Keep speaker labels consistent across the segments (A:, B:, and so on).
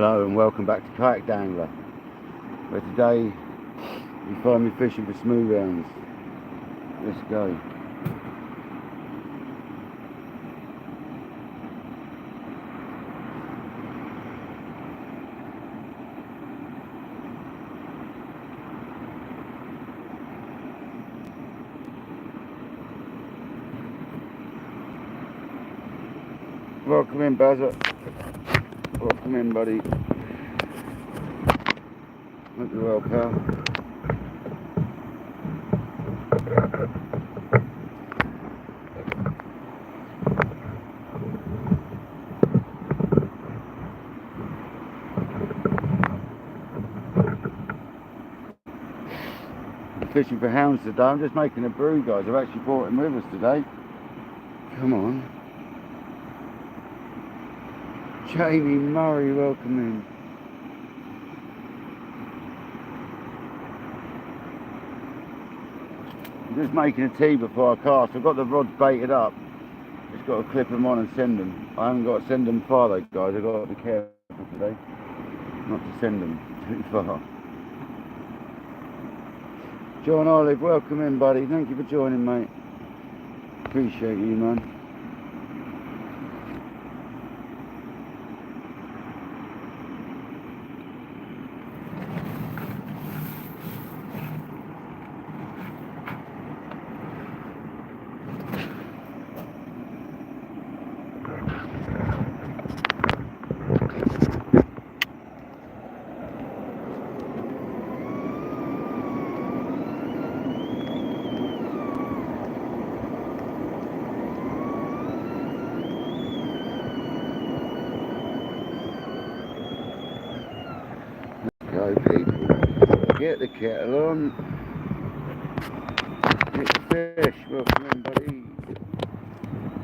A: Hello and welcome back to KayakDangler, where today you find me fishing for smooth hounds. Let's go. Welcome in, Bazza. Welcome in, buddy. Hope you're well, pal. I'm fishing for hounds today. I'm just making a brew, guys. I've actually brought him with us today. Come on. Jamie Murray, welcome in. I'm just making a tee before I cast. I've got the rods baited up. Just got to clip them on and send them. I haven't got to send them far though, guys. I've got to be careful today not to send them too far. John Olive, welcome in, buddy. Thank you for joining, mate. Appreciate you, man. Go, people. Get the kettle on. Get the fish. Welcome in, buddy.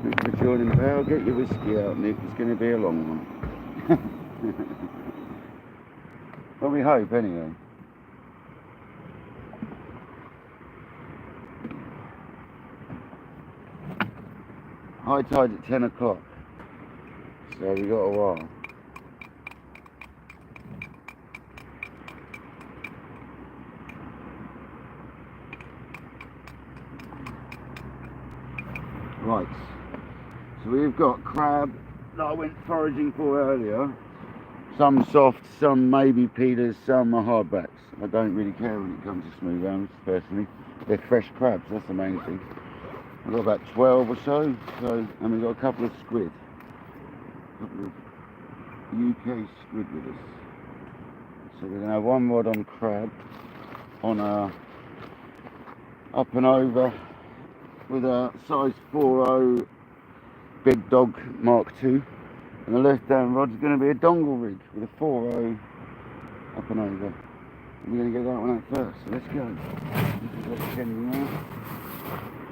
A: Thank you for joining, pal. Get your whiskey out, Nick. It's going to be a long one. Well, we hope, anyway. High tide at 10 o'clock. So we got a while. Right, so we've got crab that I went foraging for earlier. Some soft, some maybe peelers, some are hardbacks. I don't really care when it comes to smooth hounds, personally. They're fresh crabs, that's the main thing. I've got about 12 or so, and we've got a couple of squid. A couple of UK squid with us. So we're going to have one rod on crab, on a up and over, with a size 4.0 Big Dog Mark II, and the left hand rod is going to be a dongle rig with a 4.0 up and over. We're going to get that one out first, so let's go. This is what's sending out.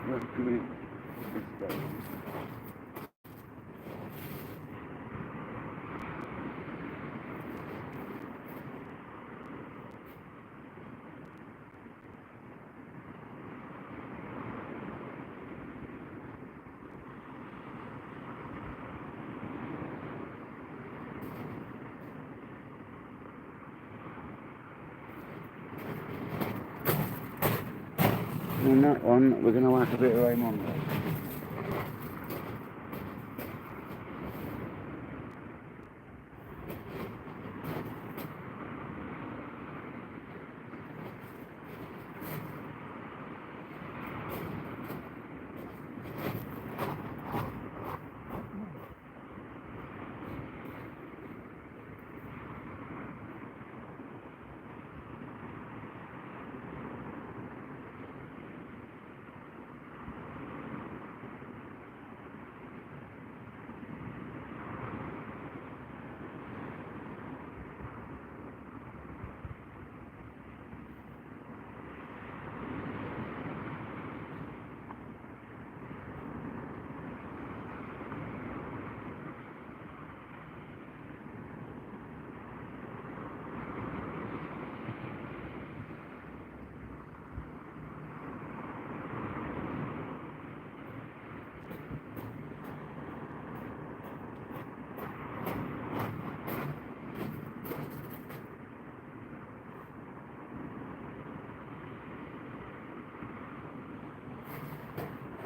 A: Welcome in. Let's go. On that one, we're going to whack a bit of Raymond.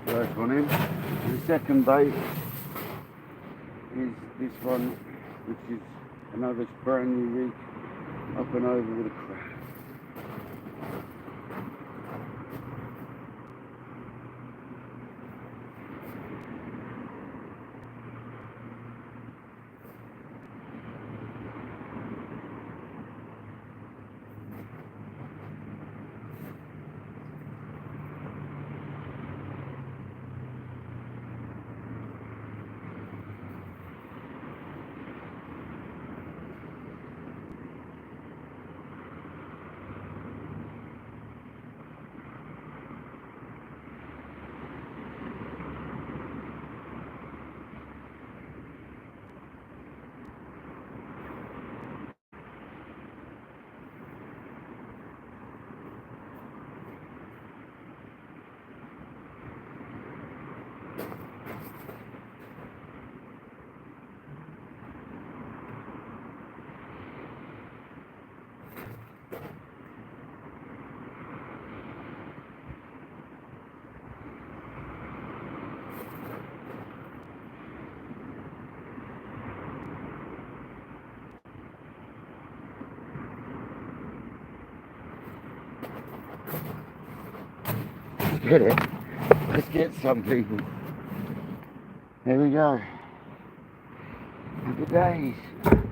A: First one in. The second bait is this one, which is another brand new rig, up and over with a crab. Get it? Let's get some, people. Here we go. Happy days.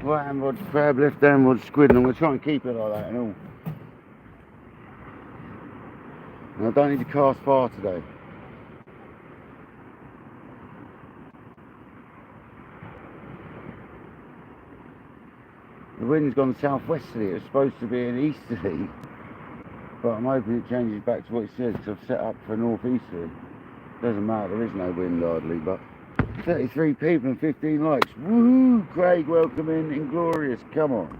A: Right hand rod's crab, left hand rod's squid, and I'm going to try and keep it like that and all. And I don't need to cast far today. The wind's gone southwesterly. It was supposed to be an easterly, but I'm hoping it changes back to what it says, because I've set up for a northeasterly. Doesn't matter, there is no wind hardly, but 33 people and 15 likes. Woohoo! Craig, welcome in, Inglorious, come on.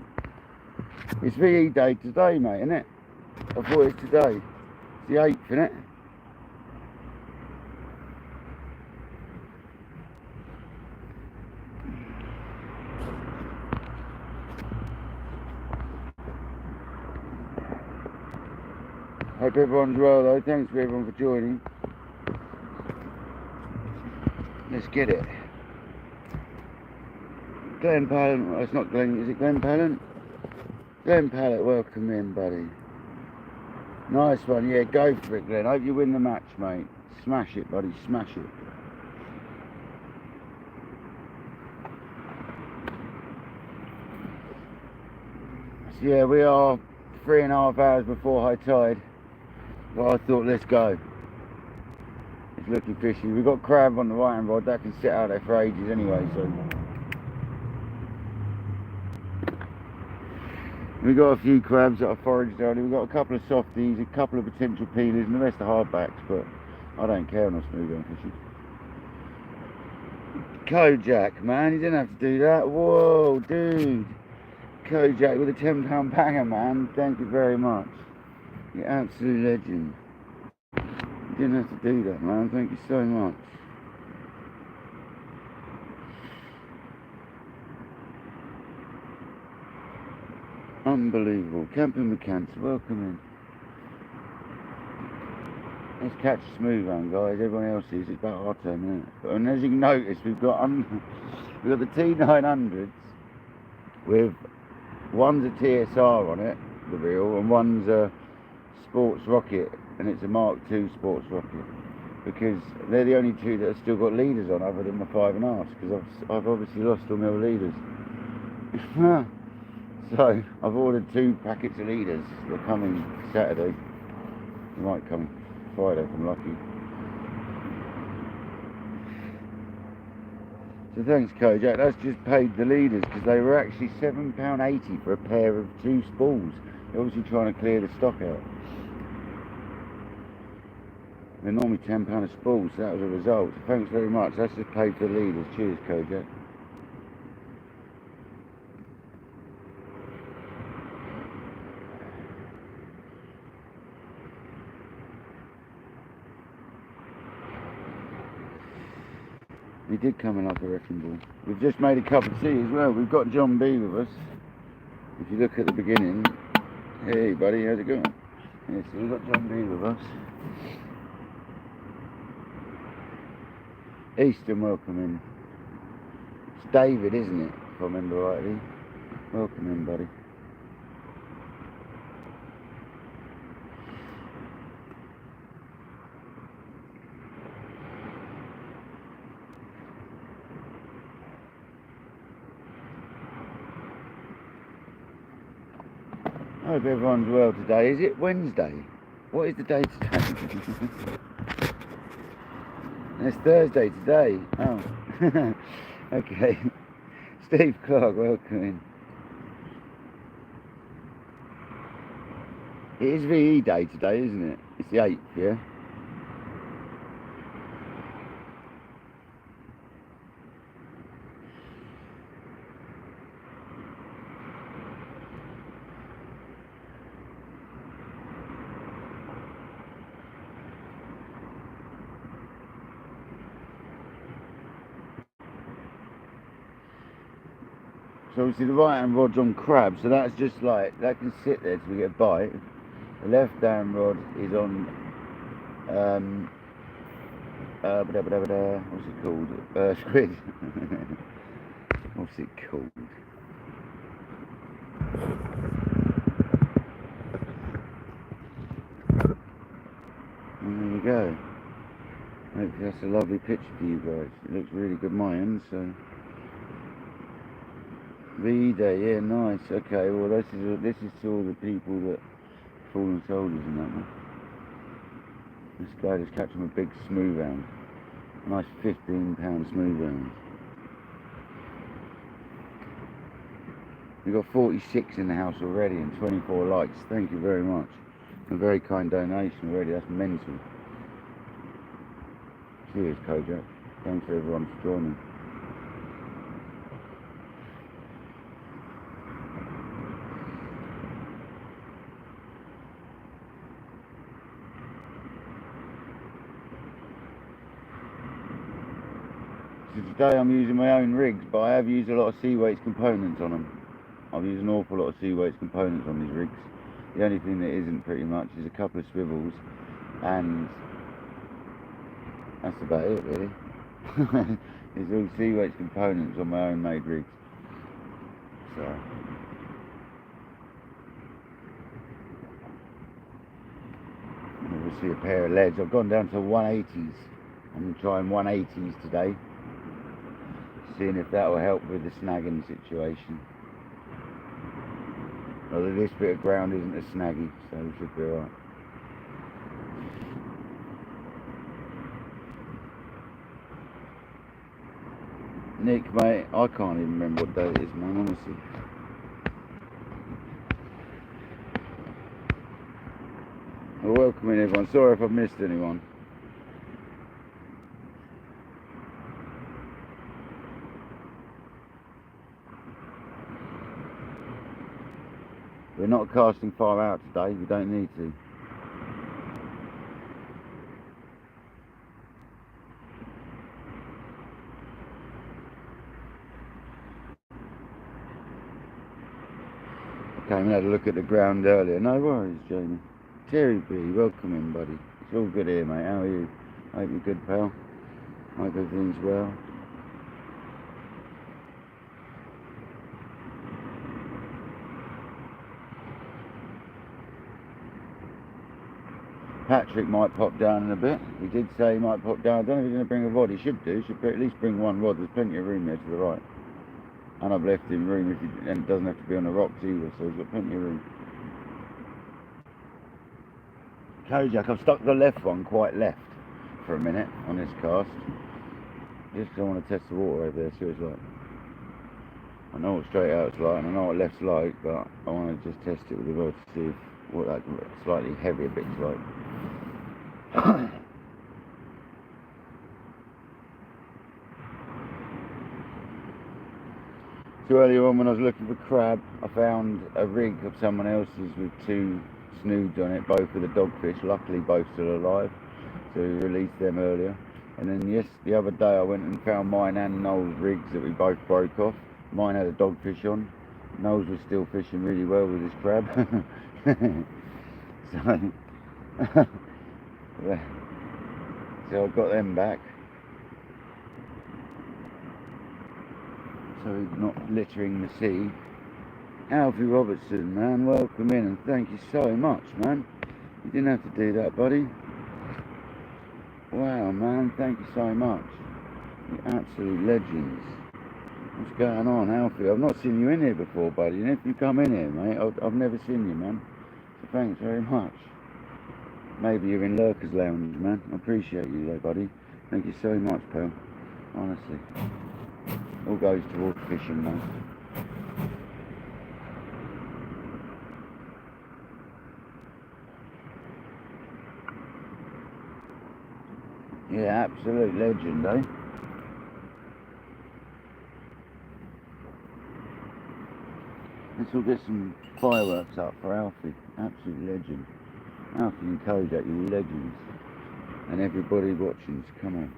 A: It's VE day today, mate, isn't it? I thought it's today. It's the 8th, isn't it? Hope everyone's well though, thanks for everyone for joining. Let's get it. Glenn Pallant, oh, it's not Glenn, is it Glenn Pallant? Glenn Pallant, welcome in, buddy. Nice one, yeah, go for it, Glenn. Hope you win the match, mate. Smash it, buddy, smash it. So yeah, we are 3.5 hours before high tide. Well, I thought, let's go. It's looking fishy. We've got crab on the right hand rod, that can sit out there for ages anyway, so. We've got a few crabs that are foraged early. We've got a couple of softies, a couple of potential peelers, and the rest are hardbacks, but I don't care on a smooth on fishing. Kojak, man, you didn't have to do that. Whoa, dude. Kojak with a £10 banger, man. Thank you very much. You're an absolute legend. You didn't have to do that, man. Thank you so much. Unbelievable. Camping McCants, welcome in. Let's catch a smooth one, guys. Everyone else is. It's about our turn, isn't it? And as you can notice, we've got the T900s with one's a TSR on it, the reel, and one's a sports rocket, and it's a Mark II sports rocket, because they're the only two that have still got leaders on other than my 5.5s, because I've obviously lost all my leaders. So I've ordered 2 packets of leaders. They're coming Saturday. They might come Friday if I'm lucky. So thanks, Kojak. That's just paid the leaders, because they were actually £7.80 for a pair of 2 spools. They're obviously trying to clear the stock out. They're normally £10 a spool, so that was a result. So thanks very much. That's just paid for the leaders. Cheers, Kojak. He did come in like a wrecking ball. We've just made a cup of tea as well. We've got John B with us. If you look at the beginning, hey buddy, how's it going? Yeah, so we've got John B with us. Easton, welcome in. It's David, isn't it? If I remember rightly. Welcome in, buddy. I hope everyone's well today. Is it Wednesday? What is the day today? It's Thursday today. Oh. Okay. Steve Clark, welcome in. It is VE day today, isn't it? It's the 8th, yeah? So obviously the right hand rod's on crab, so that's just like, that can sit there till we get a bite. The left hand rod is on, what's it called? Squid. What's it called? And there we go. Hopefully that's a lovely picture for you guys. It looks really good my end, so. V-Day, yeah, nice. Okay, well this is to all the people that fallen soldiers and that one. This guy just catching a big smooth hound. A nice 15-pound smooth hound. We've got 46 in the house already and 24 likes. Thank you very much. A very kind donation already, that's mental. Cheers, Kojak. Thanks everyone for joining. So today I'm using my own rigs, but I have used a lot of Seaways components on them. I've used an awful lot of Seaways components on these rigs. The only thing that isn't pretty much is a couple of swivels, and that's about it really. It's all Seaways components on my own made rigs. So obviously a pair of leads. I've gone down to 180s. I'm trying 180s today. Seeing if that will help with the snagging situation. Although this bit of ground isn't as snaggy, so we should be alright. Nick, mate, I can't even remember what day it is, man, honestly. Well, welcome in everyone. Sorry if I've missed anyone. We're not casting far out today, we don't need to. Came and had a look at the ground earlier. No worries, Jamie. Terry B, welcome in, buddy. It's all good here, mate. How are you? Hope you're good, pal. Hope everything's well. Patrick might pop down in a bit. He did say he might pop down. I don't know if he's going to bring a rod. He should do. He should at least bring one rod. There's plenty of room there to the right. And I've left him room, and it doesn't have to be on the rocks either, so he's got plenty of room. Kojak, I've stuck the left one quite left for a minute on this cast. Just don't want to test the water over there, see what it's like. I know what straight out's like, and I know what left's like, but I want to just test it with the rod to see what that slightly heavier bit's like. So earlier on when I was looking for crab, I found a rig of someone else's with 2 snoods on it, both with a dogfish. Luckily both still alive, so we released them earlier. And then the other day I went and found mine and Noel's rigs that we both broke off. Mine had a dogfish on. Noel's was still fishing really well with his crab. So I got them back. so he's not littering the sea. Alfie Robertson, man, welcome in and thank you so much, man. You didn't have to do that, buddy. Wow, man, thank you so much. You absolute legends. What's going on, Alfie? I've not seen you in here before, buddy, and if you come in here, mate, I've never seen you, man. So thanks very much. Maybe you're in Lurker's Lounge, man. I appreciate you there, buddy. Thank you so much, pal. Honestly. All goes towards fishing, man. Yeah, absolute legend, eh? Let's all get some fireworks up for Alfie. Absolute legend. Alfie and Kodak, you legends. And everybody watching, come on.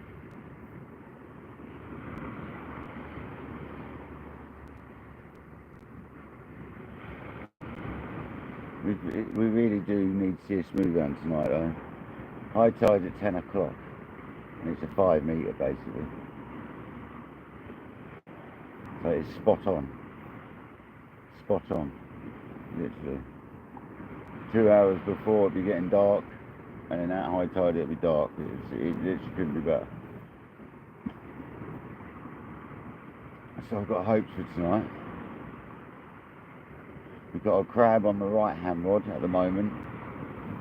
A: We really do need to see a smooth one tonight, though. High tide at 10 o'clock. And it's a 5 metre, basically. So it's spot on. Spot on. Literally. 2 hours before it'd be getting dark, and then at high tide it'd be dark. It literally couldn't be better. So I've got hopes for tonight. We've got a crab on the right hand rod at the moment,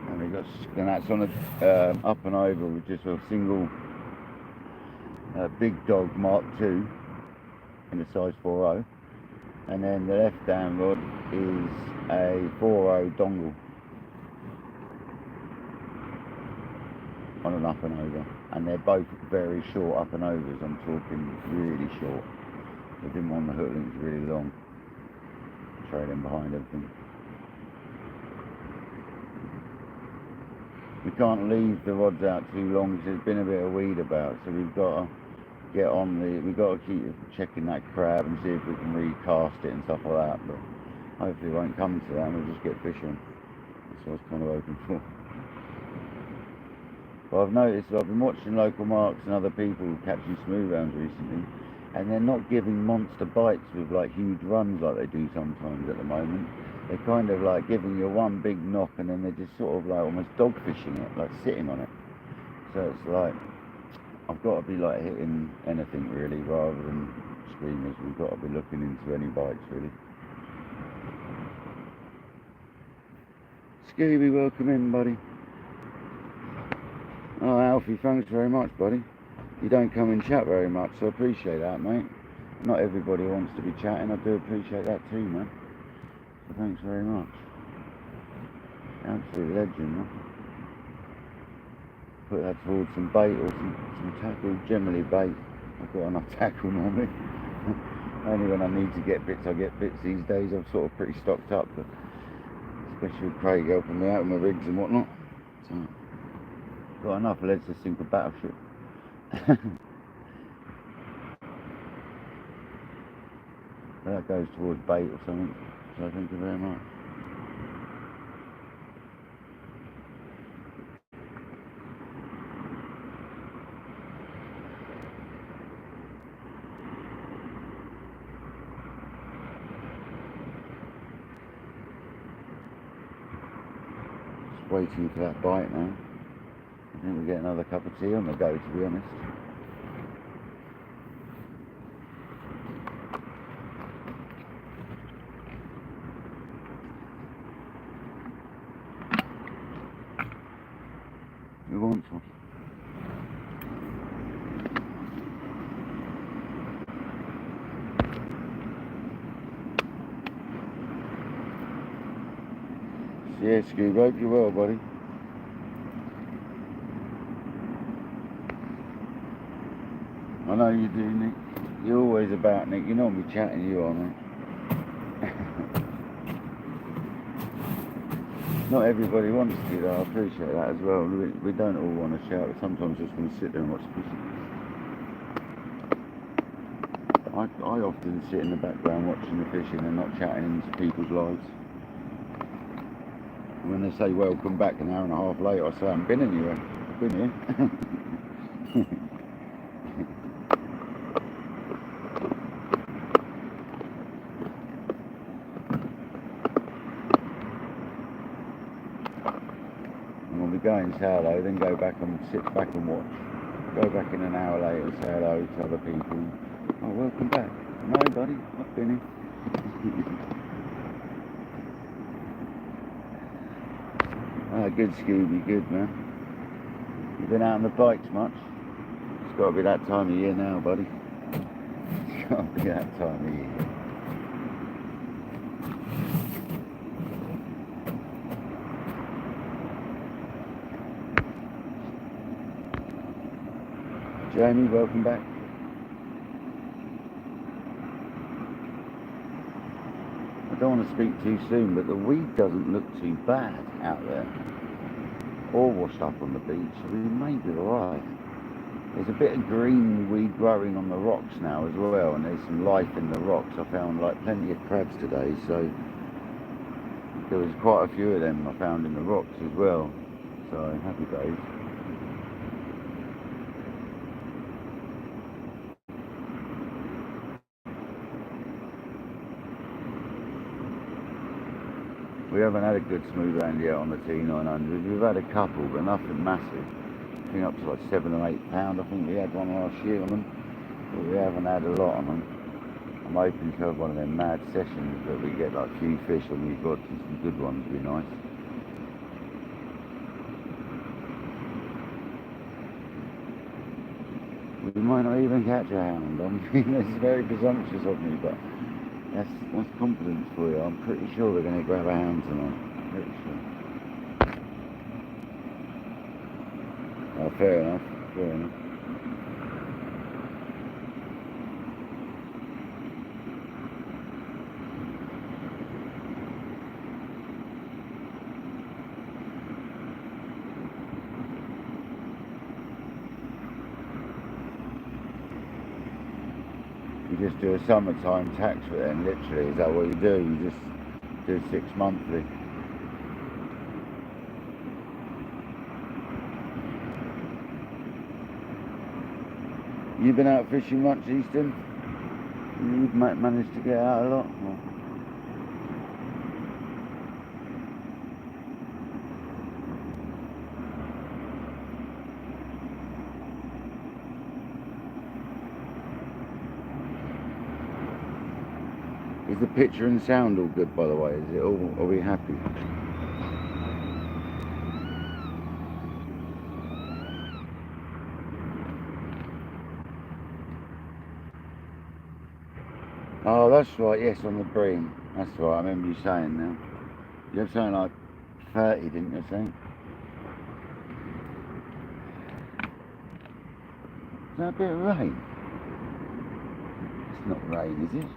A: and that's on a up and over with just a single big dog Mark II in a size 4.0, and then the left hand rod is a 4.0 dongle on an up and over, and they're both very short up and overs. I'm talking really short. I didn't want the hook links really long, trailing behind everything. We can't leave the rods out too long because there's been a bit of weed about, so we've got to get on we've got to keep checking that crab and see if we can recast it and stuff like that, but hopefully it won't come to that and we'll just get fishing. That's what I was kind of hoping for. But I've noticed, I've been watching local marks and other people catching smooth rounds recently, and they're not giving monster bites with like huge runs like they do sometimes at the moment. They're kind of like giving you one big knock and then they're just sort of like almost dog fishing it, like sitting on it. So it's like, I've got to be like hitting anything really rather than screamers. We've got to be looking into any bites really. Scooby, welcome in, buddy. Oh, Alfie, thanks very much, buddy. You don't come and chat very much, so I appreciate that, mate. Not everybody wants to be chatting. I do appreciate that too, man. So thanks very much. Absolute legend, man. Put that towards some bait or some tackle. Generally bait. I've got enough tackle normally. Only when I need to get bits, I get bits these days. I'm sort of pretty stocked up, but especially with Craig helping me out with my rigs and whatnot. So, got enough leads to sink a battleship. That goes towards bait or something, so thank you very much. Just waiting for that bite now. I think we'll get another cup of tea on the go, to be honest. Who wants one? Yeah, Scoob, hope you're well, buddy. I know you do, Nick. You're always about, Nick. You're normally chatting, you are, mate. Not everybody wants to do that. I appreciate that as well. We don't all want to shout. Sometimes just want to sit there and watch fishing. I often sit in the background watching the fishing and not chatting into people's lives. And when they say welcome back an hour and a half later, I say I haven't been anywhere. I've been here. And we'll be going say hello, then go back and sit back and watch. Go back in an hour later, say hello to other people. Oh, welcome back. No, buddy, I've been here. Ah, good Scooby, good man. You been out on the bikes much? It's got to be that time of year now, buddy. It's got to be that time of year. Jamie, welcome back. I don't want to speak too soon, but the weed doesn't look too bad out there. All washed up on the beach, so we may be alright. There's a bit of green weed growing on the rocks now as well, and there's some life in the rocks. I found like plenty of crabs today, so there was quite a few of them I found in the rocks as well. So happy days. We haven't had a good smooth round yet on the T900. We've had a couple, but nothing massive. I think up to like 7 or 8 pound. I think we had one last year on them, but we haven't had a lot on them. I'm hoping to have one of them mad sessions that we get like a few fish on these rods and some good ones would be nice. We might not even catch a hound. I mean, that's very presumptuous of me, but that's confidence for you. I'm pretty sure we're going to grab a hound tonight. Pretty sure. Oh, fair enough. Fair enough. You just do a summertime tax for them, literally. Is that what you do? You just do 6 monthly. You been out fishing much, Easton? You've managed to get out a lot? Or? Is the picture and sound all good, by the way? Is it all? Are we happy? Oh, that's right. Yes, on the bream. That's right. I remember you saying now. You had something like 30, didn't you? Think? Is that a bit of rain? It's not rain, is it?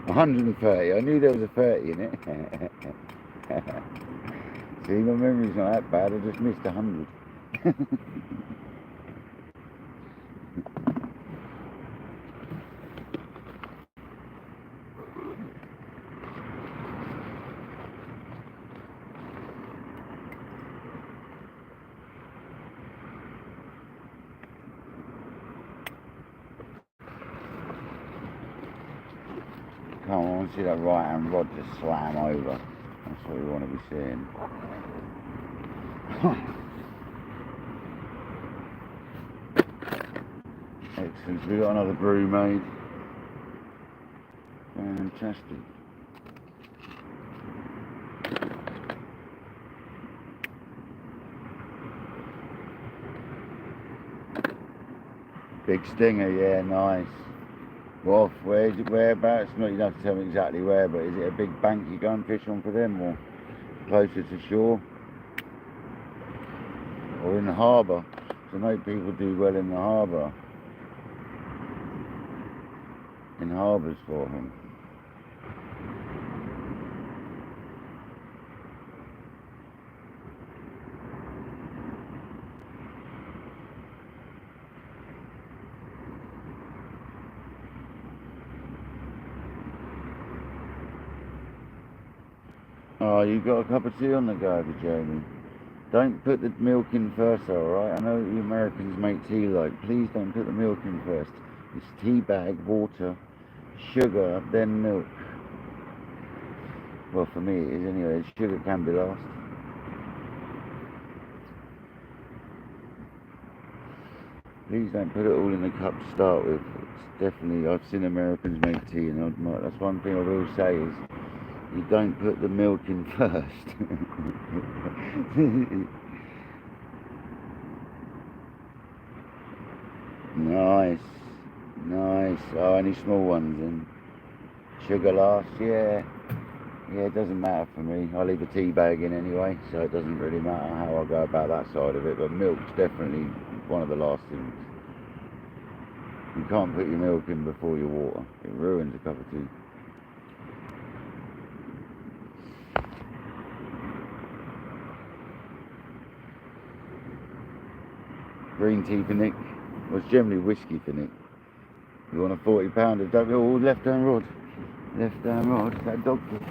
A: $130. I knew there was a 30 in it. See, my memory's not that bad. I just missed 100. Come on, see that right hand rod just slam over. That's what we want to be seeing. Excellent, so we got another brew made. Fantastic. Big stinger, yeah, nice. Well, whereabouts? Not, you don't have to tell me exactly where, but is it a big bank you go and fish on for them, or closer to shore? Or in the harbour? So I know people do well in the harbour. In harbours for them. Oh, you got a cup of tea on the go, Jamie. Don't put the milk in first, alright? I know you Americans make tea like. Please don't put the milk in first. It's tea bag, water, sugar, then milk. Well, for me it is anyway. Sugar can be lost. Please don't put it all in the cup to start with. It's definitely, I've seen Americans make tea, and that's one thing I will say is, you don't put the milk in first. Nice, nice. Oh, only small ones and sugar last. Yeah, yeah. It doesn't matter for me. I leave a tea bag in anyway, so it doesn't really matter how I go about that side of it. But milk's definitely one of the last things. You can't put your milk in before your water. It ruins a cup of tea. Green tea for Nick. Well, it's generally whiskey for Nick. You want a 40 pounder, don't go all left hand rod. Left hand rod, that dogfish.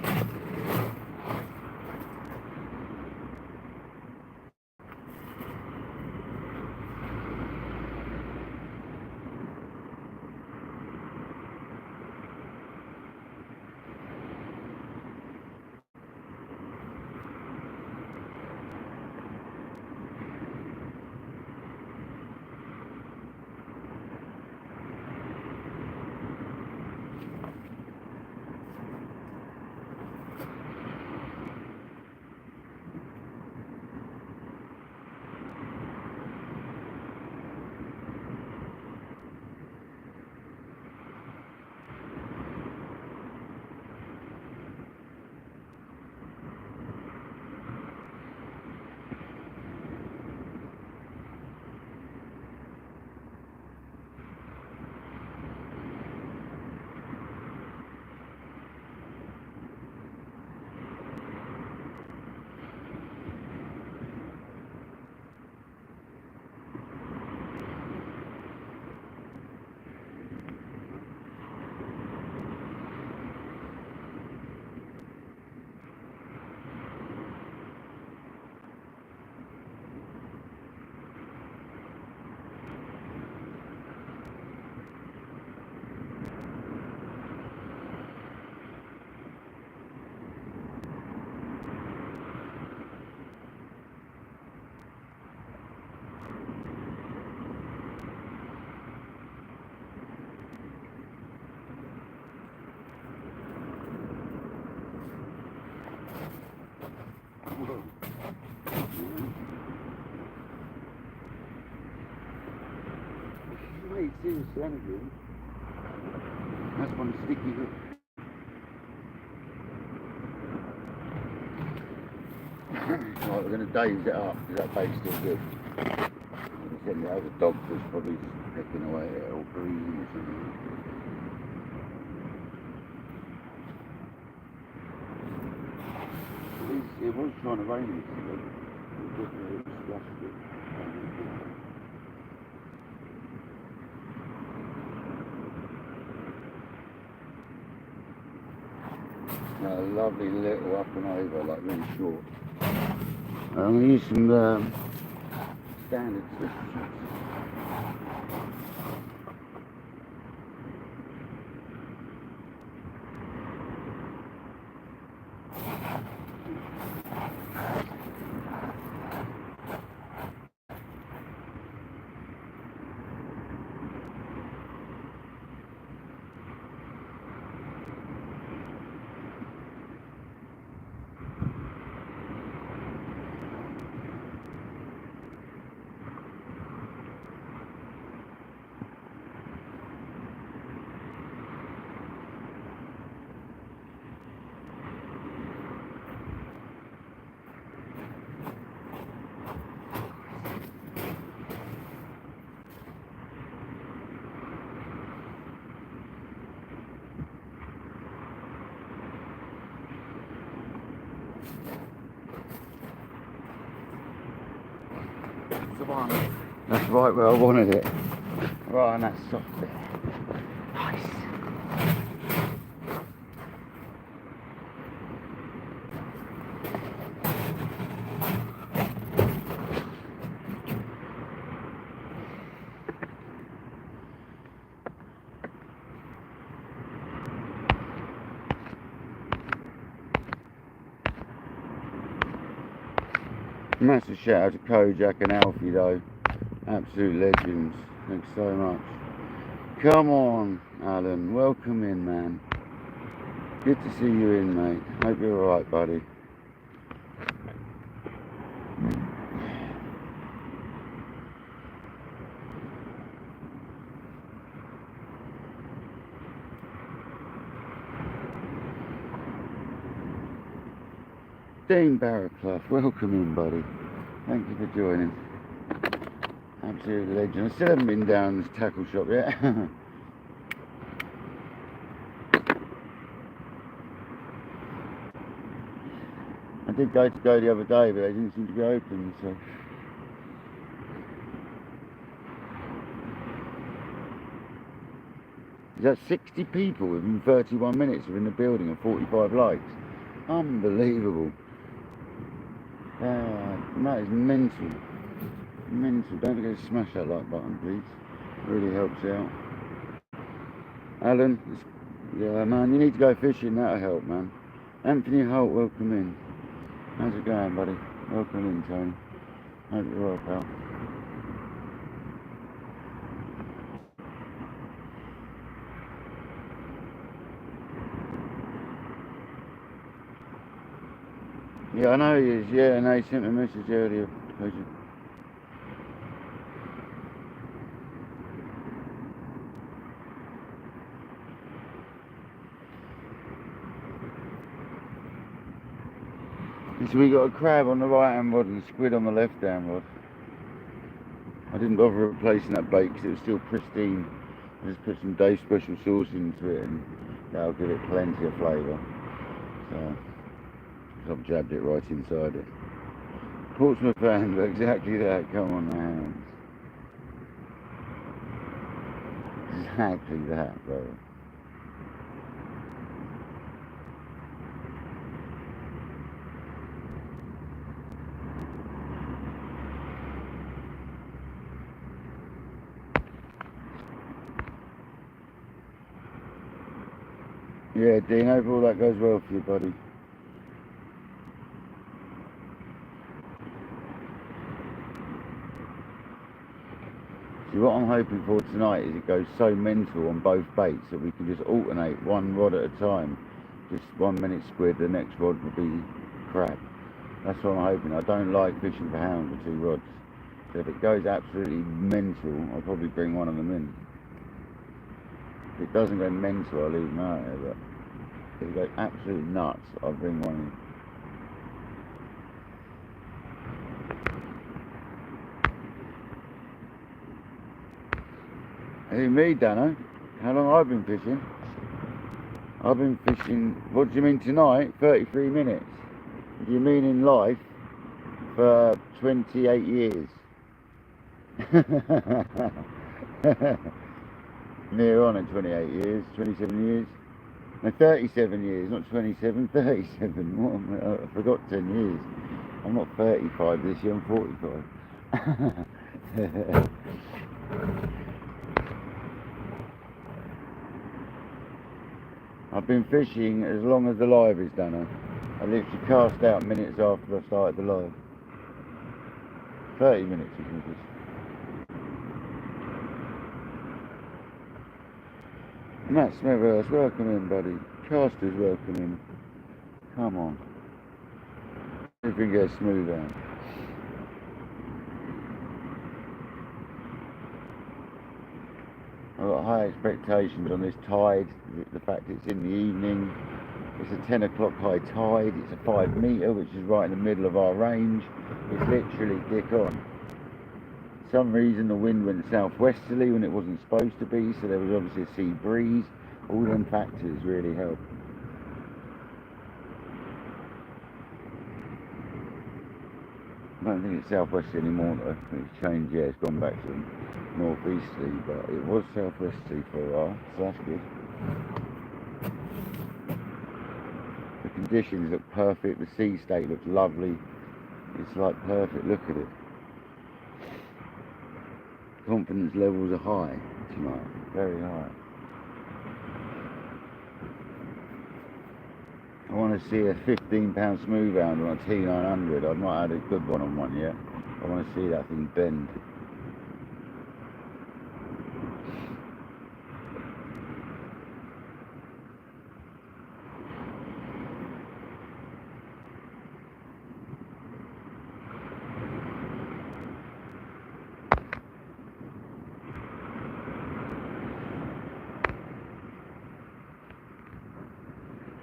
A: Mate, seriously, energy. That's one sticky hook. Right, we're going to daze it up because that bait's still good. We're going to send it over Dogfish, probably just pecking away at it or breathing or something. It was trying to rain yesterday. It definitely splashed it. A lovely little up and over, like really short. I'm going to use some standard fish shots. That's right where I wanted it. Right on that soft bit. Nice. Massive shout out to Kojak and Alfie though. Absolute legends. Thanks so much. Come on, Alan. Welcome in, man. Good to see you in, mate. Hope you're alright, buddy. Dean Barraclough, welcome in, buddy. Thank you for joining. Absolute legend. I still haven't been down this tackle shop yet. I did go the other day, but they didn't seem to be open, so. Is that 60 people within 31 minutes within the building and 45 likes? Unbelievable. That is mental. Mental. Don't forget to smash that like button, please. Really helps out. Alan, yeah, man, you need to go fishing. That'll help, man. Anthony Holt, welcome in. How's it going, buddy? Welcome in, Tony. Hope you're well, pal. Yeah, I know he is. Yeah, and they sent me a message earlier. So we got a crab on the right hand rod and a squid on the left hand rod. I didn't bother replacing that bait because it was still pristine. I just put some Dave's special sauce into it and that'll give it plenty of flavour. So I've jabbed it right inside it. Portsmouth Hound, exactly that. Come on, the Hounds. Exactly that, bro. Yeah, Dean, hope all that goes well for you, buddy. See, what I'm hoping for tonight is it goes so mental on both baits that we can just alternate one rod at a time. Just 1 minute squid, the next rod will be crab. That's what I'm hoping. I don't like fishing for hound with 2 rods. So if it goes absolutely mental, I'll probably bring one of them in. If it doesn't go mental, I'll leave them out here, but if it goes absolutely nuts, I'll bring one in. Who, me, Dano? How long I've been fishing? I've been fishing, what do you mean tonight? 33 minutes. Do you mean in life? For 28 years. Near on at 28 years, 27 years. No, 37 years, not 27, 37. What, I forgot 10 years. I'm not 35 this year, I'm 45. I've been fishing as long as the live is done. I literally cast out minutes after I started the live. 30 minutes, I think it is. Matt Smithers, welcome in, buddy. Casters, welcome in. Come on. Everything gets smooth out. I've got high expectations on this tide. The fact it's in the evening. It's a 10 o'clock high tide. It's a 5 metre, which is right in the middle of our range. It's literally dick on. For some reason the wind went southwesterly when it wasn't supposed to be, so there was obviously a sea breeze. All them factors really help. I don't think it's southwesterly anymore though. It's changed, yeah, it's gone back to northeasterly, but it was southwesterly for a while, so that's good. The conditions look perfect, the sea state looks lovely. It's like perfect, look at it. Confidence levels are high tonight, very high. I want want to see a £15 smooth hound on a T900. I've not had a good one on one yet. I want to see that thing bend.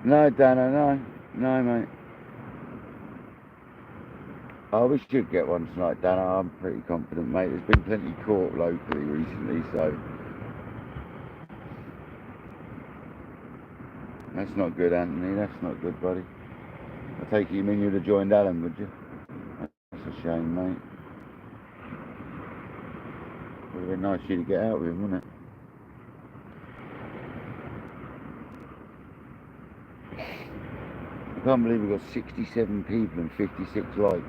A: No, Dano, no, mate. Oh, we should get one tonight, Dano. I'm pretty confident, mate. There's been plenty caught locally recently, so that's not good, Anthony. That's not good, buddy. I take it you mean you'd have joined Alan, would you? That's a shame, mate. Would have been nice for you to get out with him, wouldn't it? I can't believe we've got 67 people and 56 likes.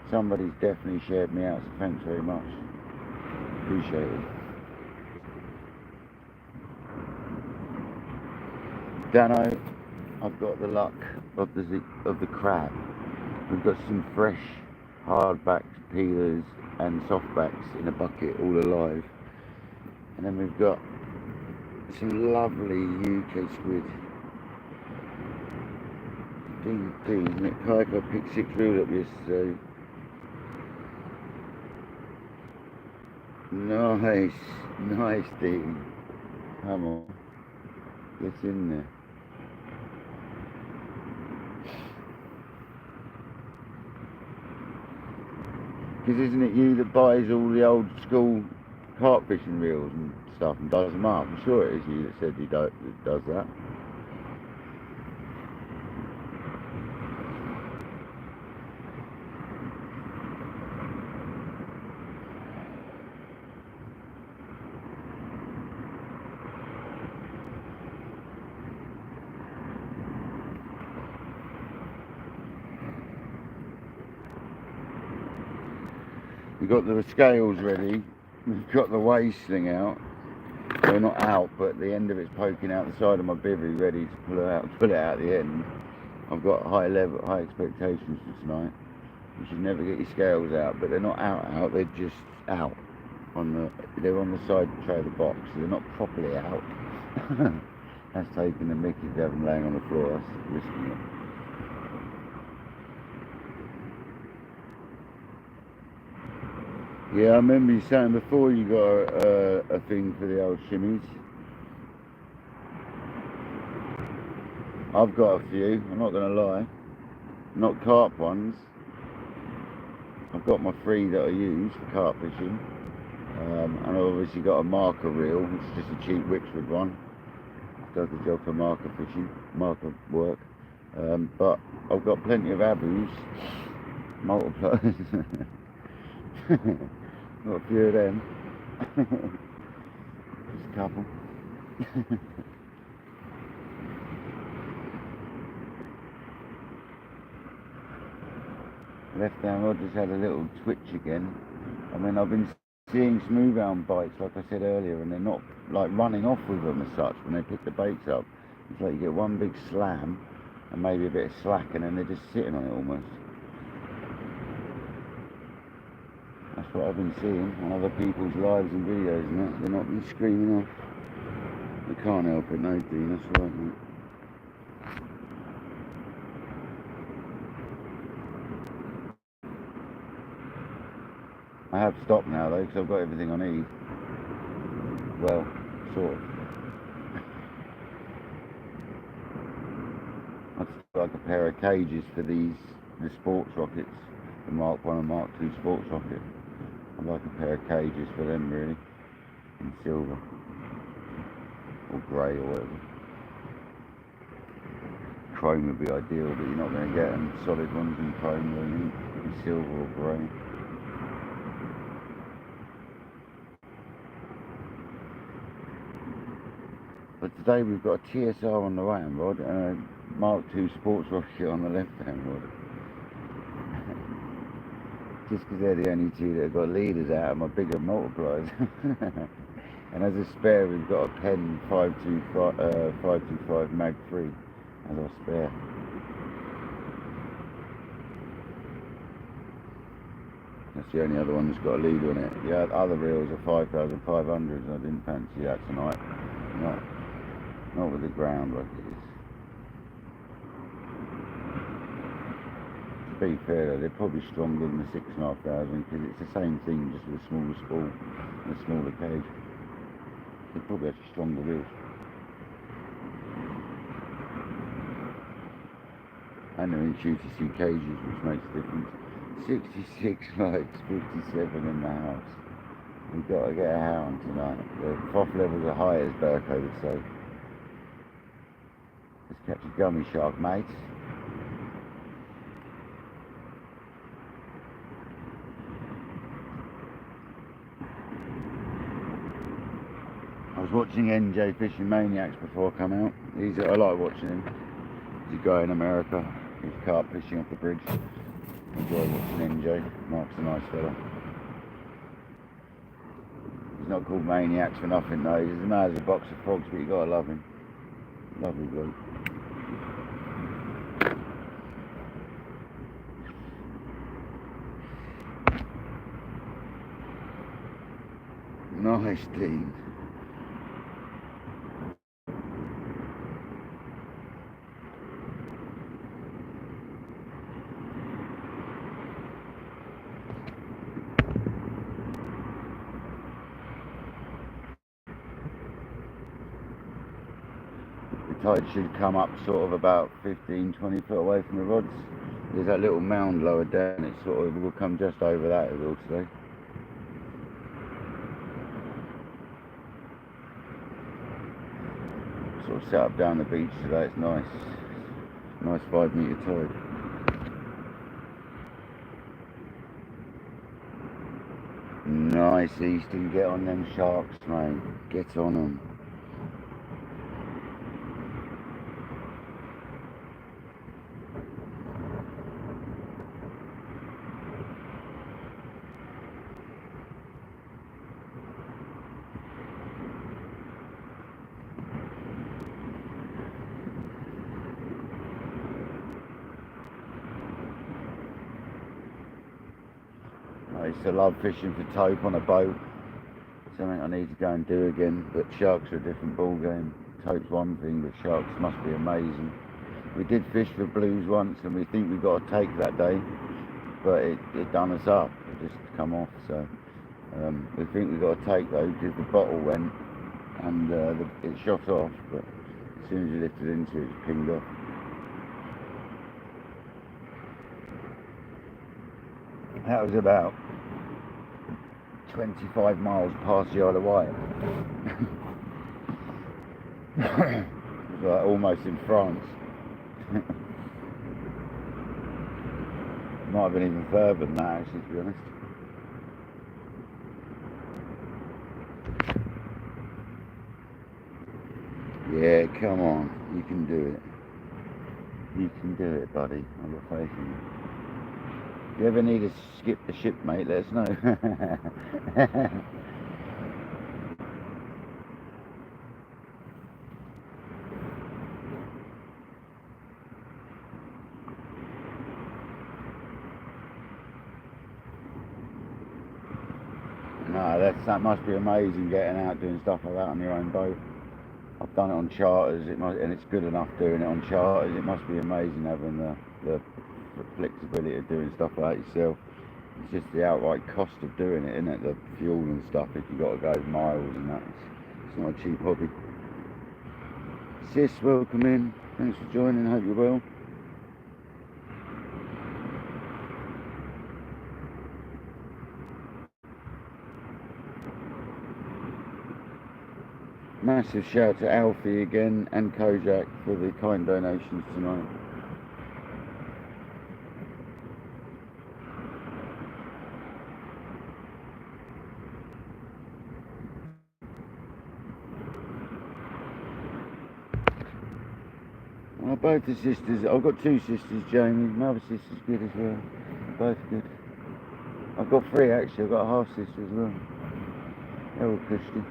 A: Somebody's definitely shared me out, so thanks very much. Appreciate it. Dano, I've got the luck of the crab. We've got some fresh hardbacks, peelers and softbacks in a bucket, all alive. And then we've got some lovely UK squid. Isn't it? Kayak, I picked 6 reel up yesterday. Nice Dean. Come on, get in there. Because isn't it you that buys all the old school carp fishing reels and stuff and does them up? I'm sure it is you that said you does that. We've got the scales ready, we've got the waist thing out. They're not out, but the end of it's poking out the side of my bivvy, ready to pull it out the end. I've got high expectations for tonight. You should never get your scales out, but they're not out, they're just out. They're on the side tray of the box, so they're not properly out. That's taking the mickey to have them laying on the floor, that's risking it. Yeah, I remember you saying before you got a thing for the old shimmies. I've got a few, I'm not going to lie. Not carp ones. I've got my 3 that I use for carp fishing. And I've obviously got a marker reel, which is just a cheap Wixford one. Does the job for marker fishing, marker work. But I've got plenty of abus, multipliers. Got a few of them. Just a couple. Left hand rod just had a little twitch again. I mean, I've been seeing smooth hound bites, like I said earlier, and they're not like running off with them as such when they pick the baits up. It's like you get one big slam and maybe a bit of slack, and then they're just sitting on it almost. That's what I've been seeing on other people's lives and videos and that. They're not been screaming off. They can't help it, no, Dean, that's right, mate. I have stopped now though, because I've got everything I need. Well, sort of. I've got like a pair of cages for the sports rockets, the Mark 1 and Mark 2 sports rocket. I'd like a pair of cages for them really, in silver, or grey or whatever. Chrome would be ideal, but you're not going to get them solid ones in chrome really, in silver or grey. But today we've got a TSR on the right hand rod and a Mark 2 sports rocket on the left hand rod. Just because they're the only 2 that have got leaders out of my bigger multipliers. And as a spare we've got a Penn 525 Mag 3 as our spare. That's the only other one that's got a leader on it. The other reels are 5,500s. I didn't fancy that tonight. Not with the ground like it is. To be fair though, they're probably stronger than the 6,500 because it's the same thing, just with a smaller spool and a smaller cage. They're probably actually stronger reels. And they're in QTC cages, which makes a difference. 66 likes, 57 in the house. We've got to get a hound tonight. The froth levels are high, as Burko would say. Let's catch a gummy shark, mate. I was watching NJ Fishing Maniacs before I come out. I like watching him. He's a guy in America. He's carp fishing off the bridge. Enjoy watching NJ. Mark's a nice fella. He's not called Maniacs for nothing though. He's as mad as a box of frogs, but you gotta love him. Lovely bloke. Nice, Dean. The tide should come up sort of about 15-20 foot away from the rods. There's that little mound lower down, it sort of will come just over that as well today. Sort of set up down the beach today, it's nice. Nice 5 metre tide. Nice Easton, get on them sharks, mate. Get on them. I used to love fishing for tope on a boat. Something I need to go and do again, but sharks are a different ball game. Tope's one thing, but sharks must be amazing. We did fish for blues once and we think we got a take that day, but it done us up. It just come off, so we think we got a take though because the bottle went and it shot off, but as soon as you lifted into it, it pinged off. That was about 25 miles past the Isle of Wight. It was like almost in France. Might have been even further than that actually, to be honest. Yeah, come on, you can do it. You can do it, buddy. I've got faith in you. If you ever need to skip the ship, mate, let us know. No, that must be amazing getting out doing stuff like that on your own boat. I've done it on charters, and it's good enough doing it on charters. It must be amazing having the flexibility of doing stuff like that yourself. It's just the outright cost of doing it, isn't it? The fuel and stuff, if you've got to go miles and that. It's not a cheap hobby. Sis, welcome in. Thanks for joining, hope you're well. Massive shout to Alfie again and Kojak for the kind donations tonight. Well, both the sisters, I've got two sisters, Jamie. My other sister's good as well. Both good. I've got three actually, I've got a half sister as well. They're all cushy.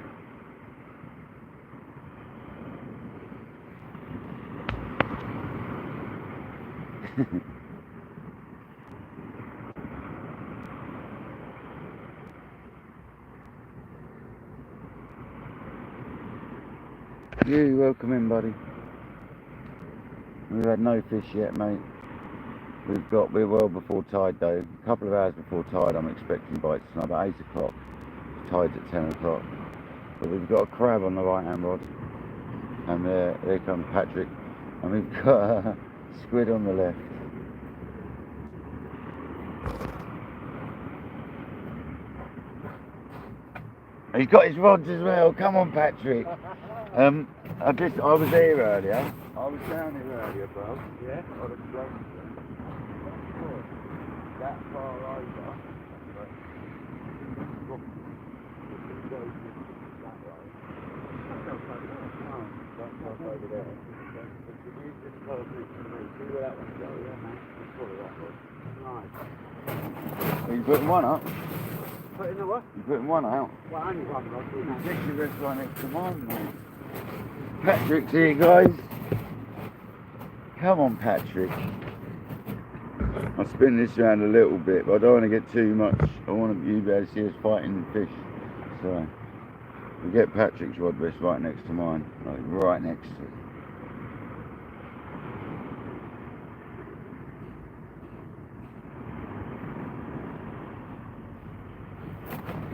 A: You welcome in, buddy. We've had no fish yet, mate. We're well before tide though. A couple of hours before tide I'm expecting bites. It's about 8 o'clock. Tide's at 10 o'clock. But we've got a crab on the right hand rod. And there comes Patrick. And we've got a squid on the left. He's got his rods as well. Come on, Patrick. I was here earlier. I was down here earlier, bro.
B: Yeah?
A: I'll explain to you. That far over, but that's over there. See where that one's going, yeah, man. Right. Are you putting one up?
B: Putting the what?
A: You putting one out?
B: Well, only one rod, isn't it?
A: Next to this right next to mine, mate. Patrick's here, guys. Come on, Patrick. I'll spin this around a little bit, but I don't want to get too much. I want you to be able to see us fighting fish. So, we get Patrick's rod wrist right next to mine. Like, right next to it.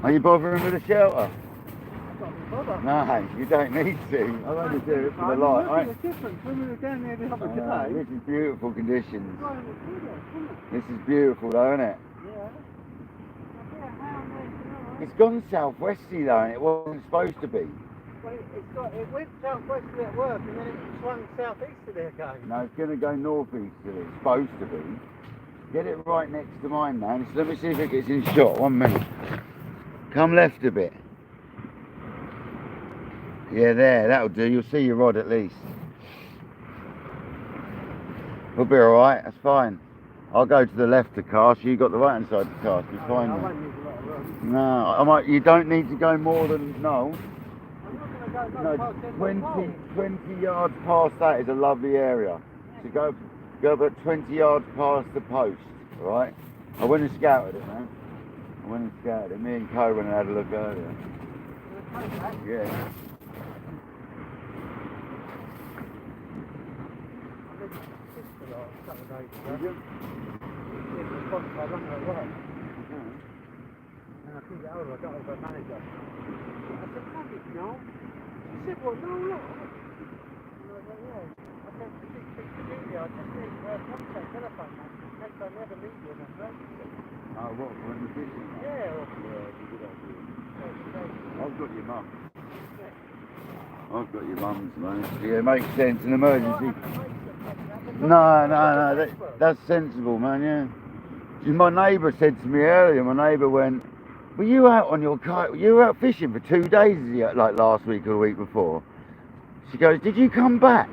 A: Are you bothering with the shelter? No, you don't need to. I'll only do it for the light. Right?
B: This
A: This is beautiful conditions. This is beautiful though, isn't it?
B: Yeah.
A: It's gone southwesterly though, and it wasn't supposed to be.
B: Well, it went southwesterly at work and then it swung southeasterly again.
A: No, it's going to go northeasterly. It's supposed to be. Get it right next to mine, man. So let me see if it gets in shot. 1 minute. Come left a bit. Yeah, there, that'll do. You'll see your rod at least. We'll be alright, that's fine. I'll go to the left to cast, you got the right hand side to cast, it's fine.
B: I won't use a lot of room.
A: No, you don't need to go more than, no.
B: I'm not going to go past
A: 20 yards past that is a lovely area. So go about 20 yards past the post, alright? I went and scouted it, man. Me and Co went and had a look earlier. Yeah.
B: And I think I got over a manager. I said, no, He said, well, no, look. And I was like, yeah. I said, I just need contact telephone, man. Next time I never meet you in a
A: Oh, what, when we're fishing?
B: Yeah.
A: Good idea. I've got your mum. I've got your mum's, man. Yeah, it makes sense, an emergency. No, that's sensible, man, yeah. See, my neighbour said to me earlier, my neighbour went, were you out on your kite, you were out fishing for 2 days, like last week or the week before? She goes, did you come back?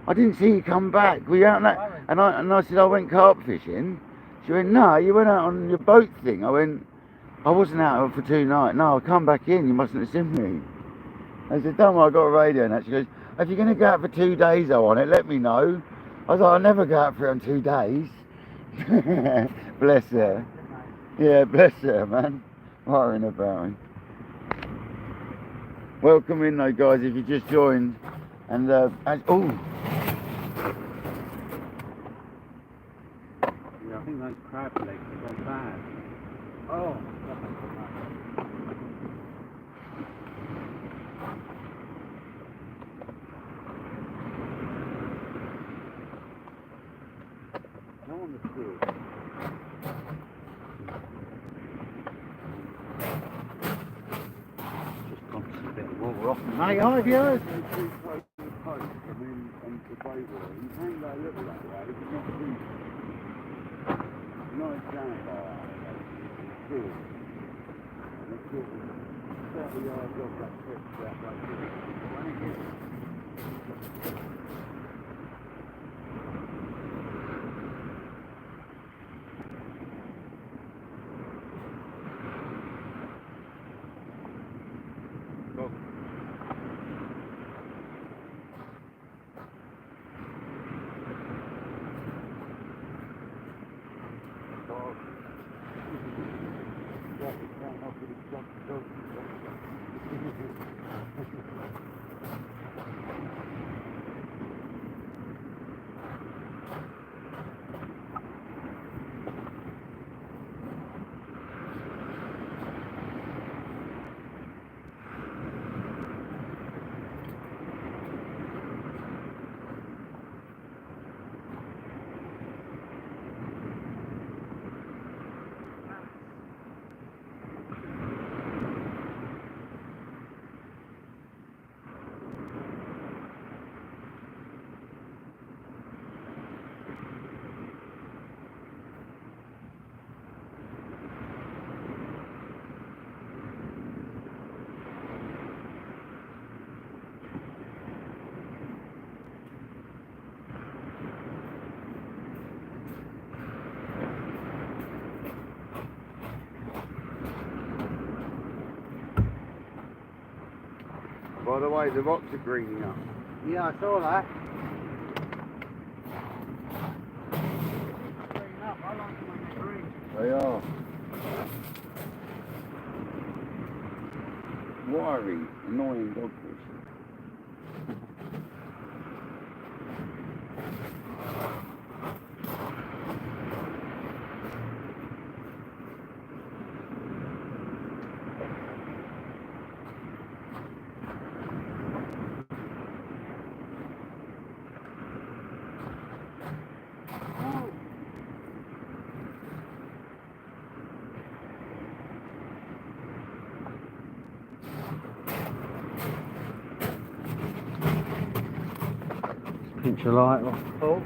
A: I didn't see you come back. Were you out on that? And I said, I went carp fishing. She went, no, you went out on your boat thing. I went, I wasn't out for 2 nights. No, I'll come back in, you mustn't have seen me. I said, don't worry, I've got a radio and that. She goes, if you're going to go out for 2 days though on it, let me know. I was like, I'll never go out for it on 2 days. Bless her. Yeah, bless her, man. Worrying about me. Welcome in though, guys, if you just joined. And, oh.
B: Yeah, I think those crab legs have gone bad. Oh, no one was good. Just constant a bit of water off me. Mate, have you?
A: By the way, the rocks are greening up.
B: Yeah, I saw that. Green up. I like them when they're green.
A: They are. Wiry, annoying dogfish.
B: Pinch a light off the pole.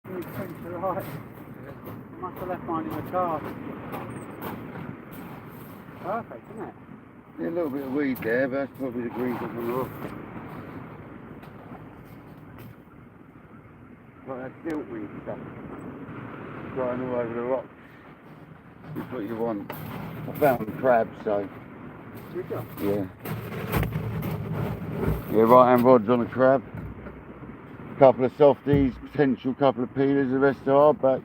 B: Big pinch a light. I must have left mine in the car. Perfect, isn't it?
A: Yeah, a little bit of weed there, but that's probably the green stuff on the rock. Like that siltweed stuff. Growing all over the rocks. That's what you want. I found crabs, so
B: Did you?
A: yeah. Yeah, right hand rod's on a crab. Couple of softies, potential couple of peelers, the rest are hardbacks.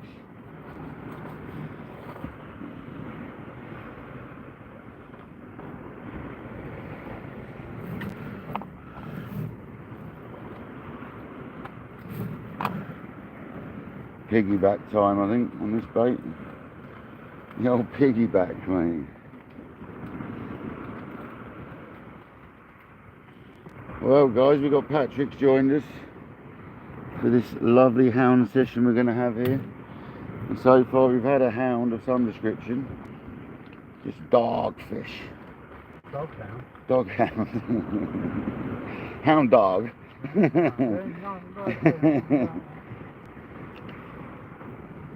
A: Piggyback time, I think, on this bait. The old piggyback, mate. Well, guys, we've got Patrick's joined us for this lovely hound session we're going to have here. And so far, we've had a hound of some description. Just dogfish.
B: Doghound.
A: Doghound. Hound dog.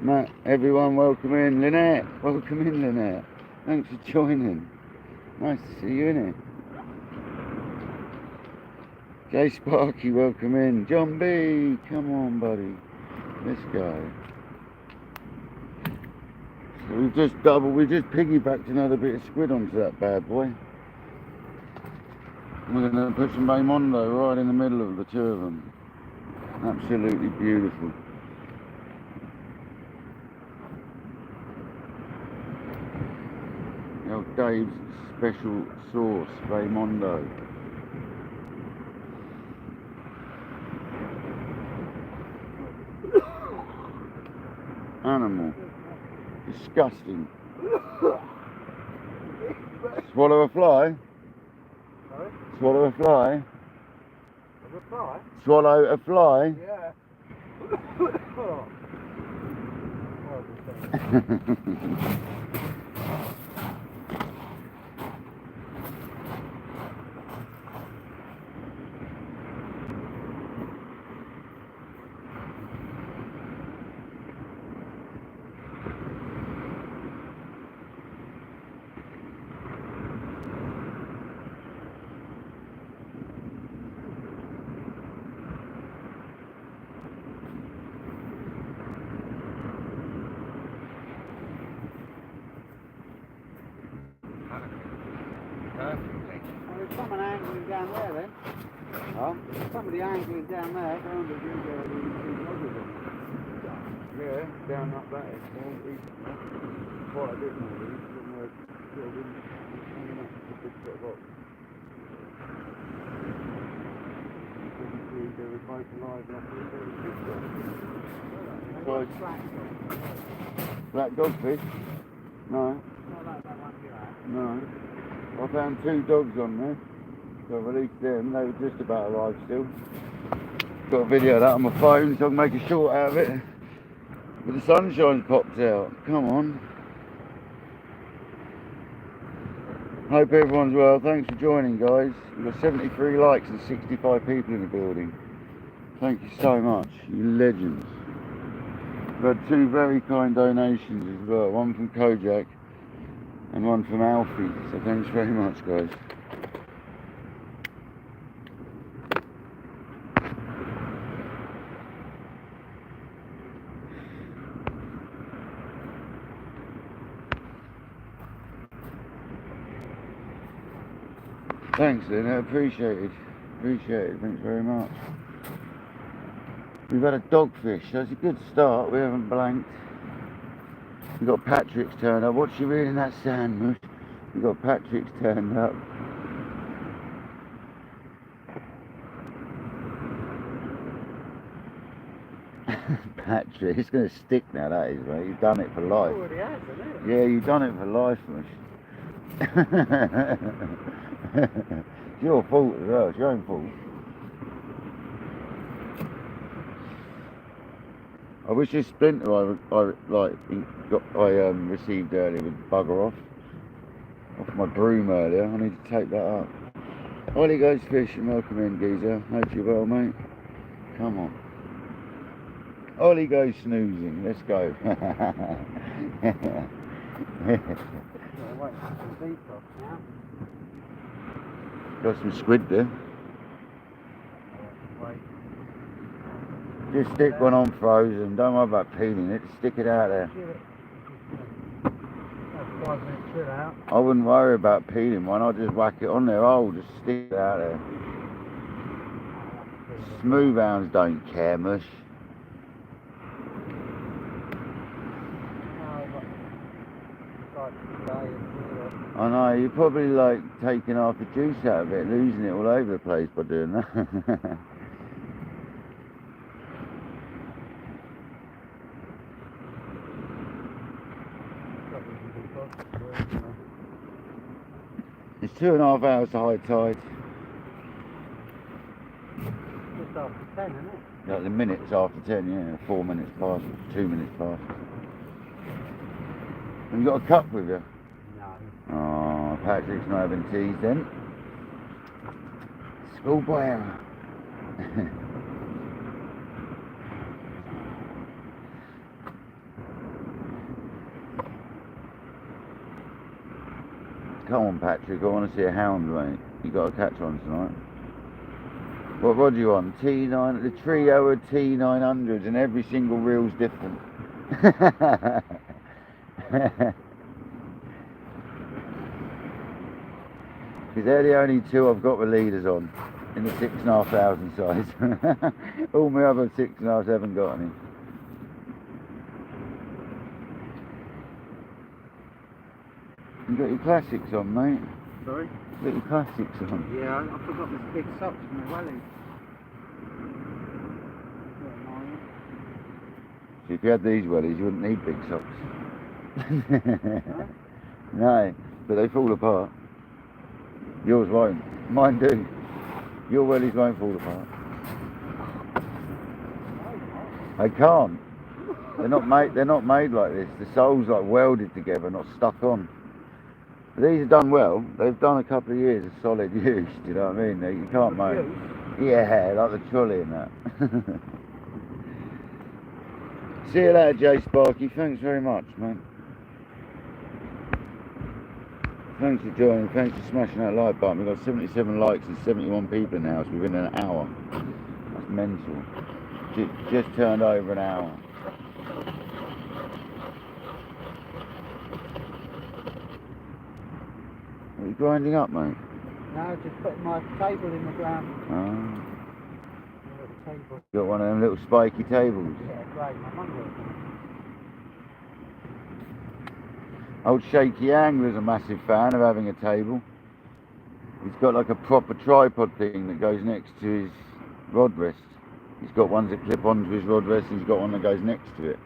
A: Matt, everyone, welcome in. Lynette, welcome in, Lynette. Thanks for joining. Nice to see you, innit? Jay Sparky, welcome in. John B, come on, buddy. Let's go. So we've just piggybacked another bit of squid onto that bad boy. We're going to put some Baymondo right in the middle of the two of them. Absolutely beautiful. Old Dave's special sauce, Baymondo. Animal. Disgusting. Swallow a fly?
B: Sorry?
A: Swallow a fly?
B: Of a fly?
A: Swallow a fly?
B: Yeah. There's someone angling down there then.
A: Huh?
B: Somebody angling down there. Down the
A: Yeah, down up that edge. Quite a bit more. Black dogfish? No.
B: Not like that one you had.
A: No. I found 2 dogs on there. So I released them. They were just about alive still. Got a video of that on my phone so I can make a short out of it. But the sunshine's popped out. Come on. Hope everyone's well. Thanks for joining, guys. We've got 73 likes and 65 people in the building. Thank you so much. You legends. We've had 2 very kind donations as well. One from Kojak and one from Alfie. So thanks very much, guys. Thanks, Lynn. Appreciate it. Appreciate it. Thanks very much. We've had a dogfish. That's a good start. We haven't blanked. We've got Patrick's turned up. What's she reading that sand, Mush? We've got Patrick's turned up. Patrick, it's going to stick now, that is, mate. You've done it for life.
B: Already has, isn't it?
A: Yeah, you've done it for life, Mush. It's your fault as well. It's your own fault. I wish this splinter I received earlier would bugger off my broom earlier. I need to take that up. Ollie goes fishing. Welcome in, geezer. Hope you're well, mate. Come on. Ollie goes snoozing. Let's go. Got some squid there. Just stick one on frozen. Don't worry about peeling it. Stick it out there.
B: 5 minutes chill out.
A: I wouldn't worry about peeling one. I'll just whack it on there. I'll just stick it out there. Smooth hounds don't care much. I know, you're probably like taking half the juice out of it, losing it all over the place by doing that. It's 2.5 hours to high tide.
B: Just after 10, isn't it?
A: Like the minutes after 10, yeah, 4 minutes past, 2 minutes past. Have you got a cup with you?
B: No.
A: Oh, Patrick's not having teas then. Schoolboy error. Come on, Patrick, I want to see a hound, mate. You got to catch one tonight. What rod do you want? T9, the trio of T900s, and every single reel's different. Because they're the only two I've got with leaders on in the 6,500 size. All my other 6.5s haven't got any. You got your classics on, mate.
B: Sorry?
A: You got your classics on.
B: Yeah, I forgot this big socks from the wellies.
A: So if you had these wellies, you wouldn't need big socks.
B: Huh?
A: No, but they fall apart. Yours won't. Mine do. Your wellies won't fall apart. They can't. They're not made. They're not made like this. The sole's like welded together, not stuck on. But these are done well. They've done a couple of years of solid use. Do you know what I mean? You can't make. Yeah, like the trolley and that. See you later, Jay Sparky. Thanks very much, man. Thanks for joining. Thanks for smashing that like button. We've got 77 likes and 71 people now. So within an hour. That's mental. Just turned over an hour. Are you grinding up, mate?
B: No, just putting my table in the ground.
A: Oh.
B: Table.
A: Got one of them little spiky tables.
B: Yeah, great. My mum got it.
A: Old Shaky Angler's a massive fan of having a table. He's got like a proper tripod thing that goes next to his rod rest. He's got ones that clip onto his rod rest and he's got one that goes next to it.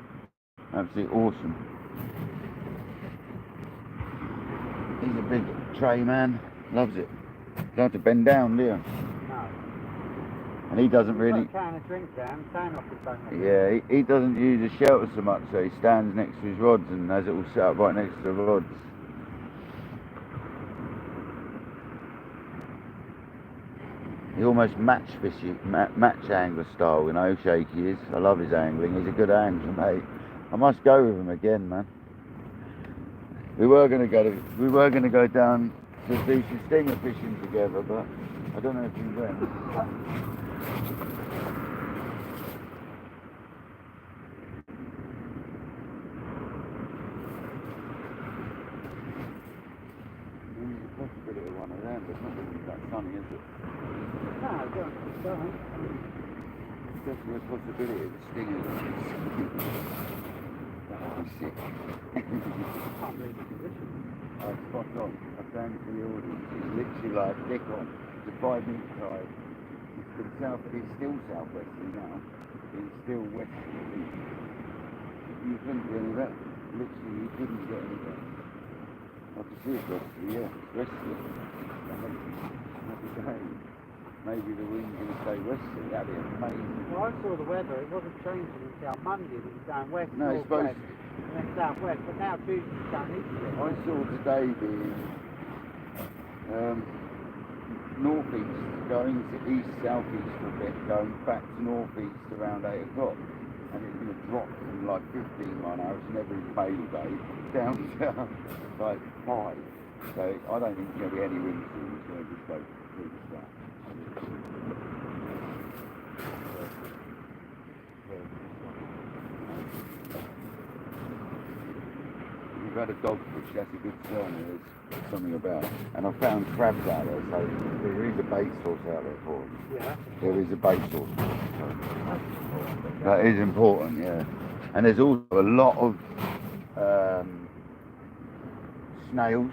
A: Absolutely awesome. He's a big tray man. Loves it. Don't have to bend down, do you?
B: No.
A: And he doesn't really...
B: Put a can of drink down, stand off his back.
A: Yeah, he doesn't use the shelter so much, so he stands next to his rods and has it all set up right next to the rods. He almost match angler style, you know, Shaky is. I love his angling. He's a good angler, mate. I must go with him again, man. We were going to go down to do some stinger fishing together, but I don't know if we went. There's a possibility of one of them, but not really that anything, is it?
B: No, don't.
A: It's definitely a possibility of stinging. That would be sick.
B: Can't believe the condition.
A: Oh, spot on. I've done for the audience. It's literally like dick on. It's a 5-minute drive. It's still southwesterly now. It's still westerly. You couldn't do any better. Literally, you couldn't get any better. I can see it's westerly, yeah. It's westerly. Happy day. Maybe the wind's going to stay westerly. That'd be amazing.
B: Well, I saw the weather. It wasn't changing until Monday. It was going west,
A: No, it's supposed
B: northwest, and then southwest. But now Tuesday's going east.
A: I saw today being northeast, going to east-southeast for a bit, going back to northeast around 8 o'clock. And it's going to drop from like 15 mile an hour, it's never even Bailey Bay, down to like 5. So I don't think there's going to be any wind soon, it's going to just go pretty flat. We've had a dogfish, that's a good sign, there's something about. And I found crabs out there, so there is a bait source out there for them.
B: Yeah.
A: There is a bait source. That is important, yeah. And there's also a lot of snails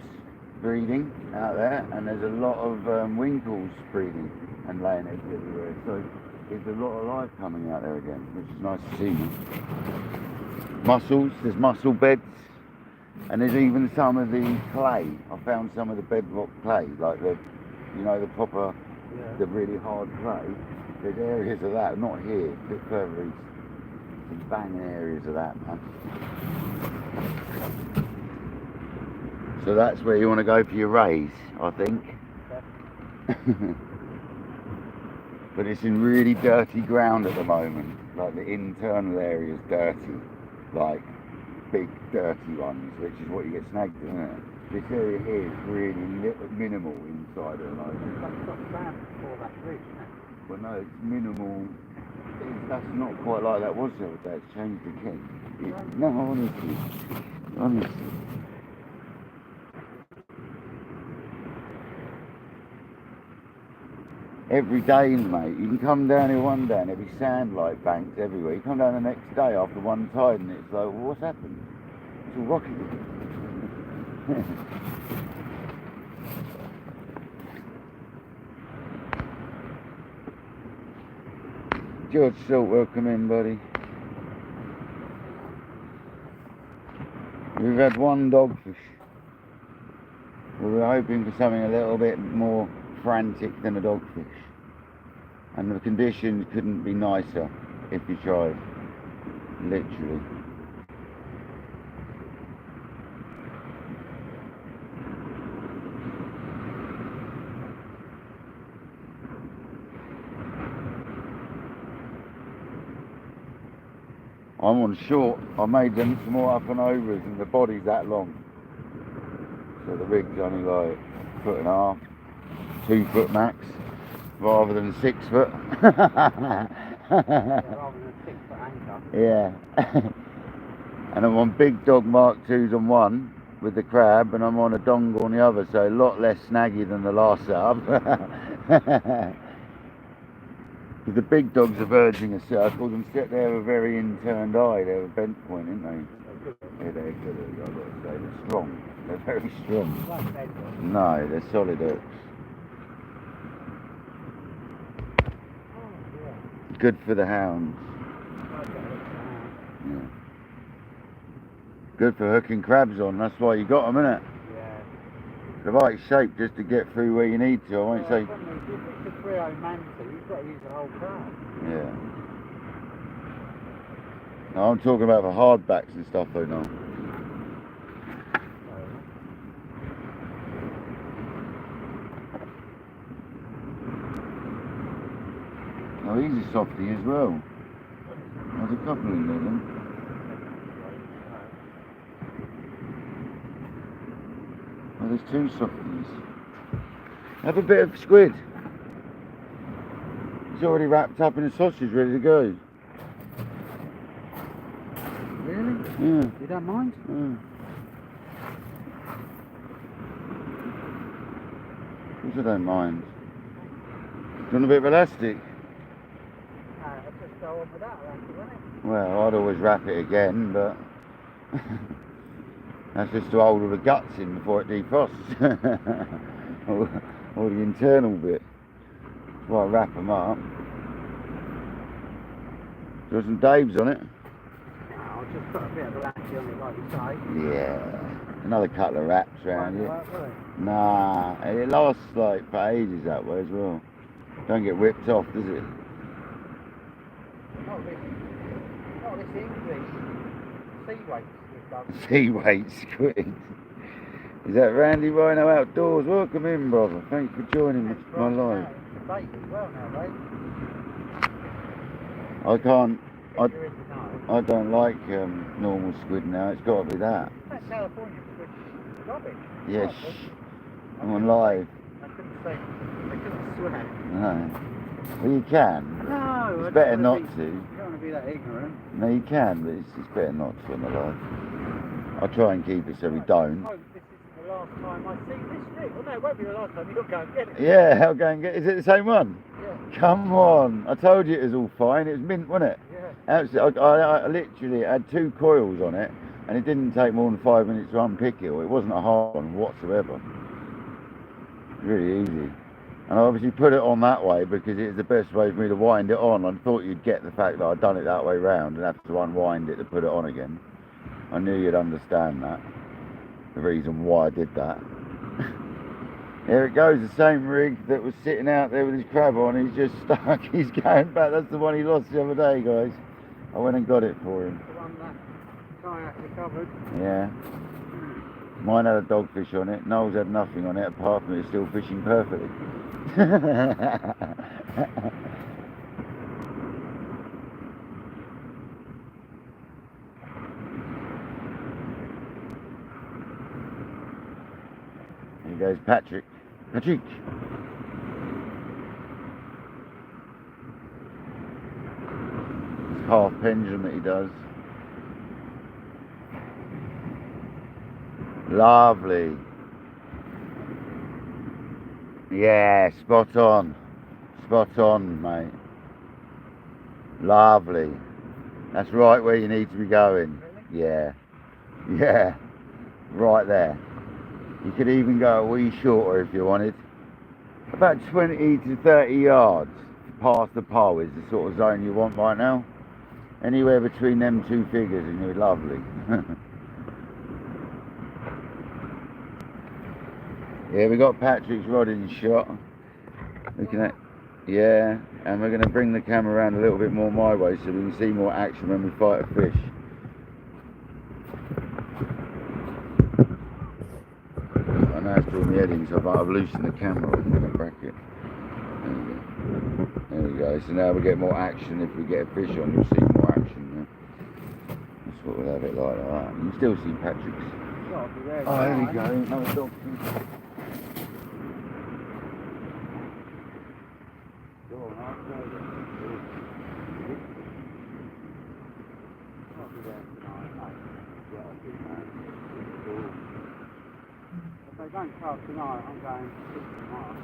A: breeding out there, and there's a lot of winkles breeding and laying eggs everywhere. So there's a lot of life coming out there again, which is nice to see. Mussels, there's mussel beds, and there's even some of the clay. I found some of the bedrock clay, like the, you know, the proper, the really hard clay. There's areas of that, not here, a bit further east. Some banging areas of that, man. So that's where you want to go for your rays, I think. But it's in really dirty ground at the moment. Like the internal area is dirty. Like big dirty ones, which is what you get snagged in, isn't it? This area here is really minimal inside at the moment.
B: That's got sand before that bridge, isn't it?
A: Well, no, it's minimal. That's not quite like that was the other day. It's changed again. No, honestly. Every day, mate. You can come down here one day and there'll be sand like banks everywhere. You come down the next day after one tide and it's like, well, what's happened? It's all rocky. George Salt, welcome in, buddy. We've had one dogfish. We were hoping for something a little bit more frantic than a dogfish. And the conditions couldn't be nicer if you tried. Literally. I'm on short. I made them some more up and overs and the body's that long. So the rig's only like 1.5 foot, 2 foot max, rather than 6 foot.
B: Yeah, rather than a 6 foot anchor.
A: Yeah. And I'm on big dog Mark 2s on one with the crab, and I'm on a dongle on the other, so a lot less snaggy than the last setup. The big dogs are verging a circle, and sit there with a very inturned eye. They're a bent point, aren't they? Yeah, they're good, I've got to say. They're strong. They're very strong. No, they're solid oaks. Good for the hounds. Yeah. Good for hooking crabs on, that's why you got them, innit?
B: Yeah.
A: The right shape just to get through where you need to. I won't say.
B: If it's a 3.0 Manta, you've got to use the whole crab.
A: Yeah. No, I'm talking about the hardbacks and stuff though now. Oh, he's a softie as well. There's a couple in there then. Oh, there's 2 softies. Have a bit of squid. It's already wrapped up in a sausage, ready to go.
B: Really?
A: Yeah.
B: You don't mind?
A: Yeah. Of course I don't mind. you want a bit of elastic?
B: I'll just go on with that, won't it?
A: Well, I'd always wrap it again, but that's just to hold all the guts in before it defrosts. All the internal bit. Well, wrap them up. Got some Daves on it?
B: I'll just put a bit of elastic on it, like you say.
A: Yeah. Another couple of wraps around it.
B: Won't work,
A: Nah, it lasts like for ages that way as well. Don't get whipped off, does it?
B: Not this English sea weights we've done.
A: Sea weight squid. Is that Randy Rhino Outdoors? Welcome in, brother. Thanks for joining my live.
B: Bait as well now, mate.
A: I can't.
B: If you're into know.
A: I don't like normal squid now. It's got to be that.
B: That California squid rubbish.
A: Yes. I'm on live.
B: I couldn't swear.
A: No. Well, you can.
B: No,
A: It's better not to.
B: You don't want to be that ignorant.
A: No, you can, but it's better not to on the live. I try and keep it so we don't.
B: I hope this isn't the last time I see this thing. Well, no, it won't be the last time. You'll go and get it.
A: Yeah, I'll go and get. Is it the same one?
B: Yeah.
A: Come on! I told you it was all fine. It was mint, wasn't it?
B: Yeah.
A: Absolutely. I literally had 2 coils on it, and it didn't take more than 5 minutes to unpick it. It wasn't a hard one whatsoever. Really easy. And I obviously put it on that way because it's the best way for me to wind it on. I thought you'd get the fact that I'd done it that way round and have to unwind it to put it on again. I knew you'd understand that. The reason why I did that. Here it goes, the same rig that was sitting out there with his crab on. He's just stuck. He's going back. That's the one he lost the other day, guys. I went and got it for him.
B: The one that kayak recovered.
A: Yeah. Mine had a dogfish on it. Noel's had nothing on it apart from it still fishing perfectly. Here goes Patrick. Patrick! It's half pendulum that he does. Lovely. Yeah, spot on. Spot on, mate. Lovely. That's right where you need to be going. Yeah. Yeah. Right there. You could even go a wee shorter if you wanted. About 20 to 30 yards past the pole is the sort of zone you want right now. Anywhere between them 2 figures and you're lovely. Yeah, we got Patrick's rod in shot. Looking at, yeah, and we're going to bring the camera around a little bit more my way so we can see more action when we fight a fish. I know it's doing the editing, so I've loosened the camera on the bracket. There we go. So now we get more action. If we get a fish on, you'll see more action. Yeah? That's what we'll have it like that. You can still see Patrick's. Oh, there we go. Another dogfish.
B: If they don't cast tonight, I'm going to 6 tomorrow.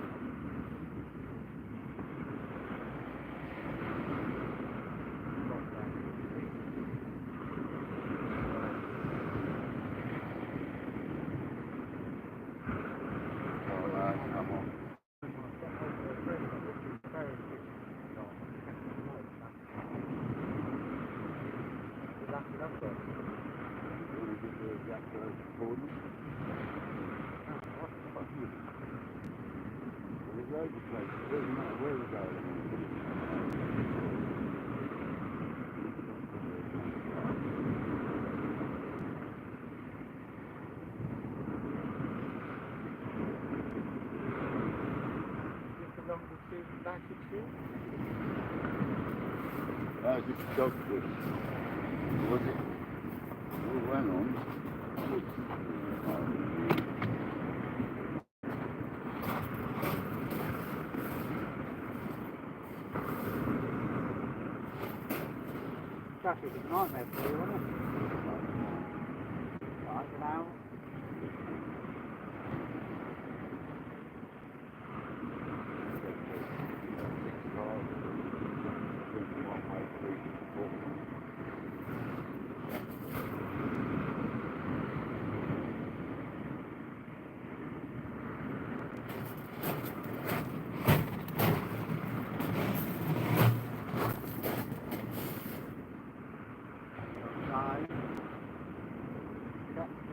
A: That was just a dogfish. Was it? Oh, hang on.
B: Traffic is a nightmare for you, isn't it? Like an hour.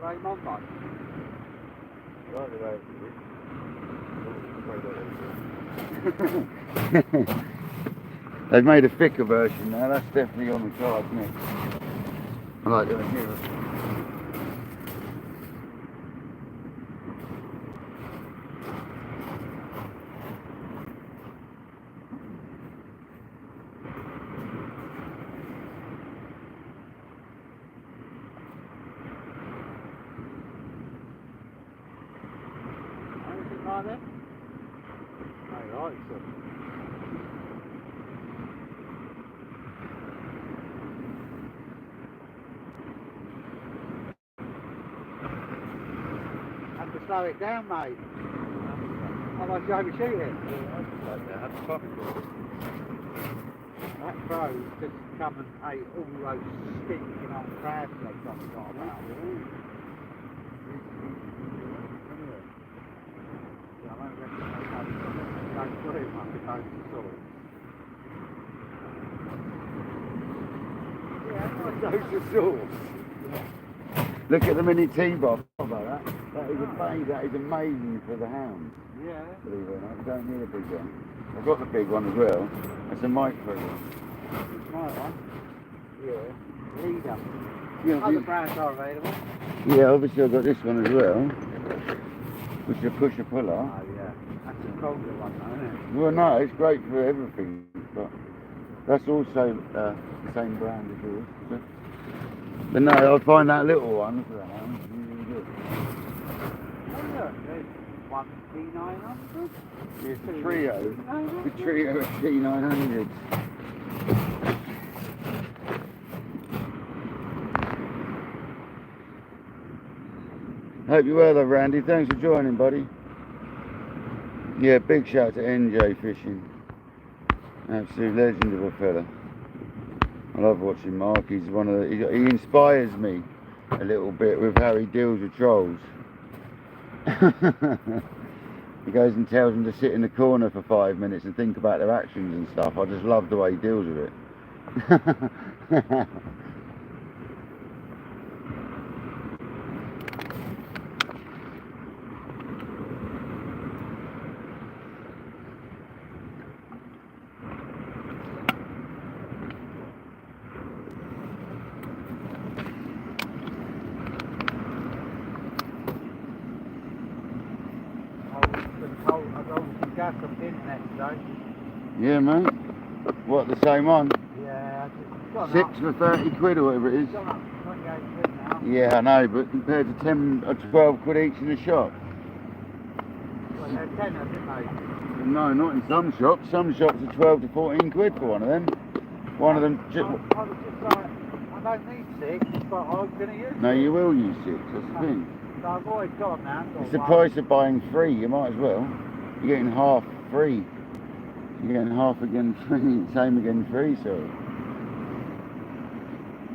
B: Raymond, like.
C: Right, right.
A: They've made a thicker version now, that's definitely on the cards next. I like doing here.
B: Anything like that? I like so. Have to slow it down, mate. Otherwise you overshoot it. That crow's just come and ate all those stinking old crab legs I've got about. Yeah, I won't reckon they go through much if those sorts. Yeah,
A: Those are sauce. Look at the mini T-bob. How about that? That is amazing for the hound.
B: yeah.
A: Believe it or not, you don't need a big one. I've got the big one as well. It's a micro one.
B: It's my one. Yeah. Leader.
A: Yeah,
B: Other brands are available.
A: yeah, obviously I've got this one as well, which is a pusher-puller.
B: Oh yeah. That's a colder one though, isn't it?
A: Well, no, it's great for everything, but that's also the same brand as yours. So. But no, I find that little one for the hound really good.
B: Oh look, there's one T900.
A: It's a trio. The trio of T900s. Hope you're well though, Randy. Thanks for joining, buddy. Yeah, big shout to NJ Fishing. Absolute legend of a fella. I love watching Mark. He's one of the, he inspires me a little bit with how he deals with trolls. He goes and tells them to sit in the corner for 5 minutes and think about their actions and stuff. I just love the way he deals with it.
B: I've got some gas up the internet today.
A: Yeah, mate. What, the same one?
B: Yeah, it's gone
A: 6
B: up.
A: for 30 quid or whatever it is.
B: It's gone up to 28 quid now.
A: Yeah, I know, but compared to 10 or 12 quid each in the shop.
B: Well, they're 10, isn't they?
A: No, not in some shops. Some shops are 12 to 14 quid for one of them. One of them
B: I was just like, I don't need 6, but I'm going to use it.
A: No, you will use 6, that's the thing.
B: So I've always got now.
A: It's the price of buying 3, you might as well. You're getting half free. You're getting half again free, same again free, so.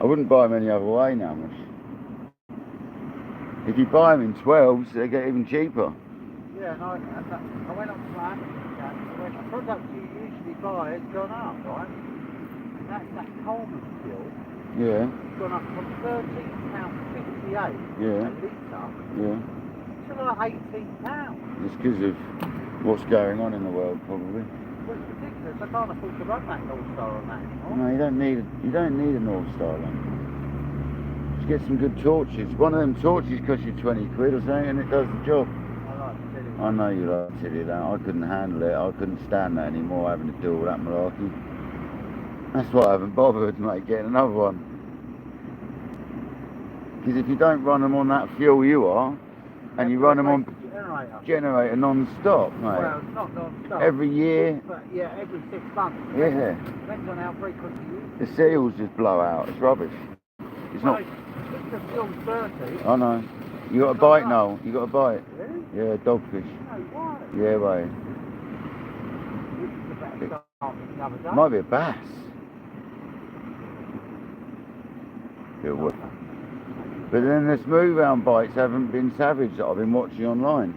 A: I wouldn't buy them any other way now much. If you buy them in 12s, they get even cheaper.
B: Yeah, and I went up to my Amazon account and went, the product you usually buy has gone up, right? And that's that Coleman fuel.
A: Yeah,
B: It's gone up from £13.58
A: yeah,
B: a litre
A: yeah.
B: to like £18.
A: It's because of what's going on in the world, probably.
B: Well, it's ridiculous. I can't afford to run that North Star on that anymore.
A: No, you don't need a North Star then. Just get some good torches. One of them torches costs you 20 quid or something and it does the job.
B: I like the silly
A: I know you like to do that. I couldn't handle it. I couldn't stand that anymore, having to do all that malarkey. That's why I haven't bothered, mate, getting another one. Because if you don't run them on that fuel you are, and you run them on generator non-stop, mate.
B: Well, not non-stop.
A: Every year.
B: But yeah, every 6 months.
A: Yeah.
B: Depends on how frequent you use it.
A: The seals just blow out. It's rubbish. It's not.
B: If the fuel's dirty.
A: I know. You got a bite now. You got a bite.
B: Really?
A: Yeah, dogfish.
B: No, why?
A: Yeah, mate.
B: This is the better start than the other day.
A: Might be a bass. Good work. But then the smooth round bites haven't been savage that I've been watching online.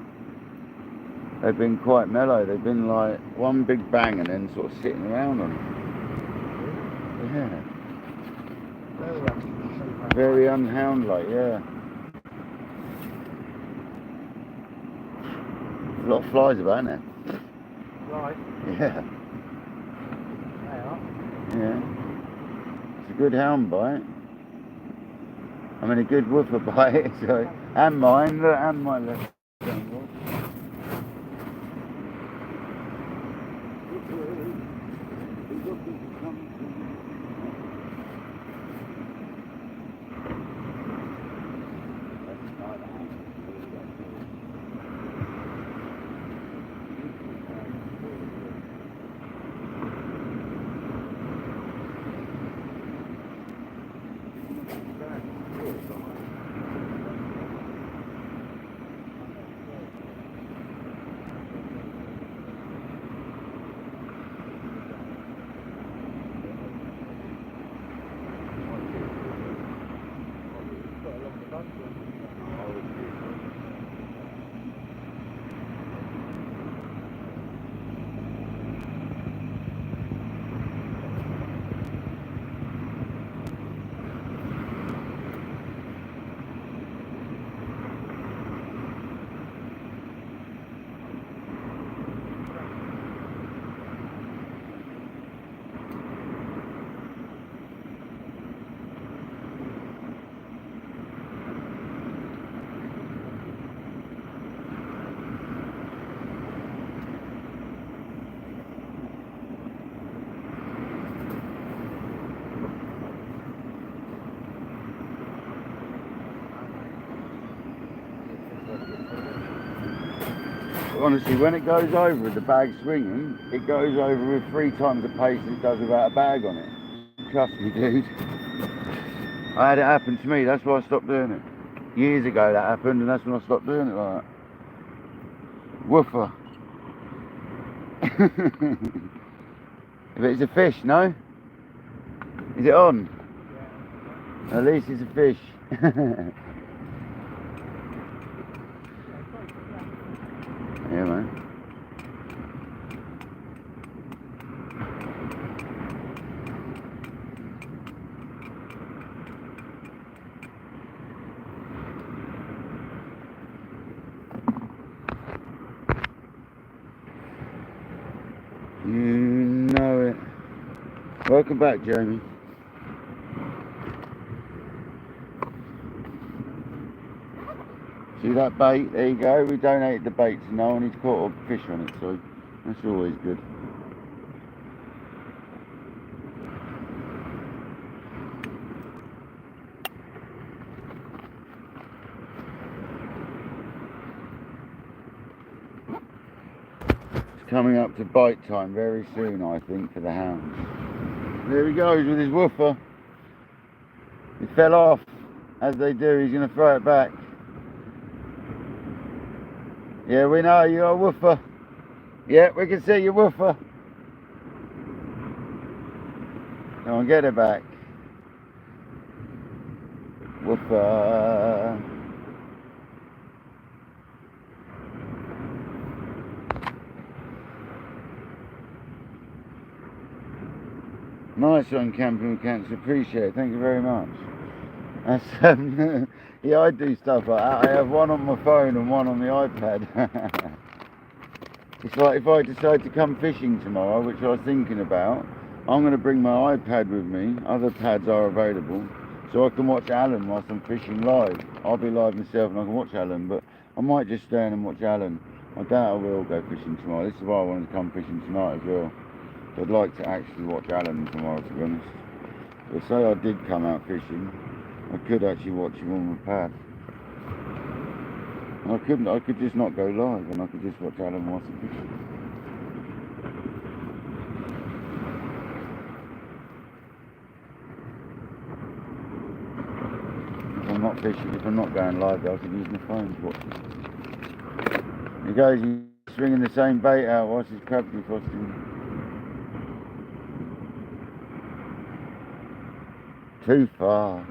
A: They've been quite mellow. They've been like one big bang and then sort of sitting around on it. Yeah. Very unhound-like, yeah. a lot of flies about there.
B: Right.
A: Yeah,
B: They are.
A: yeah. It's a good hound bite. I mean, a good woofer bite, sorry. And mine, look, and my left. Honestly, when it goes over with the bag swinging, it goes over with 3 times the pace it does without a bag on it. Trust me, dude. I had it happen to me, that's why I stopped doing it. Years ago that happened, and that's when I stopped doing it like that. Woofer. If it's a fish, no? Is it on? Yeah. At least it's a fish. Yeah, man. You know it. Welcome back, Jamie. See that bait? There you go. We donated the bait to no one. He's caught a fish on it, so that's always good. It's coming up to bite time very soon, I think, for the hounds. There he goes with his woofer. He fell off. As they do, he's going to throw it back. Yeah, we know you're a woofer. Yeah, we can see your woofer. Come on, get it back. Woofer. Nice one, Camping with Cancer. Appreciate it. Thank you very much. That's, yeah, I do stuff like that. I have one on my phone and one on the iPad. It's like if I decide to come fishing tomorrow, which I was thinking about, I'm going to bring my iPad with me. Other pads are available, so I can watch Alan whilst I'm fishing live. I'll be live myself and I can watch Alan, but I might just stand and watch Alan. I doubt I will go fishing tomorrow. This is why I wanted to come fishing tonight as well. I'd like to actually watch Alan tomorrow, to be honest. But say I did come out fishing, I could actually watch him on my pad. I could just not go live and I could just watch Alan whilst I'm fishing. If I'm not fishing, if I'm not going live, I can use my phone to watch it. He goes, he's swinging the same bait out whilst he's crab defrosting. Too far.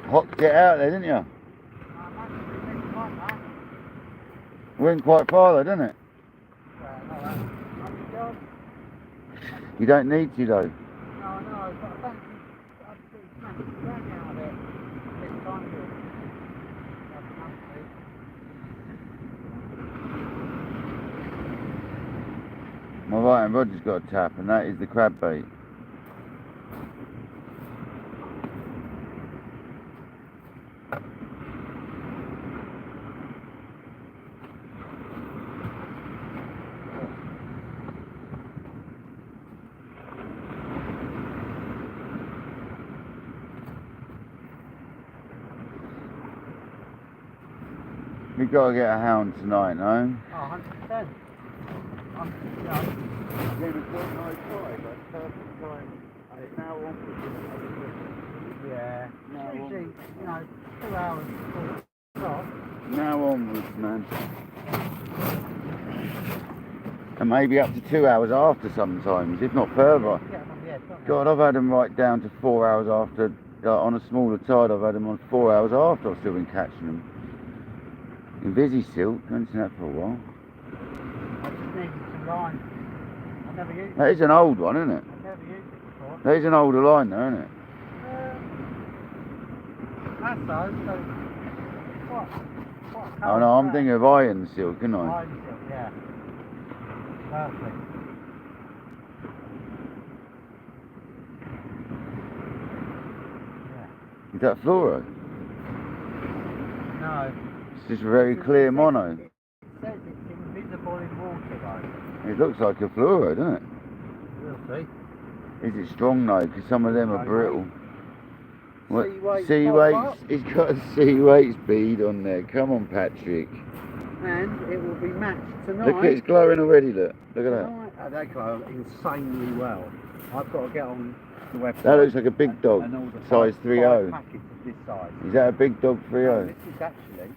A: Hooked it out there, didn't you? Went quite far though, didn't it? You don't need to though. My right hand rod's got a tap, and that is the crab bait. We gotta get a hound tonight, no?
B: Oh, 100%.
A: Yeah, we've got a nice tide, that's perfect time. And it's now on.
B: Yeah.
A: Now
B: Usually,
A: onwards.
B: 2 hours before start.
A: Now onwards, man. And maybe up to 2 hours after sometimes, if not further. God, I've had them right down to 4 hours after, on a smaller tide, I've had them on 4 hours after I've still been catching them. In Vizzy Silk, I haven't seen that for a while.
B: I just needed some line. I've never used it.
A: That is an old one, isn't it?
B: I've never used it before.
A: That is an older line though, isn't it?
B: That's so quite
A: Oh no, I'm thinking of Iron Silk, isn't I?
B: Iron silk, yeah. Perfect. Yeah.
A: Is that fluoro?
B: No.
A: It's just very clear mono.
B: It says it's invisible in water though.
A: It looks like a fluoro, doesn't it?
B: We'll see.
A: Is it strong though? Because some of them are brittle. What?
B: Sea-weights
A: Sea
B: pop
A: weights?
B: up.
A: It's got a sea weights bead on there. Come on, Patrick.
B: And it will be matched tonight.
A: Look, it's glowing already. Look at that.
B: Oh, they glow insanely well. I've got to get on the website.
A: That looks like a big dog,
B: and order
A: size
B: 5
A: 3.0.
B: packets of this size.
A: Is that a big dog
B: No,
A: 3.0?
B: this is actually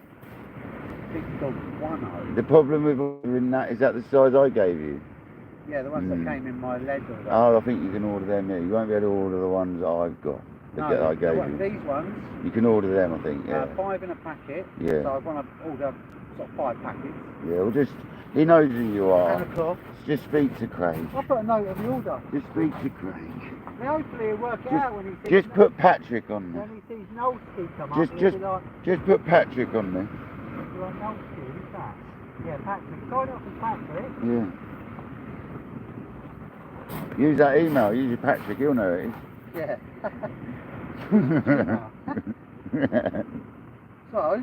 B: big dog 1.0.
A: The problem with ordering that is that the size I gave you.
B: Yeah, the ones that came in my lead order.
A: Oh, I think you can order them. Yeah, you won't be able to order the ones that I've got.
B: No,
A: That I gave you.
B: these ones.
A: You can order them, I think. Yeah.
B: 5 in a packet.
A: Yeah.
B: So I want to order sort of 5 packets.
A: Yeah. Well, just he knows who you are.
B: And a cloth.
A: Just speak to Craig.
B: I'll put a note of the order.
A: Just speak to Craig.
B: Now hopefully he'll work it out when he sees.
A: Just put Patrick on there.
B: When he sees Nolsky come up.
A: Just put Patrick on there.
B: Like Nolsky, who's that? Yeah, Patrick. Sign up with Patrick.
A: Yeah. Use that email. Use your Patrick. He'll know it is.
B: Yeah. So,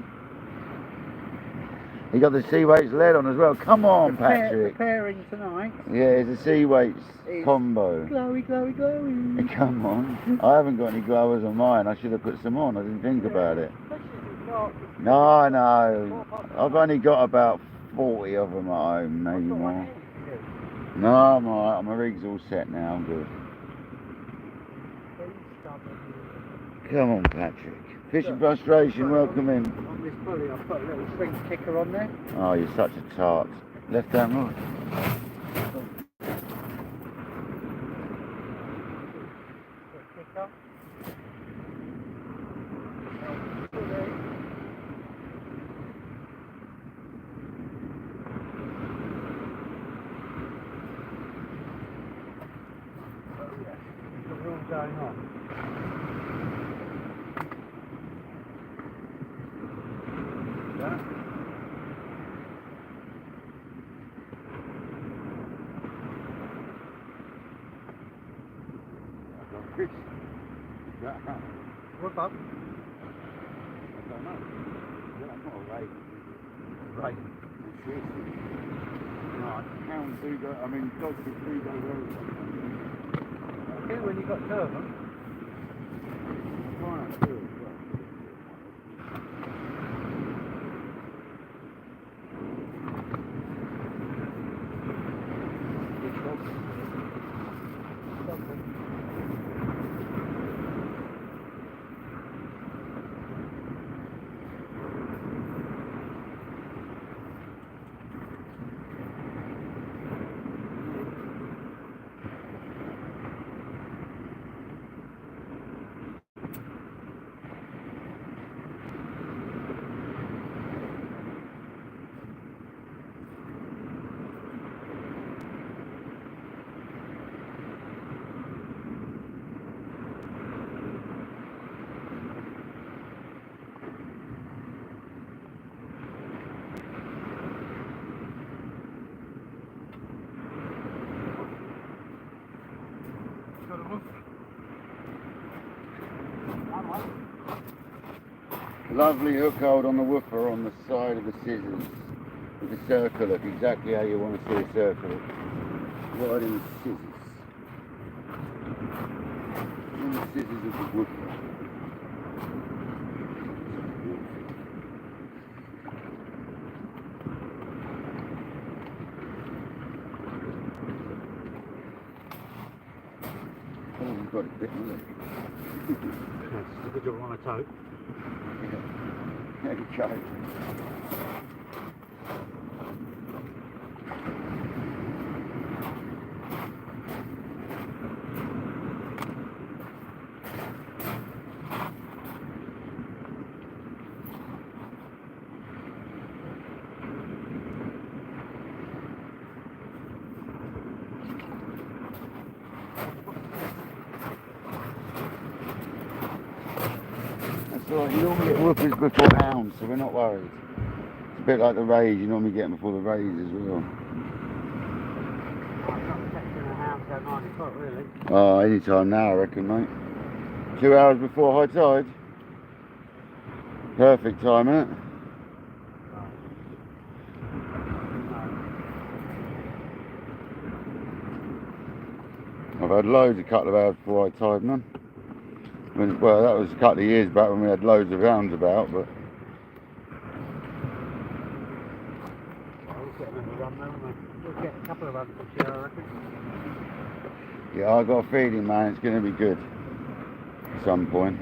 A: he got the sea weights lead on as well. Come on, Patrick.
B: Preparing tonight.
A: Yeah, it's a sea weights combo.
B: Glowy, glowy, glowy.
A: Come on. I haven't got any glowers on mine. I should have put some on. I didn't think about it. No, no. I've only got about 40 of them at home, maybe more. No, I'm alright. My rig's all set now. I'm good. Come on, Patrick. Fishing frustration, welcome in.
B: On this pulley, I've put a little swing kicker on there.
A: Oh, you're such a tart. Left hand, right.
B: Kicker. All going on. Yeah.
A: Dogfish. Is that a hound?
B: What up?
A: I don't know. That's not a raven.
B: Right.
A: Right. Hounds do go, I mean, dogfish do go very well.
B: Okay, when you got 2 of them.
A: Right, good. Lovely hook hold on the woofer on the side of the scissors with the circle look, exactly how you want to see a circle look. Right in the scissors. In the scissors of the woofer. Oh, we've got it bit on it.
B: That's a good job on a toe.
A: There you go. You normally get whoopers before hounds, so we're not worried. It's a bit like the rays, you normally get them before the rays as well.
B: I'm not catching a hound at 9 o'clock, really.
A: Oh, any time now, I reckon, mate. 2 hours before high tide. Perfect time, isn't it? I've had loads a couple of hours before high tide, man. Well, that was a couple of years back when we had loads of hounds about, but...
B: We'll get another run, won't we? We'll get a couple of runs this year, I reckon.
A: Yeah, I got a feeling, man, it's going to be good at some point.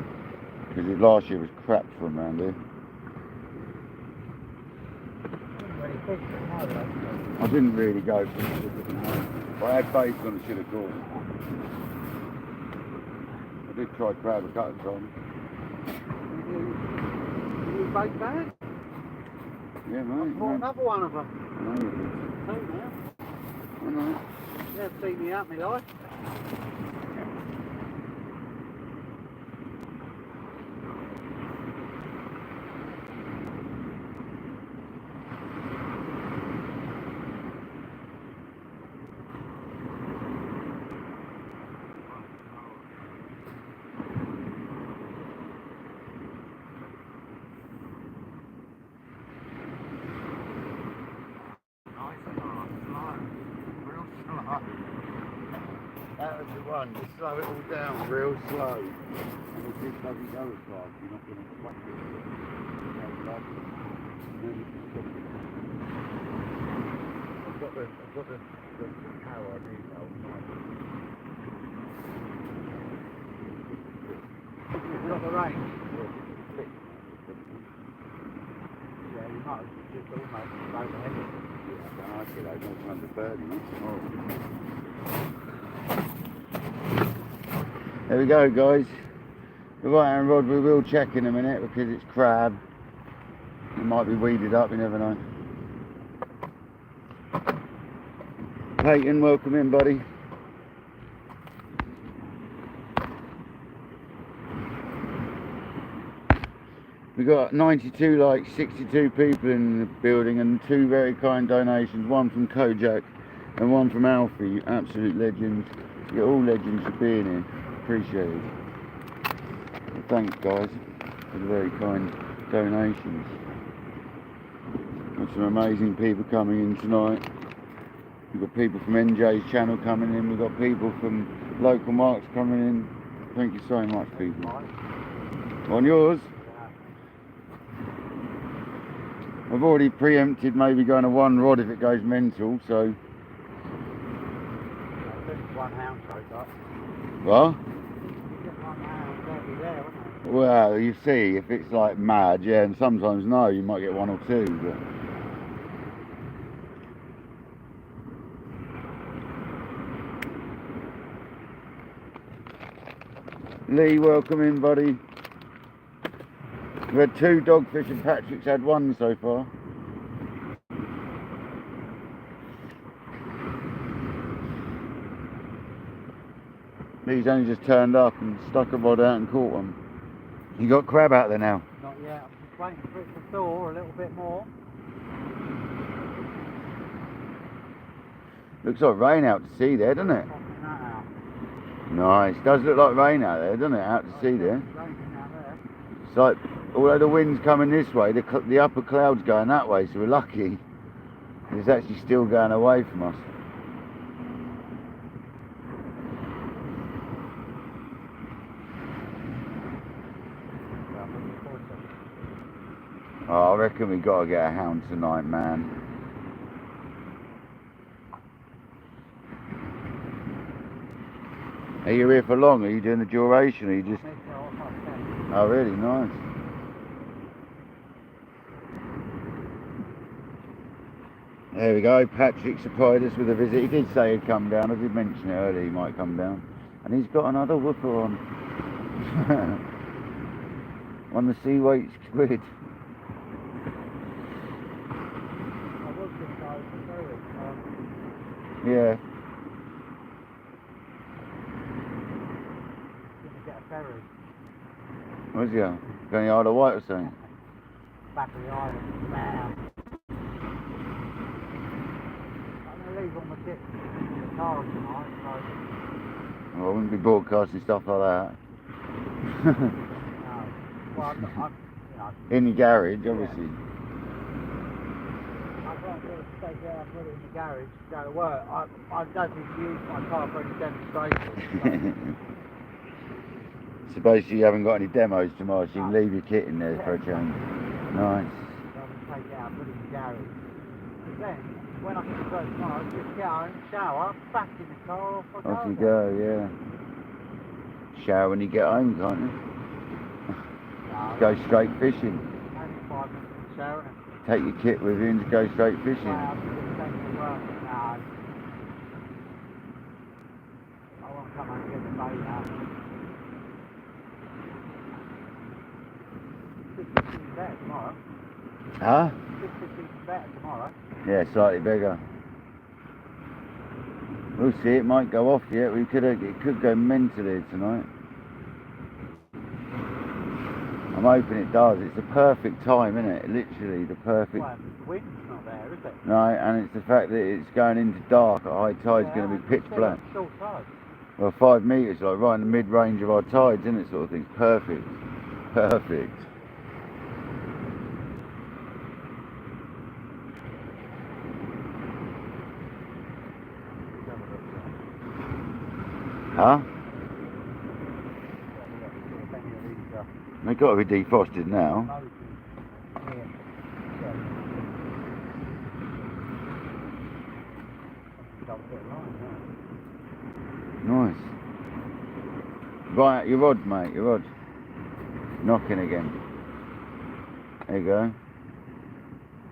A: Because last year was crap from around here. I didn't really go for it. If I had baits on, I should have caught. I did try crab a couple of times.
B: You bait back?
A: Yeah, mate.
B: Caught another one of them.
A: No,
B: Two now.
A: I know.
B: You haven't seen me out in my life.
A: That was the one, just slow it all down real slow. And if this doesn't go as fast, you're not going to whack it.
B: I've got the power I need now. You've got the range? Yeah, you might have just almost overhead it.
A: I feel like it's under 30, There we go, guys. The right hand rod we will check in a minute because it's crab. It might be weeded up, you never know. Peyton, welcome in, buddy. We got 92 likes, 62 people in the building, and 2 very kind donations. One from Kojak and one from Alfie. Absolute legends. You're all legends for being here. Appreciate it. Well, thanks, guys, for the very kind donations. Got some amazing people coming in tonight. We've got people from NJ's channel coming in. We've got people from local marks coming in. Thank you so much, people. On yours? I've already preempted maybe going to 1 rod if it goes mental, so...
B: One hound showed up.
A: What?
B: There,
A: well, you see, if it's like mad, yeah, and sometimes no, you might get 1 or 2, but... Lee, welcome in, buddy. We've had 2 Dogfish and Patrick's had 1 so far. He's only just turned up and stuck a rod out and caught one. You got crab out there now?
B: Not yet, I'm just waiting for it to thaw a little bit more.
A: Looks like rain out to sea there, doesn't it? Nice. Does look like rain out there, doesn't it? Out to sea there.
B: It's raining out there.
A: It's like, although the wind's coming this way, the upper cloud's going that way, so we're lucky. It's actually still going away from us. Oh, I reckon we got to get a hound tonight, man. Are you here for long? Are you doing the duration, or are you just... Oh, really? Nice. There we go. Patrick surprised us with a visit. He did say he'd come down. I did mention it earlier, he might come down. And he's got another whooper on. On the sea weight squid. Yeah.
B: Ferry.
A: Where's he going? Going to Isle of Wight or something?
B: Back of the island. Bam. I'm going to leave all my tips in the car tonight, so...
A: Well, I wouldn't be broadcasting stuff like that.
B: No. Well,
A: In the garage, obviously.
B: I've got to take it out and put it in the garage, go to work. I don't think you use my car for any demonstration.
A: So basically you haven't got any demos tomorrow, so you can leave your kit in there for a change. Nice.
B: So take it out and put it in the garage. And then, when I finish work tomorrow, just get home, shower, back in the car,
A: Off you go, yeah. Shower when you get home, can't you?
B: No,
A: Go straight fishing.
B: only 5 minutes in the shower.
A: Take your kit with you and just go straight fishing.
B: Well, I'm just going to take it to work. No. I want to come home and get the boat out. 6:15 better tomorrow.
A: Huh?
B: 6:15 better tomorrow.
A: Yeah, slightly bigger. We'll see, it might go off yet. It could go mentally tonight. I'm hoping it does. It's the perfect time, isn't it? Literally the perfect...
B: Well, the wind's not there, is it?
A: No, and it's the fact that it's going into dark at high tide. It's going to be pitch black.
B: Short tide.
A: Well, 5 metres, like right in the mid-range of our tides, isn't it, sort of thing? Perfect. Perfect. Huh? They've got to be defrosted now. Nice. Right, your rod, mate, your rod. Knocking again. There you go.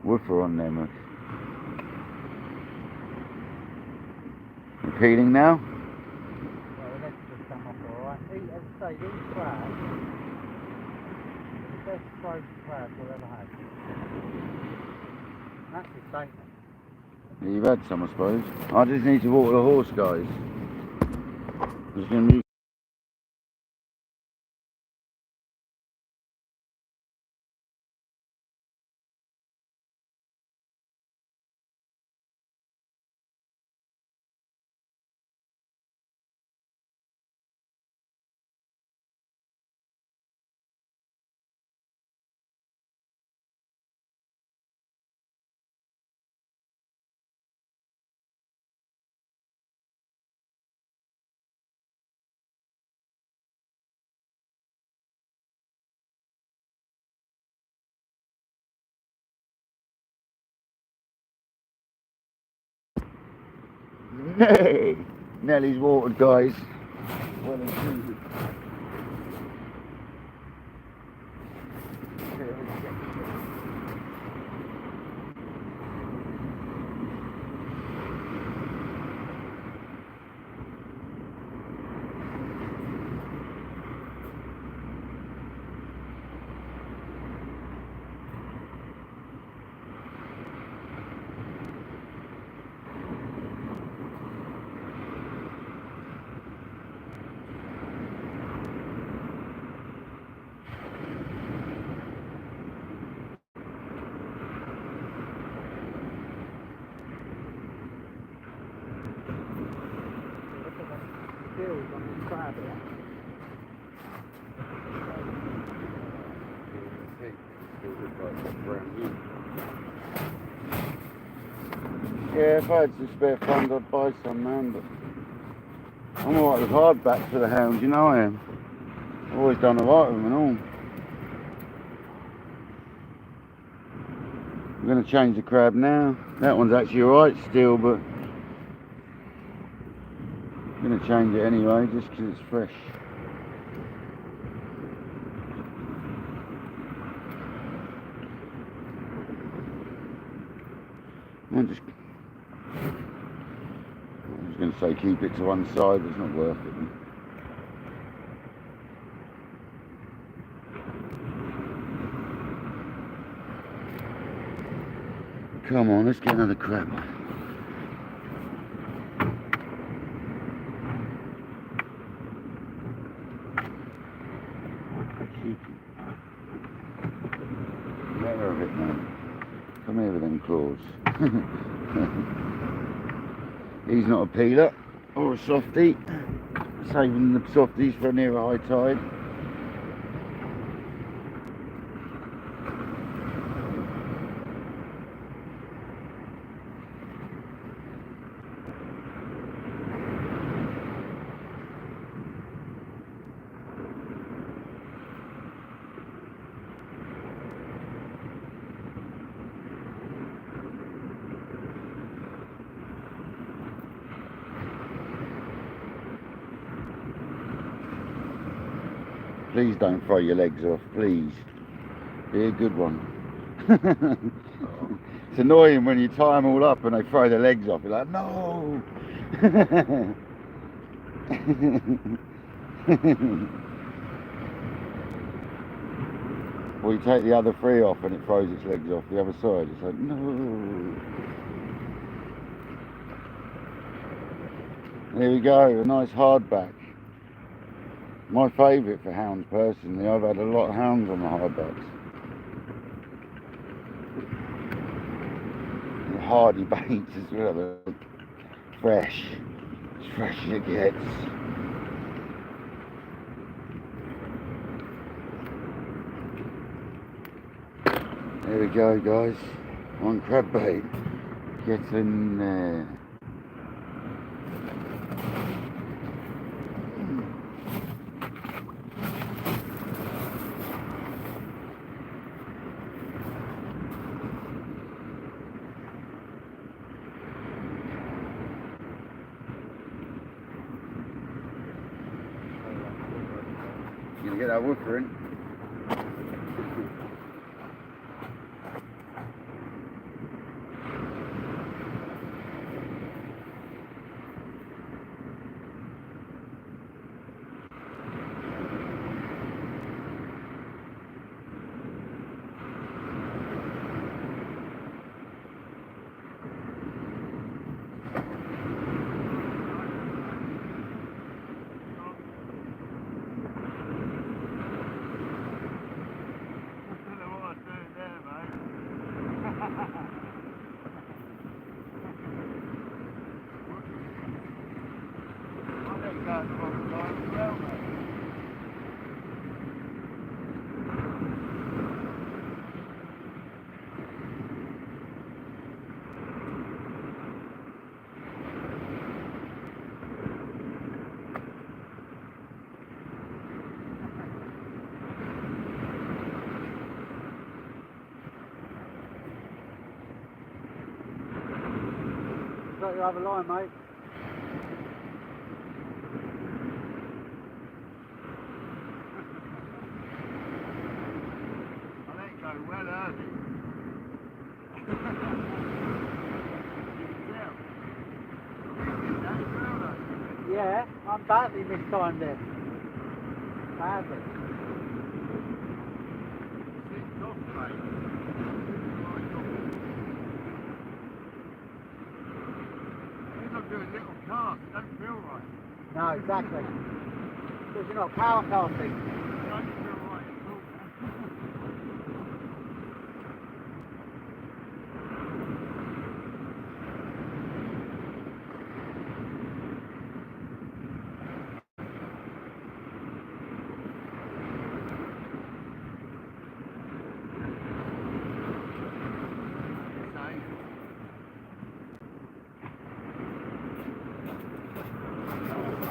A: Woofer on there, mate. You peeling now?
B: Well, the legs just come off alright. As I say, these crabs, the best frozen crabs I've ever had. That's a statement.
A: Yeah, you've had some, I suppose. I just need to walk the horse, guys. Just gonna move. Hey! Nellie's watered, guys. Well and truly.
B: Skills on this crab here.
A: Yeah, if I had some spare funds, I'd buy some, man, but I'm alright with hardbacks for the hounds, you know I am. I've always done alright with them and all. I'm going to change the crab now. That one's actually alright still, but I'm going to change it anyway, just because it's fresh. I was going to say keep it to one side, but it's not worth it. Come on, let's get another crab. Let her of it, man. Come here with them claws. He's not a peeler or a softie. Saving the softies for near a high tide. Please don't throw your legs off, please. Be a good one. It's annoying when you tie them all up and they throw their legs off. You're like, no! Or you take the other three off and it throws its legs off the other side. It's like, no! There we go, a nice hardback. My favourite for hounds personally. I've had a lot of hounds on the hardbacks. And hardy baits as well. They're fresh. As fresh as it gets. There we go, guys. One crab bait. Get in there. You gonna get that woofer in?
B: Got your other line, mate.
C: I let it go well early.
B: Yeah, I'm badly mistimed it. Badly.
C: Doing little casts, it don't feel right.
B: No, exactly. Because you're not power casting.
C: It don't feel right at all.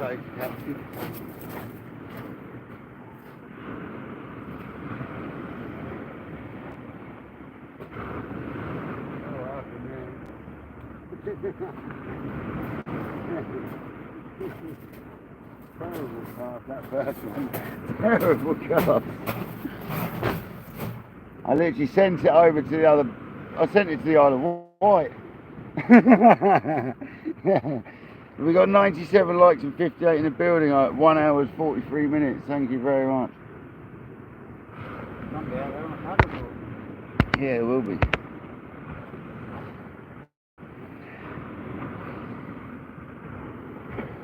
A: face, Captain. Terrible cast, that first one. Terrible cast. I literally sent it over to the other. I sent it to the Isle of Wight. We got 97 likes and 58 in the building. 1 hour 43 minutes. Thank you very much. Yeah, it will be.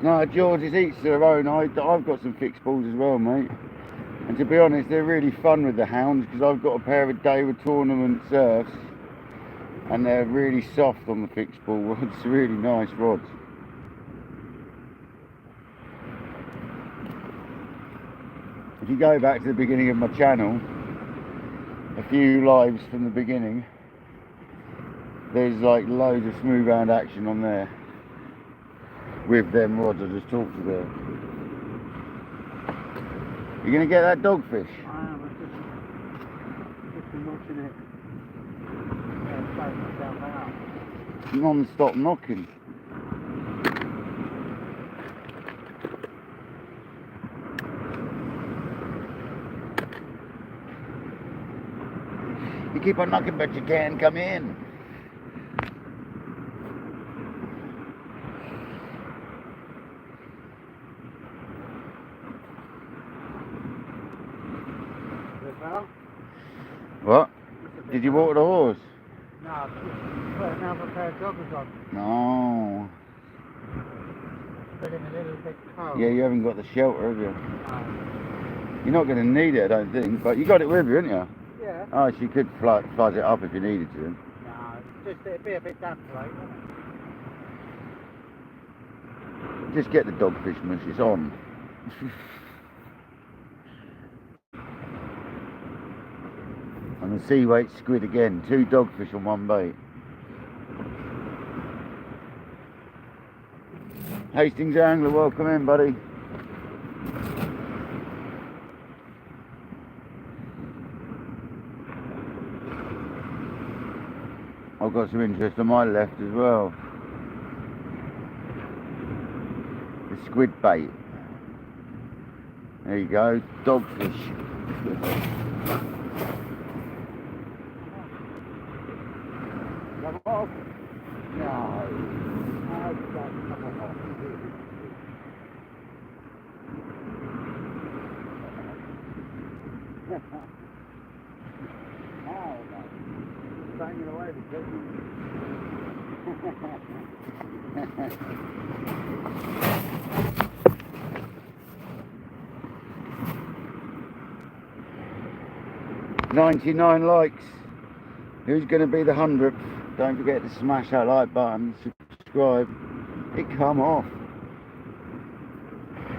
A: No, George, it's each to their own. I've got some fixed balls as well, mate. And to be honest, they're really fun with the Hounds because I've got a pair of David Tournament surfs and they're really soft on the fixed ball rods, really nice rods. If you go back to the beginning of my channel, a few lives from the beginning, there's like loads of smooth round action on there with them rods I just talked about. You gonna get that dogfish?
B: I am, just been watching it. Myself out.
A: Non-stop knocking. You keep on knocking, but you can't come in. What? Did you water the horse?
B: No, I've just put another pair of joggers on.
A: No.
B: Feeling a little bit cold.
A: Yeah, you haven't got the shelter, have you?
B: No.
A: You're not going to need it, I don't think, but you got it with you, haven't you?
B: Yeah.
A: Oh, so you could fuzz it up if you needed to.
B: No, it'd be a bit damp today, wouldn't it?
A: Just get the dogfish mush, it's on. And the sea weight squid again, 2 dogfish on 1 bait. Hastings Angler, welcome in, buddy. I've got some interest on my left as well. The squid bait. There you go, dogfish. Come off? No. Banging away the chicken. 99 likes. Who's going to be the 100th? Don't forget to smash that like button, subscribe. It come off.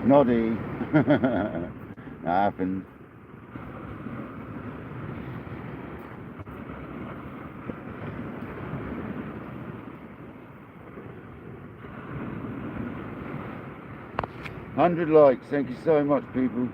A: Noddy. That happened. $100 likes. Thank you so much, people.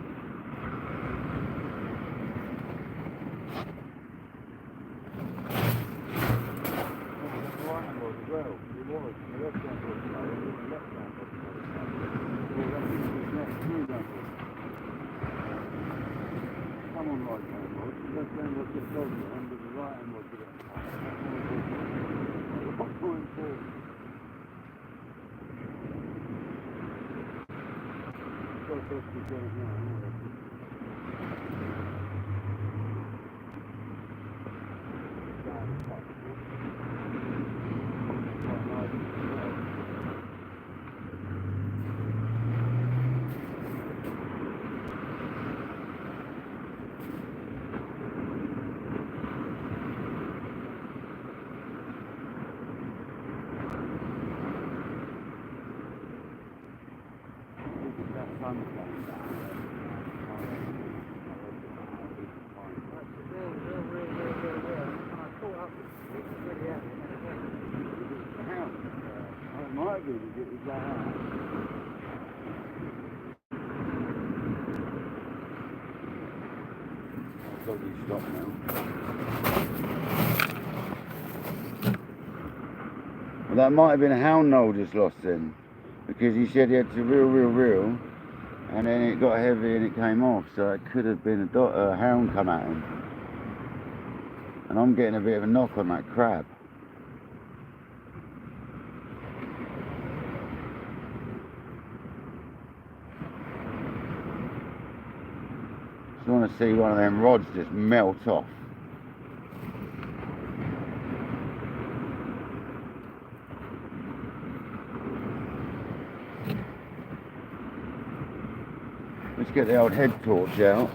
A: doggy stop now. Well, that might have been a hound Noel just lost then, because he said he had to reel, and then it got heavy and it came off, so it could have been a hound come at him. And I'm getting a bit of a knock on that crab. Just want to see one of them rods just melt off. Let's get the old head torch out.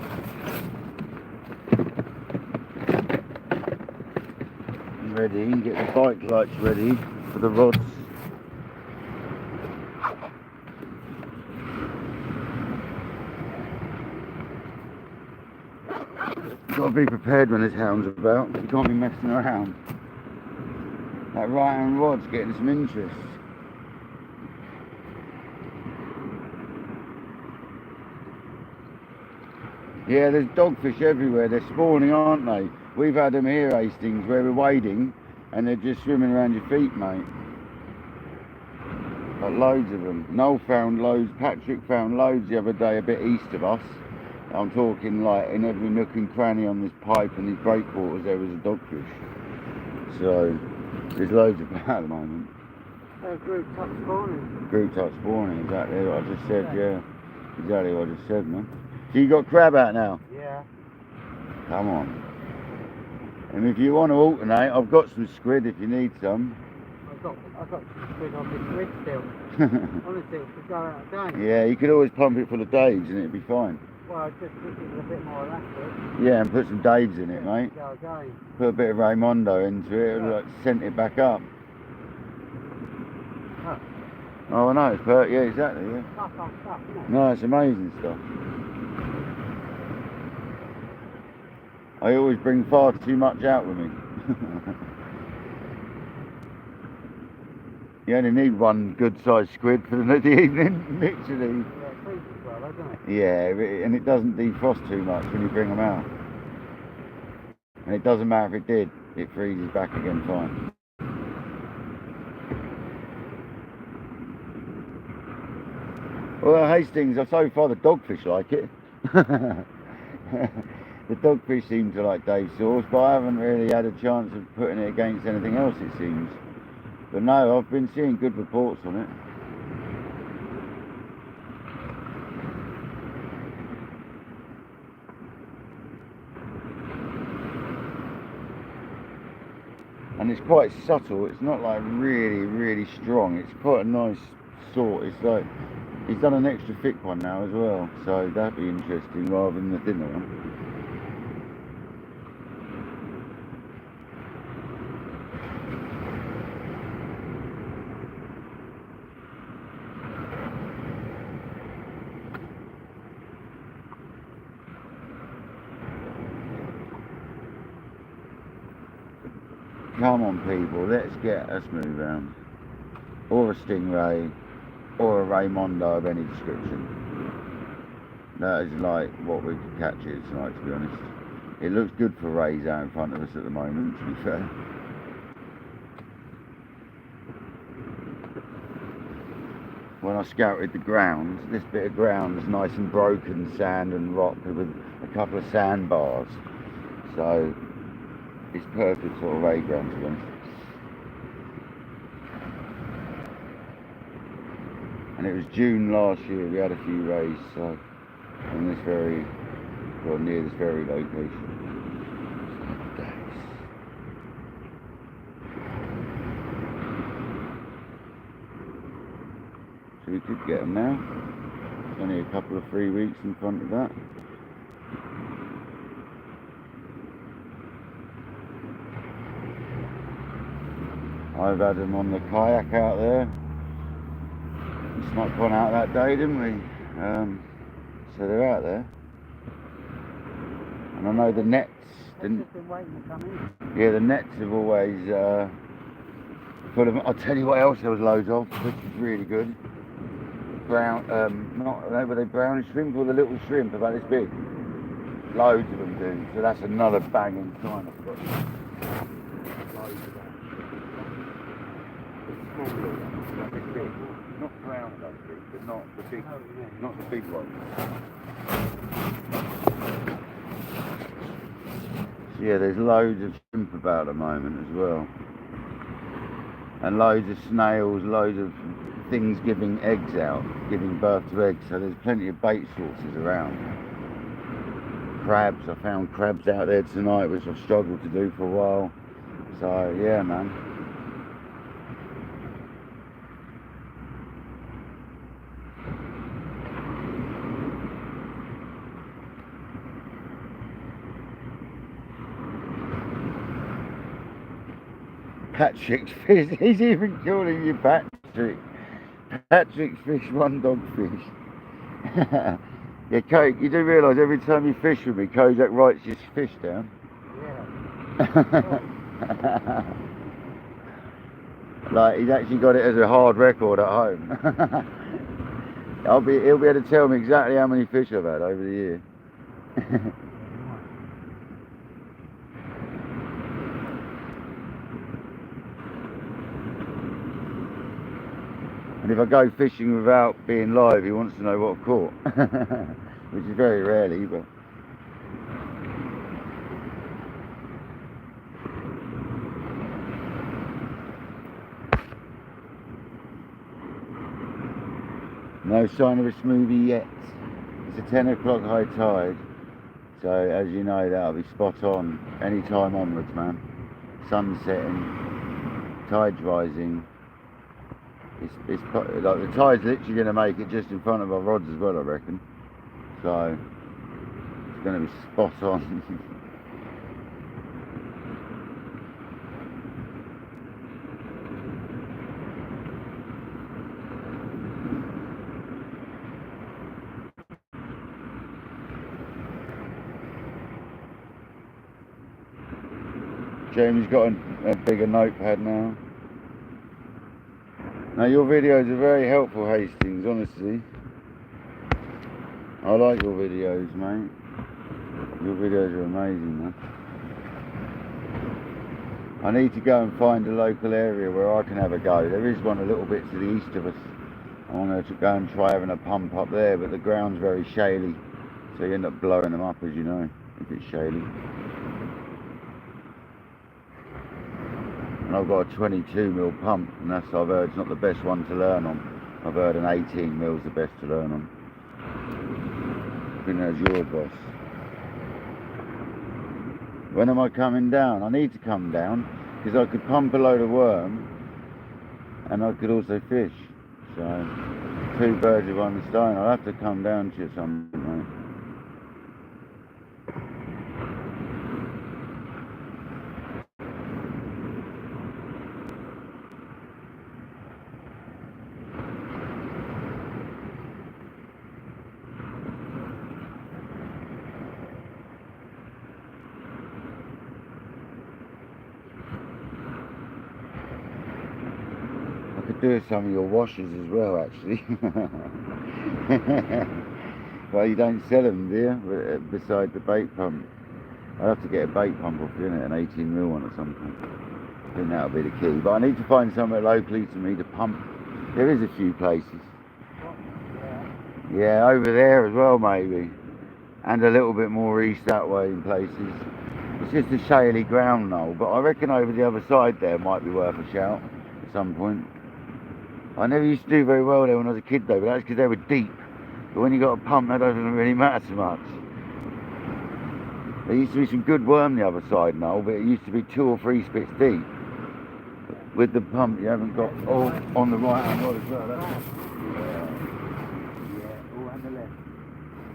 A: Ready, get the bike lights ready for the rods. You've got to be prepared when there's hounds about. You can't be messing around. That right hand rod's getting some interest. Yeah, there's dogfish everywhere. They're spawning, aren't they? We've had them here, Hastings, where we're wading, and they're just swimming around your feet, mate. Got loads of them. Noel found loads, Patrick found loads the other day a bit east of us. I'm talking like in every nook and cranny on this pipe and these breakwaters there was a dogfish. So, there's loads about at the moment.
B: Group top spawning.
A: Group top spawning, exactly what I just said, yeah. Exactly what I just said, man. So you got crab out now?
B: Yeah.
A: Come on. And if you want to alternate, I've got some squid if you need some.
B: I've got some squid on this squid still. Honestly, it could go out of date.
A: Yeah, you could always pump it full of daves and it'd be fine.
B: Well, just put it a bit more elastic.
A: Yeah, and put some daves in it, mate.
B: Go again.
A: Put a bit of Raimondo into it, it'll like scent it back up.
B: Huh.
A: Oh, I know, it's yeah, exactly, yeah.
B: Stuff on stuff, isn't it?
A: No, it's amazing stuff. I always bring far too much out with me. You only need one good sized squid for the evening, literally.
B: Yeah, it freezes well, doesn't it?
A: Yeah, and it doesn't defrost too much when you bring them out. And it doesn't matter if it did, it freezes back again fine. Well, Hastings, so far the dogfish like it. The dogfish seem to like Dave's sauce, but I haven't really had a chance of putting it against anything else, it seems. But no, I've been seeing good reports on it. And it's quite subtle, it's not like really strong, it's quite a nice sort. It's like, he's done an extra thick one now as well, so that'd be interesting rather than the thinner one. Come on people, let's get a smooth round. Or a stingray, or a Raimondo of any description. That is like what we could catch here tonight, to be honest. It looks good for rays out in front of us at the moment, to be fair. When I scouted the ground, this bit of ground is nice and broken sand and rock with a couple of sandbars. So it's perfect sort of ray ground, to be honest. And it was June last year, we had a few rays, so on this very, well, near this very location. So we could get them now. It's only a couple of 3 weeks in front of that. I've had them on the kayak out there. We snuck one out that day, didn't we? So they're out there. And I know the nets didn't.
B: Been waiting to come in.
A: Yeah, the nets have always full of. I'll tell you what else there was loads of, which is really good. Brown, were they brownish shrimp or the little shrimp about this big? Loads of them do. So that's another banging sign I've got. Loads of that. It's small little ones, not the big, not brown dogfish, but not the big, not the big ones. So yeah, there's loads of shrimp about at the moment as well. And loads of snails, loads of things giving eggs out, giving birth to eggs. So there's plenty of bait sources around. Crabs, I found crabs out there tonight, which I've struggled to do for a while. So yeah, man. Patrick's fish, he's even calling you Patrick. Patrick's fish, one dogfish. Yeah, Kate, you do realise every time you fish with me, Kojak writes his fish down?
B: Yeah.
A: Like, he's actually got it as a hard record at home. He'll be able to tell me exactly how many fish I've had over the year. And if I go fishing without being live, he wants to know what I've caught. Which is very rarely, but... No sign of a smoothie yet. It's a 10 o'clock high tide. So, as you know, that'll be spot on any time onwards, man. Sun setting, tide's rising. It's like the tide's literally going to make it just in front of our rods as well, I reckon. So it's going to be spot on. Jamie's got a bigger notepad now. Now your videos are very helpful, Hastings, honestly. I like your videos, mate. Your videos are amazing, man. I need to go and find a local area where I can have a go. There is one a little bit to the east of us. I want to go and try having a pump up there, but the ground's very shaly, so you end up blowing them up, as you know, if it's shaly. And I've got a 22mm pump, and that's, I've heard, it's not the best one to learn on. I've heard an 18mm is the best to learn on. I think that's your advice. When am I coming down? I need to come down, because I could pump a load of worm, and I could also fish. So, 2 birds with 1 stone. I'll have to come down to you some point, mate. Do some of your washers as well, actually. Well, you don't sell them, do you? Beside the bait pump. I'll have to get a bait pump off you, innit? An 18mm one or something. I think that'll be the key. But I need to find somewhere locally to me to pump. There is a few places. Yeah, over there as well, maybe. And a little bit more east that way in places. It's just a shaly ground now, but I reckon over the other side there might be worth a shout at some point. I never used to do very well there when I was a kid though, but that's because they were deep. But when you got a pump, that doesn't really matter so much. There used to be some good worm the other side now, but it used to be 2 or 3 spits deep. With the pump, you haven't got all on the right hand rod as well. That's yeah, all on the left.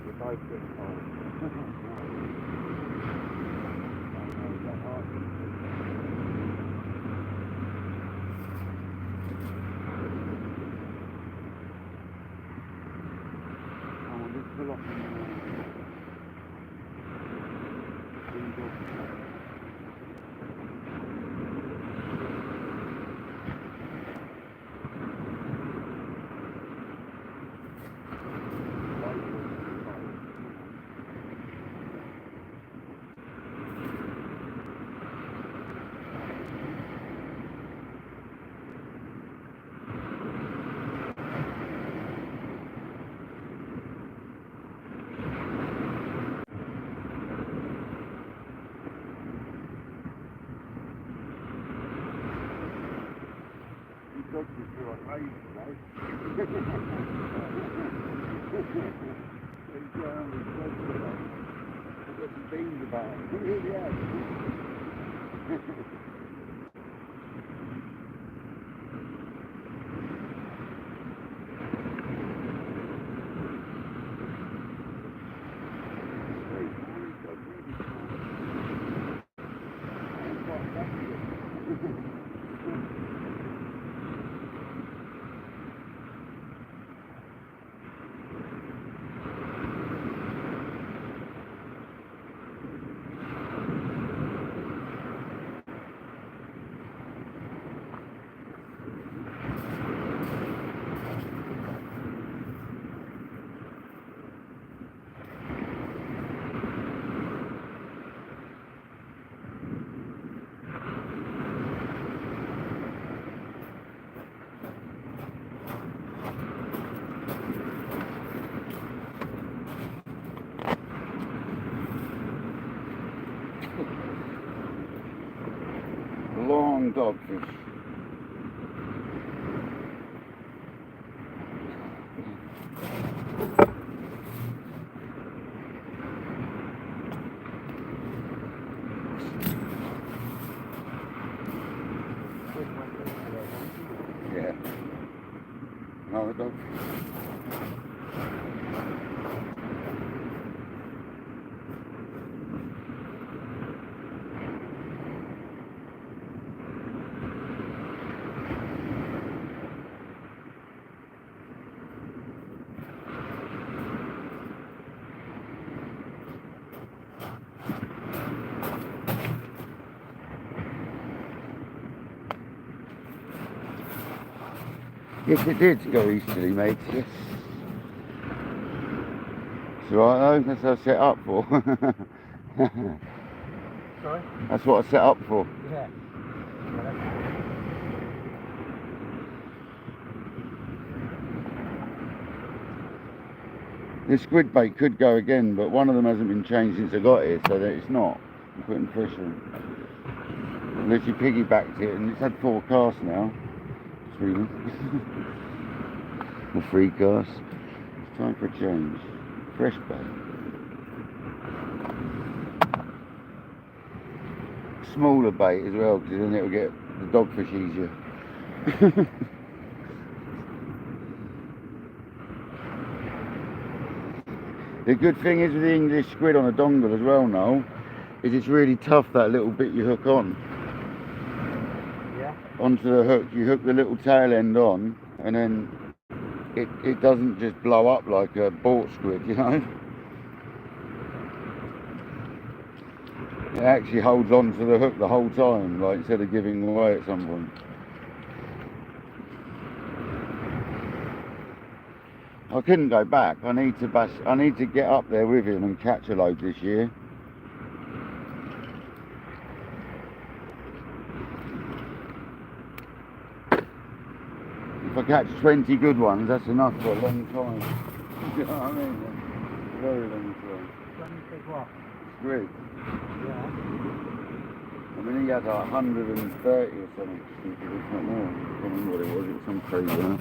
A: We're both getting cold. dogfish feel like raisins today. He's going on with dogfish today. I've got some beans about him. He really has. Long dogfish. Yeah. Another dogfish. Yes, it did go easterly, mate. Yes. It's alright though, that's what I set up for.
B: Sorry?
A: That's what I set up for.
B: Yeah.
A: This squid bait could go again, but one of them hasn't been changed since I got here, so that it's not. I'm putting pressure on. Unless you piggybacked it, and it's had 4 casts now. 3 or 3 casts. It's time for a change. Fresh bait. Smaller bait as well, because then it'll get the dogfish easier. The good thing is with the English squid on a dongle as well, Noel, is it's really tough, that little bit you hook on.
B: Yeah.
A: Onto the hook, you hook the little tail end on, and then it doesn't just blow up like a bought squid, you know. It actually holds on to the hook the whole time, like instead of giving away at some point. I couldn't go back. I need to get up there with him and catch a load this year. If I catch 20 good ones, that's enough for a long time. You know what I mean? Very long time.
B: 20 what?
A: Squid.
B: Yeah.
A: I mean, he had like 130 or something stupid, if not more. I can't remember what it was. It was some crazy amount.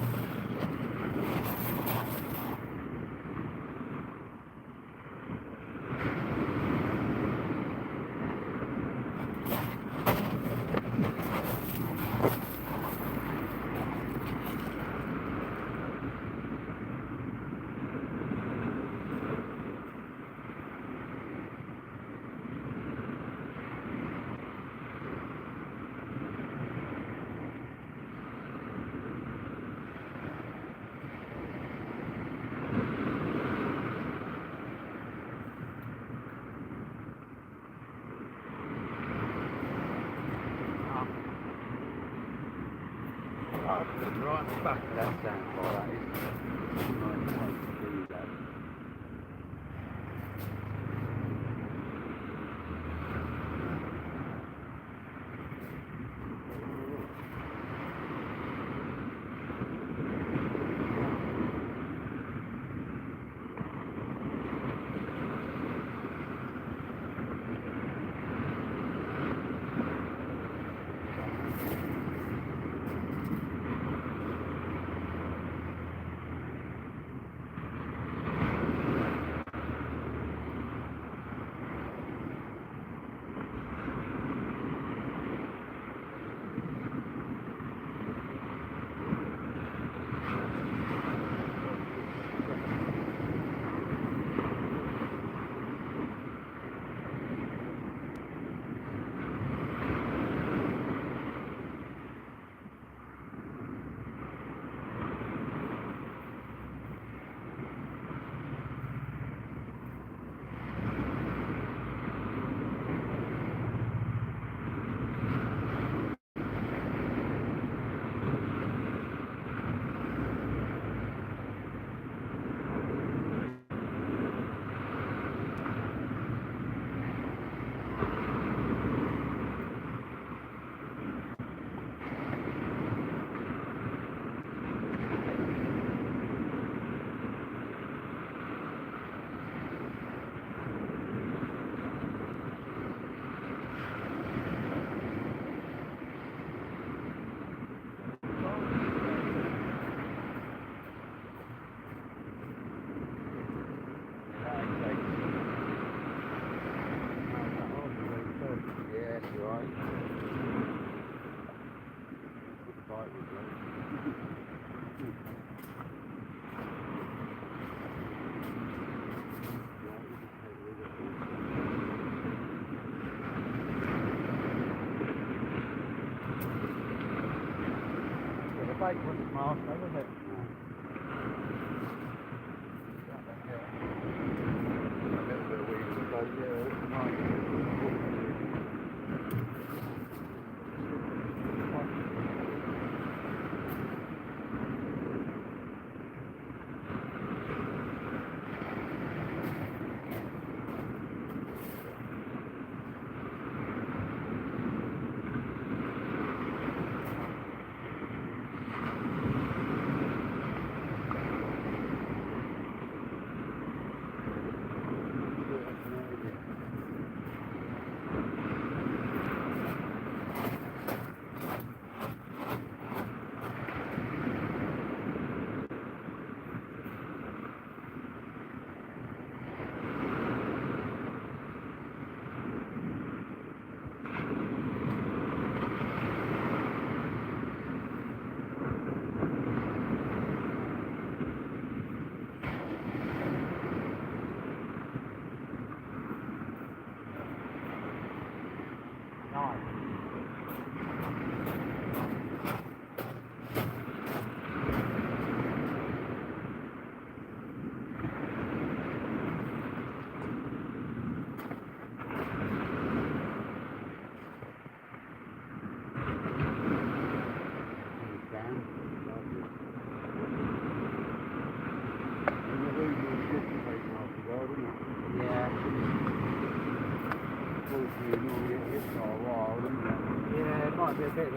B: Right at the back of that sandbar, that is. The bait wasn't marked, though, was it?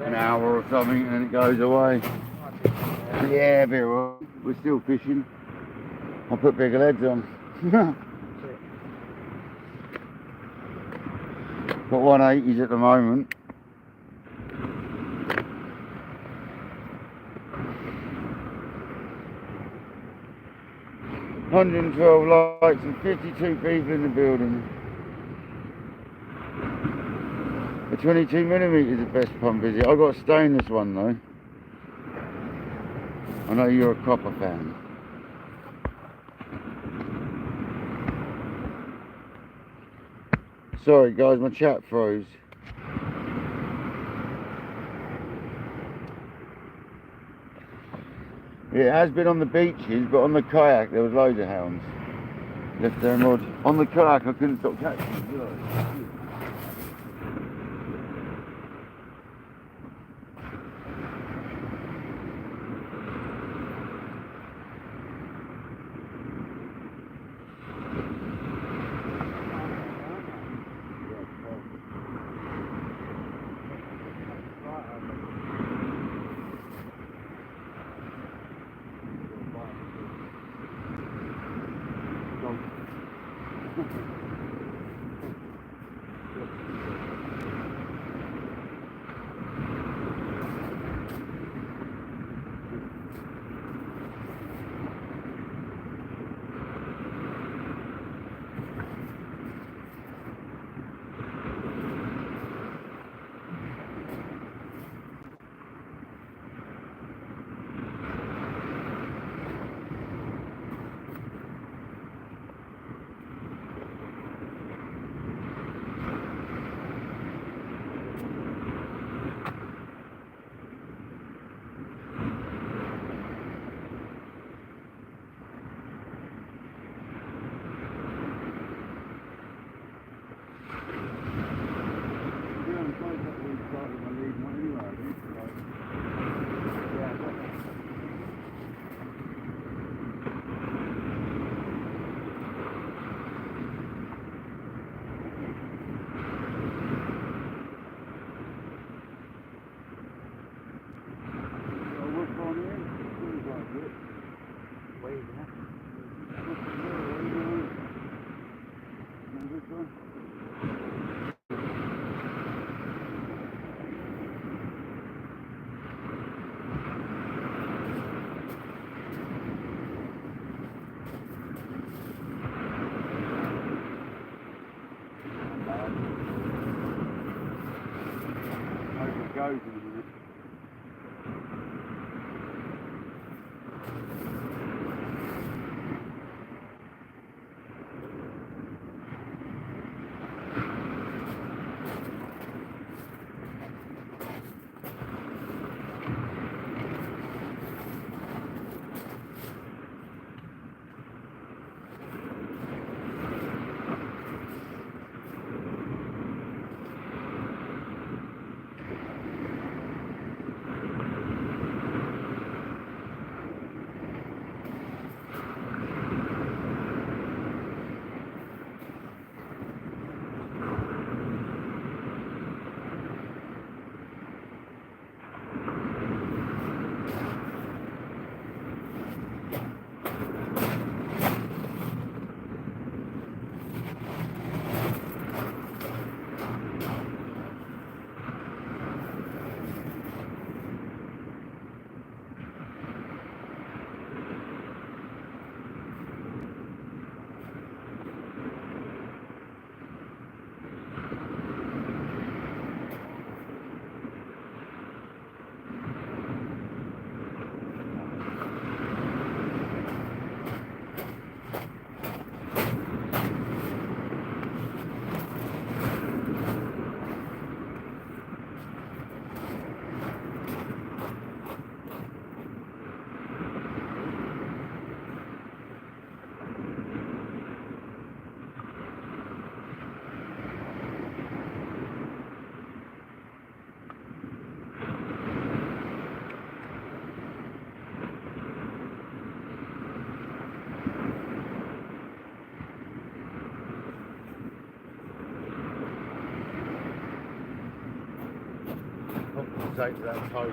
A: An hour or something and then it goes away. Yeah, very well. We're still fishing. I'll put bigger leads on. Got 180s at the moment. $112 likes and 52 people in the building. The 22mm is the best pump, is it? I've got a stainless one though. I know you're a copper fan. Sorry guys, my chat froze. Yeah, it has been on the beaches, but on the kayak there was loads of hounds. Left their rod. On the kayak I couldn't stop catching them, did I? Goes in a minute. take that toe.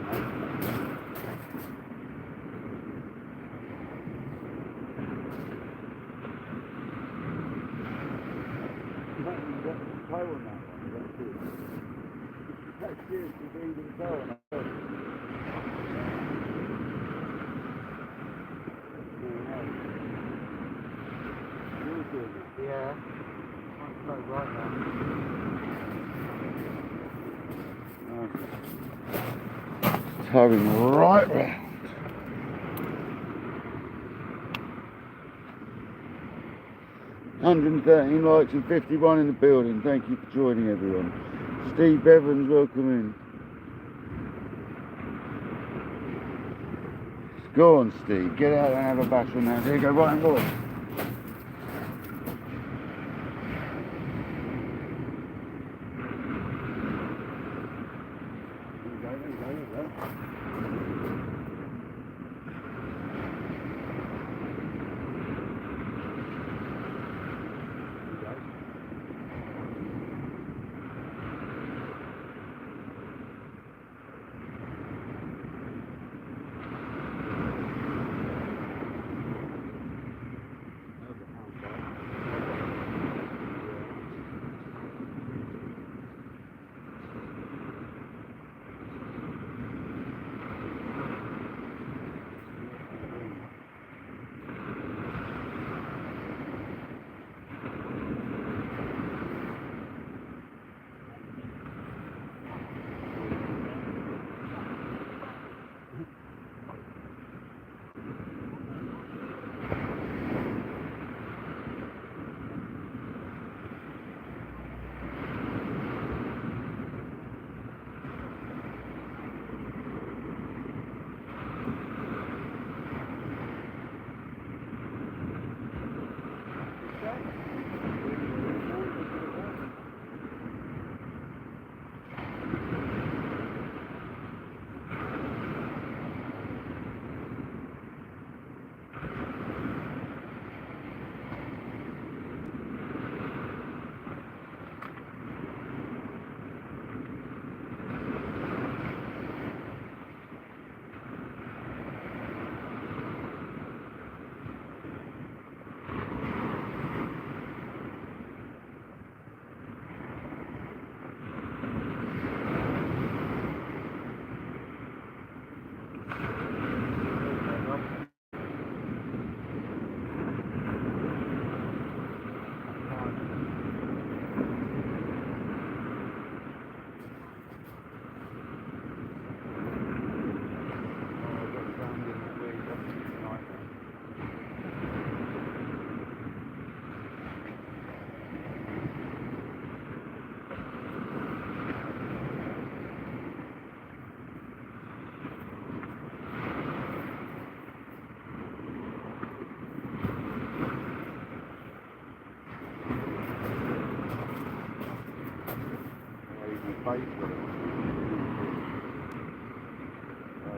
B: Yeah. Might go right now.
A: Towing right round. 113 likes and 51 in the building. Thank you for joining, everyone. Steve Evans, welcome in. Go on, Steve. Get out and have a bash on that. There you go, right and boy.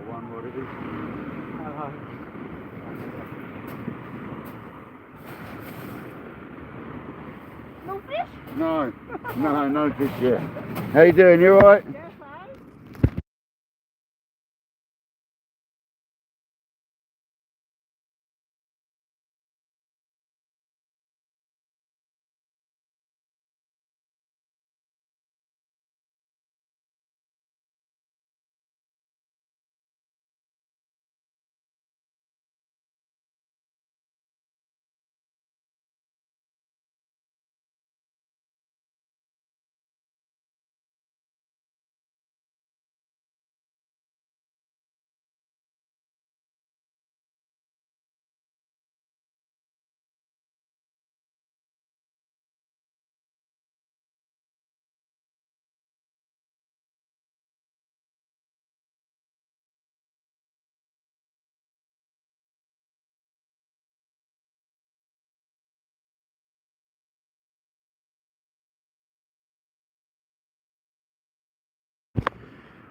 A: One what it is.
D: No fish?
A: No fish yet. How you doing? You alright?
D: Yes, fine.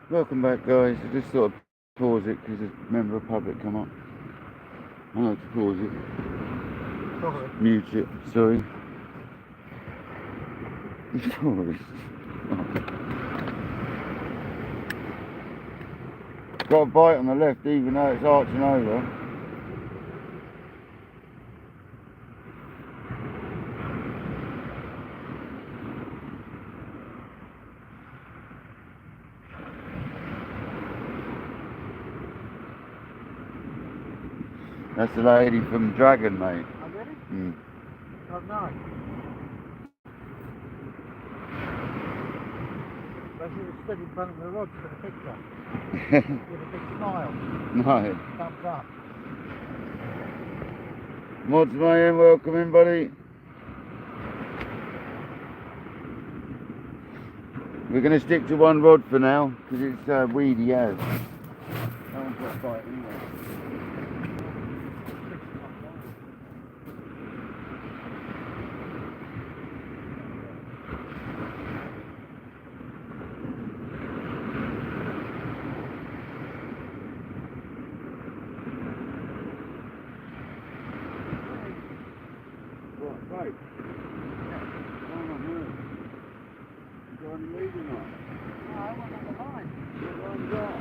A: Welcome back, guys. I just thought I'd pause it because a member of the public come up. I like to pause it.
B: Sorry.
A: Mute it. Sorry. Sorry. got a bite on the left even though it's arching over. That's the lady from Dragon, mate.
B: Oh, really?
A: Mm.
B: Oh, no. But she was stood in front of the rods for the picture. With a big smile.
A: No.
B: Thumbs up.
A: Mods Mayhem, welcome in, buddy. We're going to stick to one rod for now because it's weedy as. No one's got a bite anyway. Right. Oh, my word. You got any lead or not?
B: No, I wasn't on the line.
A: What one's that?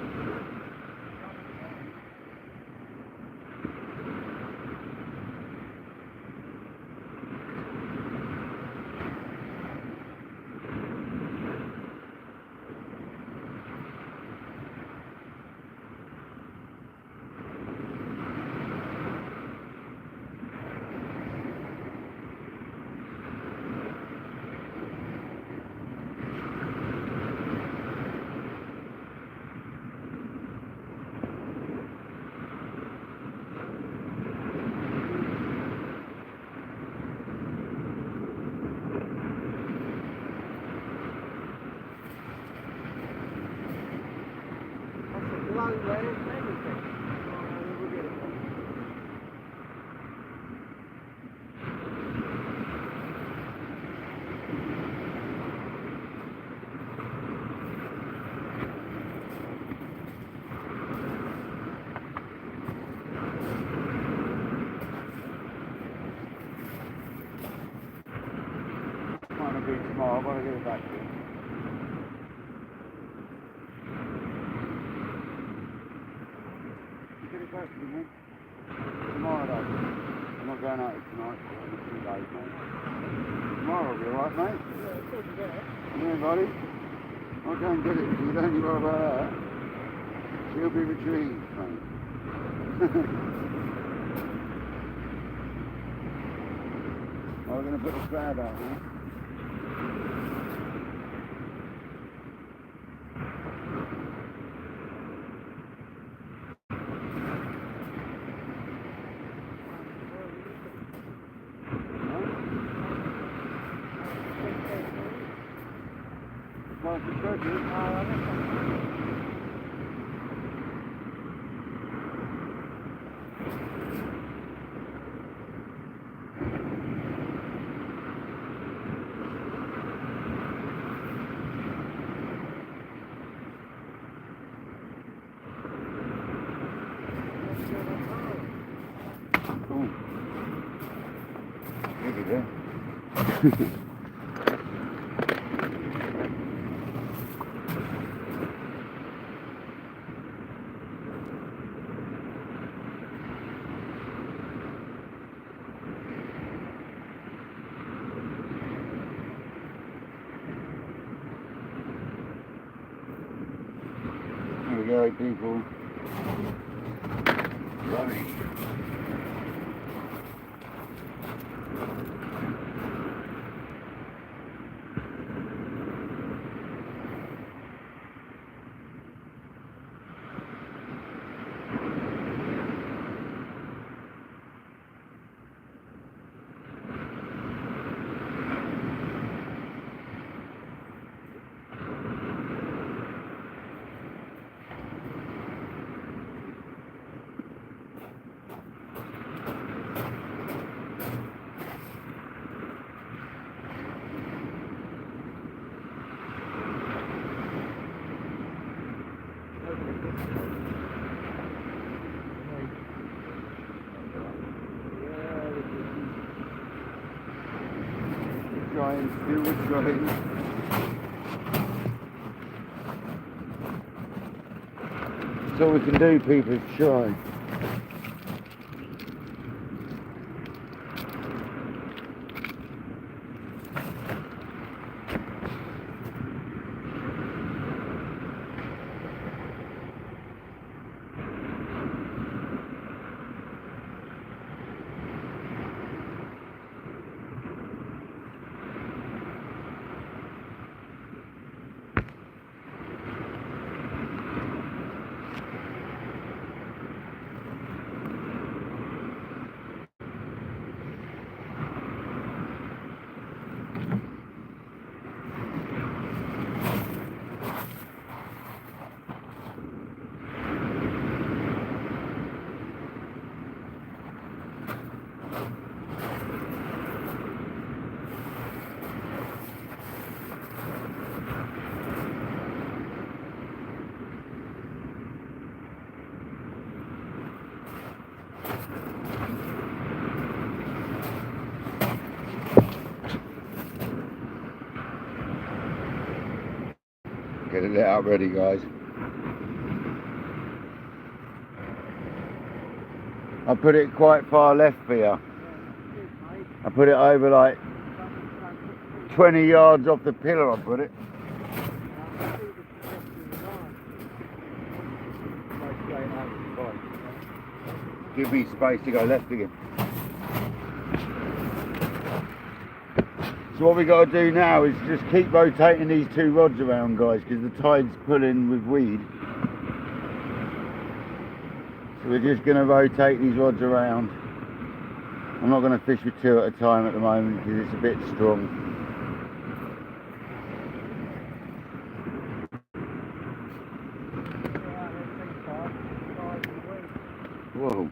B: Low there, it's everything. We'll get it done.
A: Trying to be smart, I want to get it back to you. Get it back to me, mate. Tomorrow, though. I'm not going out tonight, so it's too late, mate. Tomorrow will be alright, mate.
B: Yeah, it's good to get it.
A: Come here, buddy. I'll go and get it for you, don't you worry about that. She'll be retrieved, mate. We're going to put the crab out now. Nice and turkey. Cool. Look at that. There we go, people. Running. Still we're trying. That's all we can do, people, is try. Get it lit up ready, guys. I put it quite far left for you. I put it over like 20 yards off the pillar, I put it. Give me space to go left again. So what we got to do now is just keep rotating these two rods around, guys, because the tide's pulling with weed. So we're just going to rotate these rods around. I'm not going to fish with two at a time at the moment because it's a bit strong. Whoa.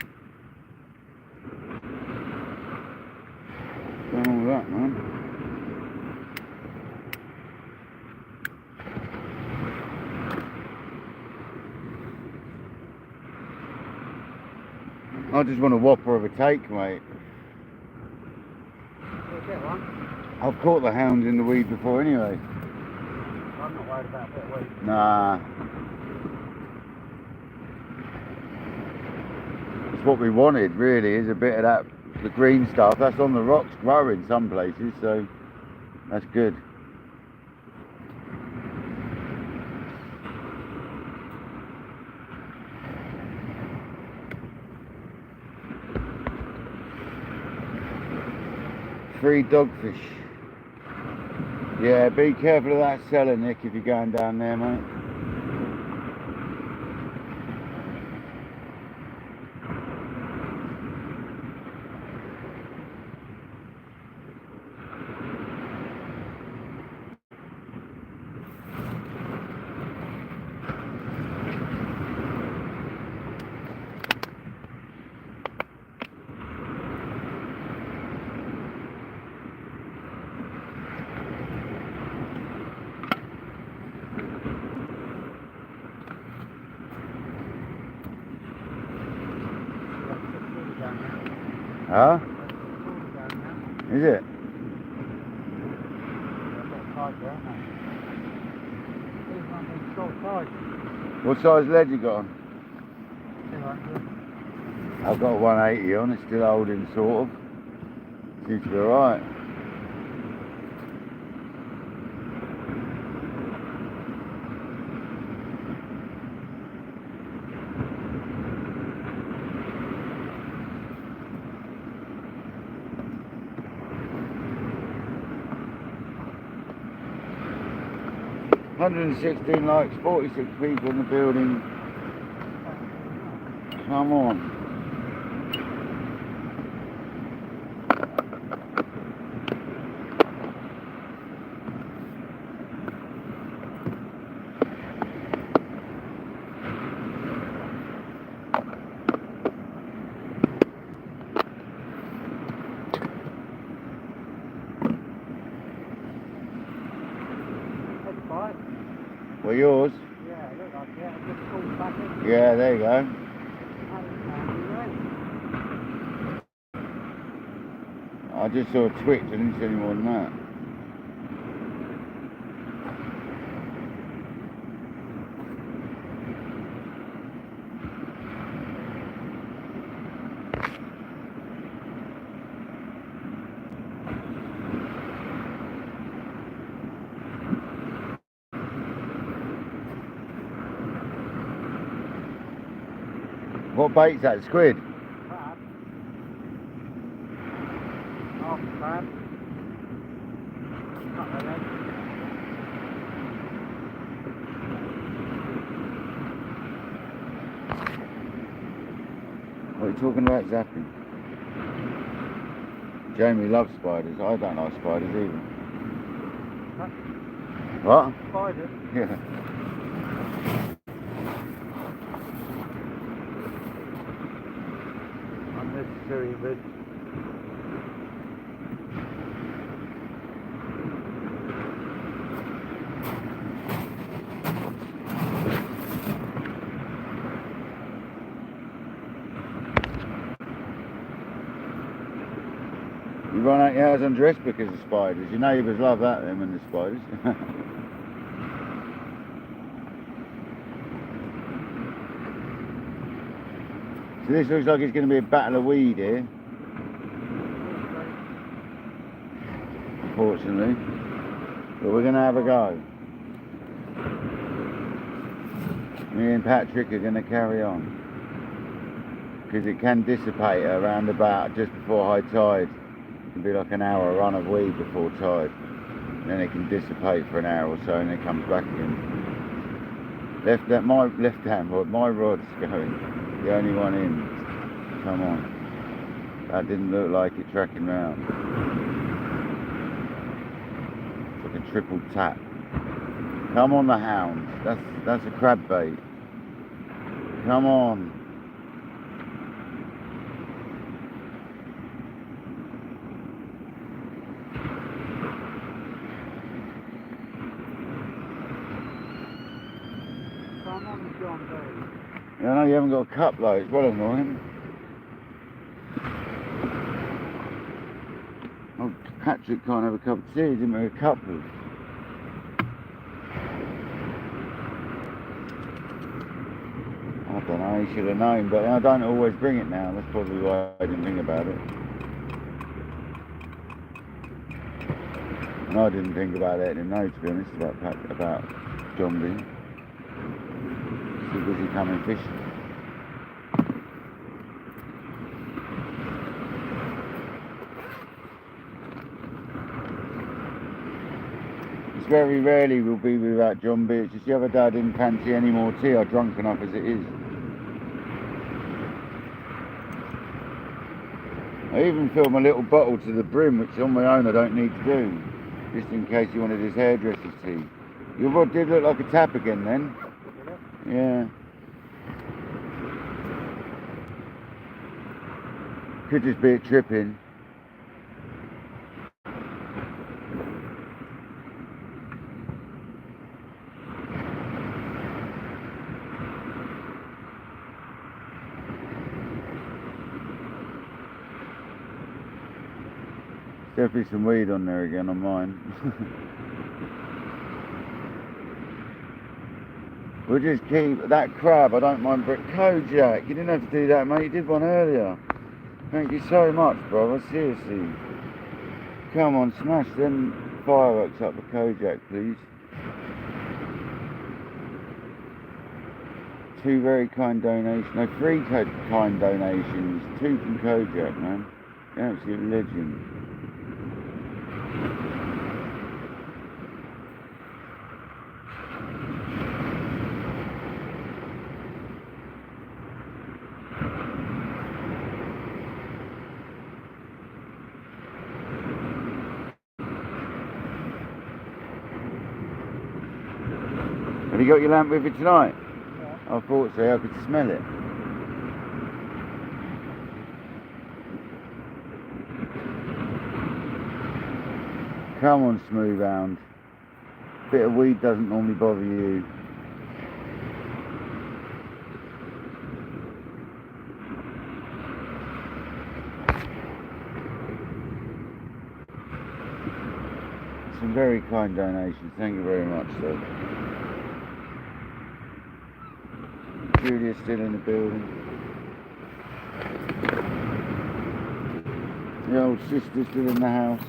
A: What's going on with that, man? I just want a whopper of a take, mate. I've caught the hounds in the weed before anyway.
B: I'm not worried about a bit of weed.
A: Nah. It's what we wanted, really, is a bit of that, the green stuff. That's on the rocks growing some places, so that's good. Free dogfish. Yeah, be careful of that cellar, Nick, if you're going down there, mate. Huh? Is it? What size lead you got on? 200. I've got 180 on, it's still holding sort of. Seems to be alright. $116 likes, 46 people in the building. Come on. Well, yours?
B: Yeah, look like it. I just pulled back in.
A: Yeah, there you go. I just saw a twitch, I didn't see any more than that. What bait's that? Squid?
B: Crab. Half crab. Couple of legs.
A: What are you talking about zapping? Jamie loves spiders. I don't like spiders either.
B: Huh?
A: What?
B: Spiders.
A: Yeah.
B: Unnecessary ridge.
A: You run out your house undressed because of spiders. Your neighbours love that, them and the spiders. So this looks like it's going to be a battle of weed here, unfortunately. But we're going to have a go. Me and Patrick are going to carry on. Because it can dissipate around about just before high tide. It can be like an hour run of weed before tide. And then it can dissipate for an hour or so and then it comes back again. My left hand rod, my rod's going. The only one in. Come on. That didn't look like it tracking round. It's like a triple tap. Come on the Hound. That's a crab bait. Come on.
B: Come on, John Day.
A: Yeah, I know you haven't got a cup though, it's well annoying. Oh, Patrick can't have a cup of tea, he didn't make a cup of. I don't know, he should have known, but I don't always bring it now, that's probably why I didn't think about it. And I didn't think about it, no, to be honest, about John B. Too busy coming fishing. Very rarely we'll be without John B. It's just the other day I didn't fancy any more tea. I'm drunk enough as it is. I even filled my little bottle to the brim, which on my own I don't need to do, just in case you wanted his hairdresser's tea. Your rod did look like a tap again then. Yeah. Could just be a tripping. Definitely some weed on there again on mine. We'll just keep that crab. I don't mind, but Kojak, you didn't have to do that, mate. You did one earlier. Thank you so much, brother. Seriously. Come on, smash them fireworks up for Kojak, please. 2 very kind donations. No, 3 kind donations. 2 from Kojak, man. Absolute legend. Have you got your lamp with you tonight? Yeah. I thought so, I could smell it. Come on, smooth Hound. Bit of weed doesn't normally bother you. Some very kind donations, thank you very much, sir. Julia's still in the building. The old sister's still in the house.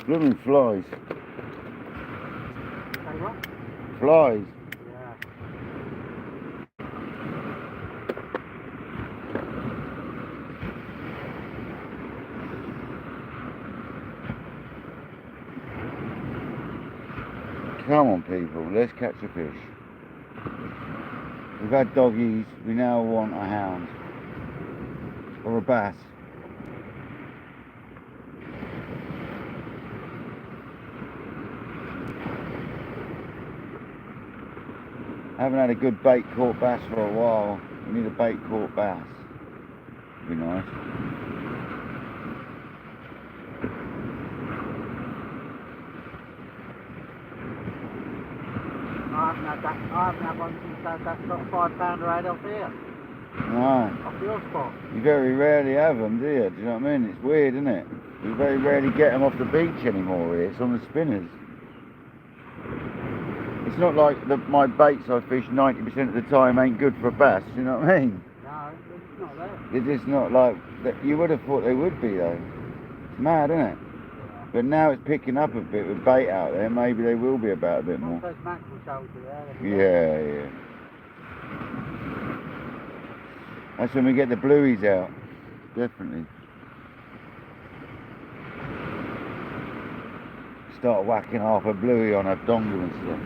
A: Blooming flies.
B: Say what?
A: Flies.
B: Yeah.
A: Come on, people, let's catch a fish. We've had doggies, we now want a hound. Or a bass. Haven't had a good bait caught bass for a while. We need a bait caught bass. Would be nice.
B: I haven't had one since that sort of 5-pounder I had off here.
A: No.
B: Off your spot.
A: You very rarely have them, do you? Do you know what I mean? It's weird, isn't it? You very rarely get them off the beach anymore here. It's on the spinners. It's not like my baits I fish 90% of the time ain't good for a bass, you know what I mean?
B: No, it's not there.
A: They're just not like, you would have thought they would be though. It's mad, isn't it?
B: Yeah.
A: But now it's picking up a bit with bait out there, maybe they will be about a bit more.
B: Once those mackerel shoals are there.
A: Yeah. That's when we get the blueies out, definitely. Start whacking half a bluey on a dongle and stuff.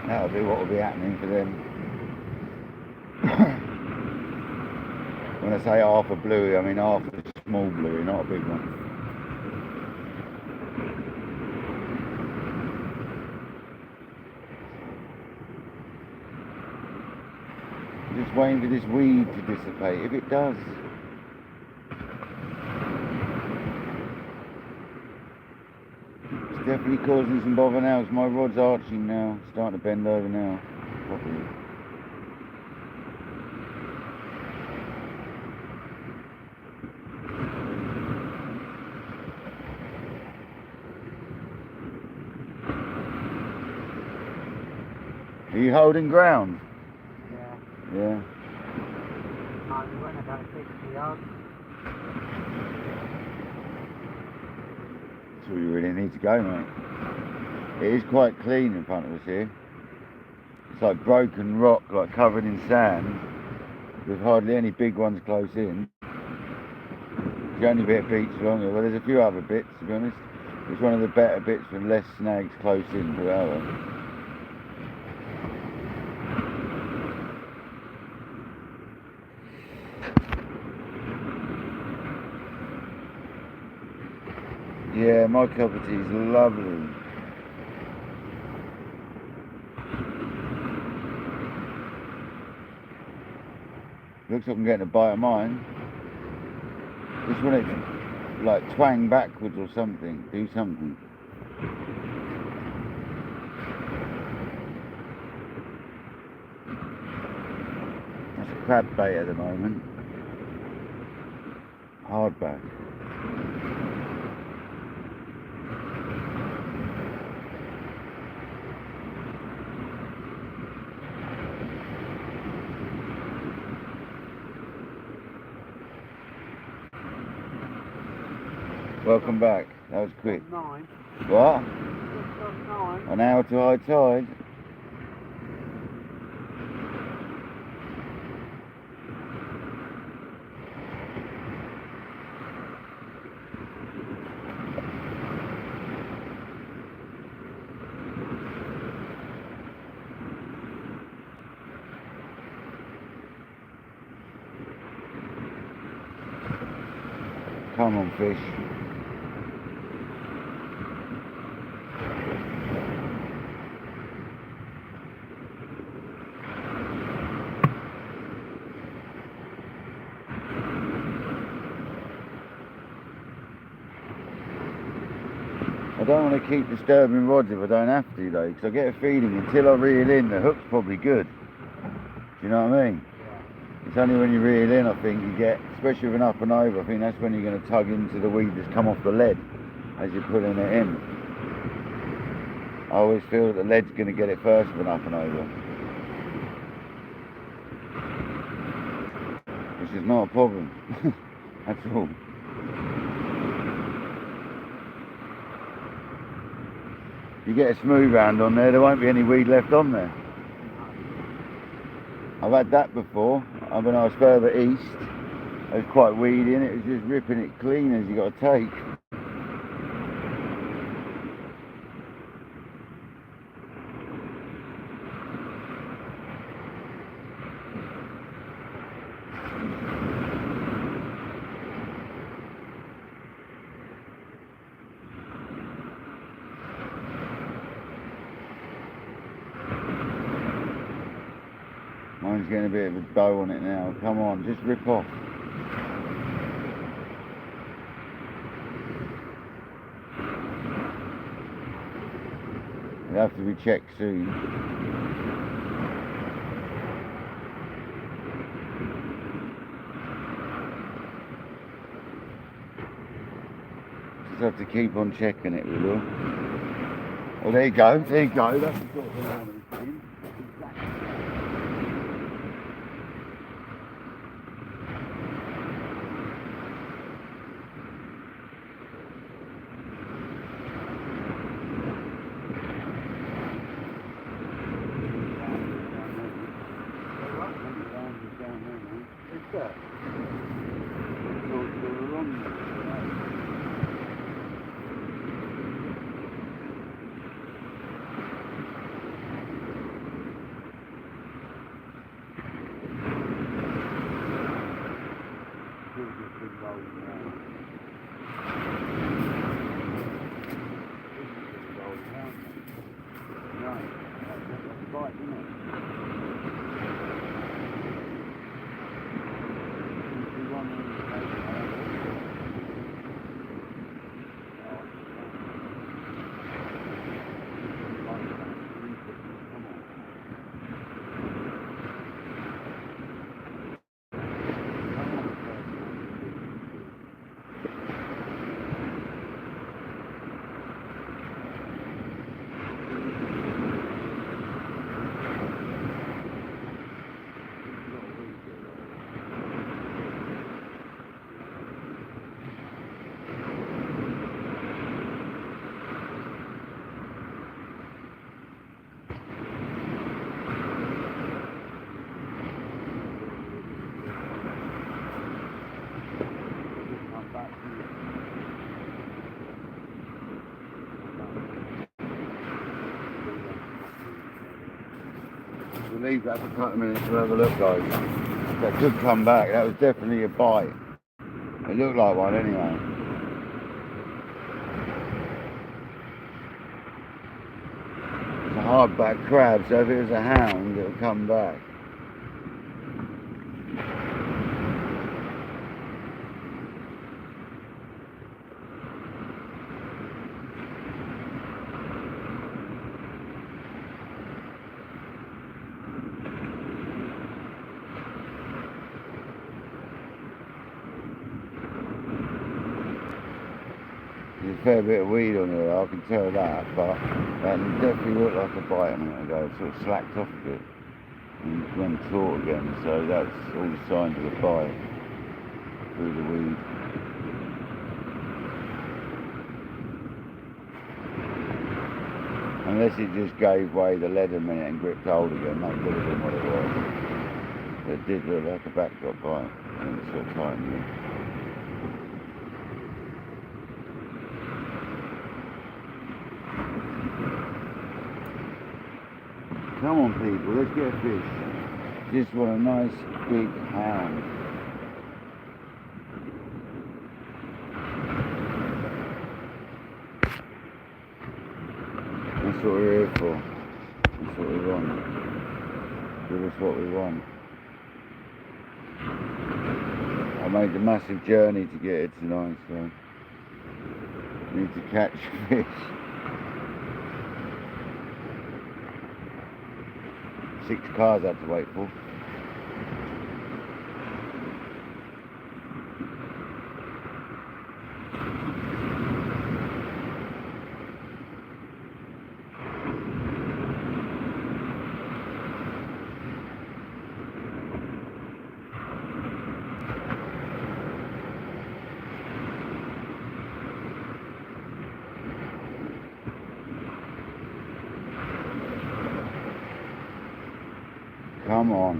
A: That'll be what will be happening for them. When I say half a bluey, I mean half a small bluey, not a big one. Just waiting for this weed to dissipate, if it does. It's definitely causing some bother now, 'cause my rod's arching now, starting to bend over now, properly. Are you holding ground?
B: Yeah.
A: Yeah.
B: We went about 60 yards.
A: That's all you really need to go, mate. It is quite clean in front of us here. It's like broken rock, like covered in sand, with hardly any big ones close in. It's the only bit of beach along here. Well, there's a few other bits, to be honest. It's one of the better bits with less snags close in, put it that way. Yeah, my cup of tea is lovely. Looks like I'm getting a bite of mine. Just want it to like twang backwards or something, do something. That's a crab bait at the moment. Hardback. Welcome back. That was quick.
B: 9.
A: What?
B: Just on 9.
A: An hour to high tide. Come on, fish. I don't want to keep disturbing rods if I don't have to though, because I get a feeling until I reel in the hook's probably good. Do you know what I mean?
B: Yeah.
A: It's only when you reel in, I think, you get, especially with an up and over, I think that's when you're going to tug into the weed that's come off the lead as you're putting it in. I always feel that the lead's going to get it first with an up and over, which is not a problem at all. If you get a smooth hound on there, there won't be any weed left on there. I've had that before. When I was further east, it was quite weedy and it was just ripping it clean as you got to take. Mine's getting a bit of a bow on it now. Come on, just rip off. It'll have to be checked soon. Just have to keep on checking it, we will. Oh, there you go, there you go. That's the sort of thing I want to be seeing. We'll leave that for a couple of minutes to have a look, guys. That could come back. That was definitely a bite. It looked like one anyway. It's a hardback crab, so if it was a hound, it'll come back. There's a fair bit of weed on there, I can tell that, but that definitely looked like a bite a minute ago. It sort of slacked off a bit and went taut again, so that's all the signs of a bite through the weed. Unless it just gave way the lead a minute and gripped hold again, that could have been what it was. It did look like a backdrop bite and it sort of tightened it. Come on people, let's get a fish. Just want a nice big hound. That's what we're here for. That's what we want. Give us what we want. I made the massive journey to get it tonight, so I need to catch fish. 6 cars I had to wait for. Come on.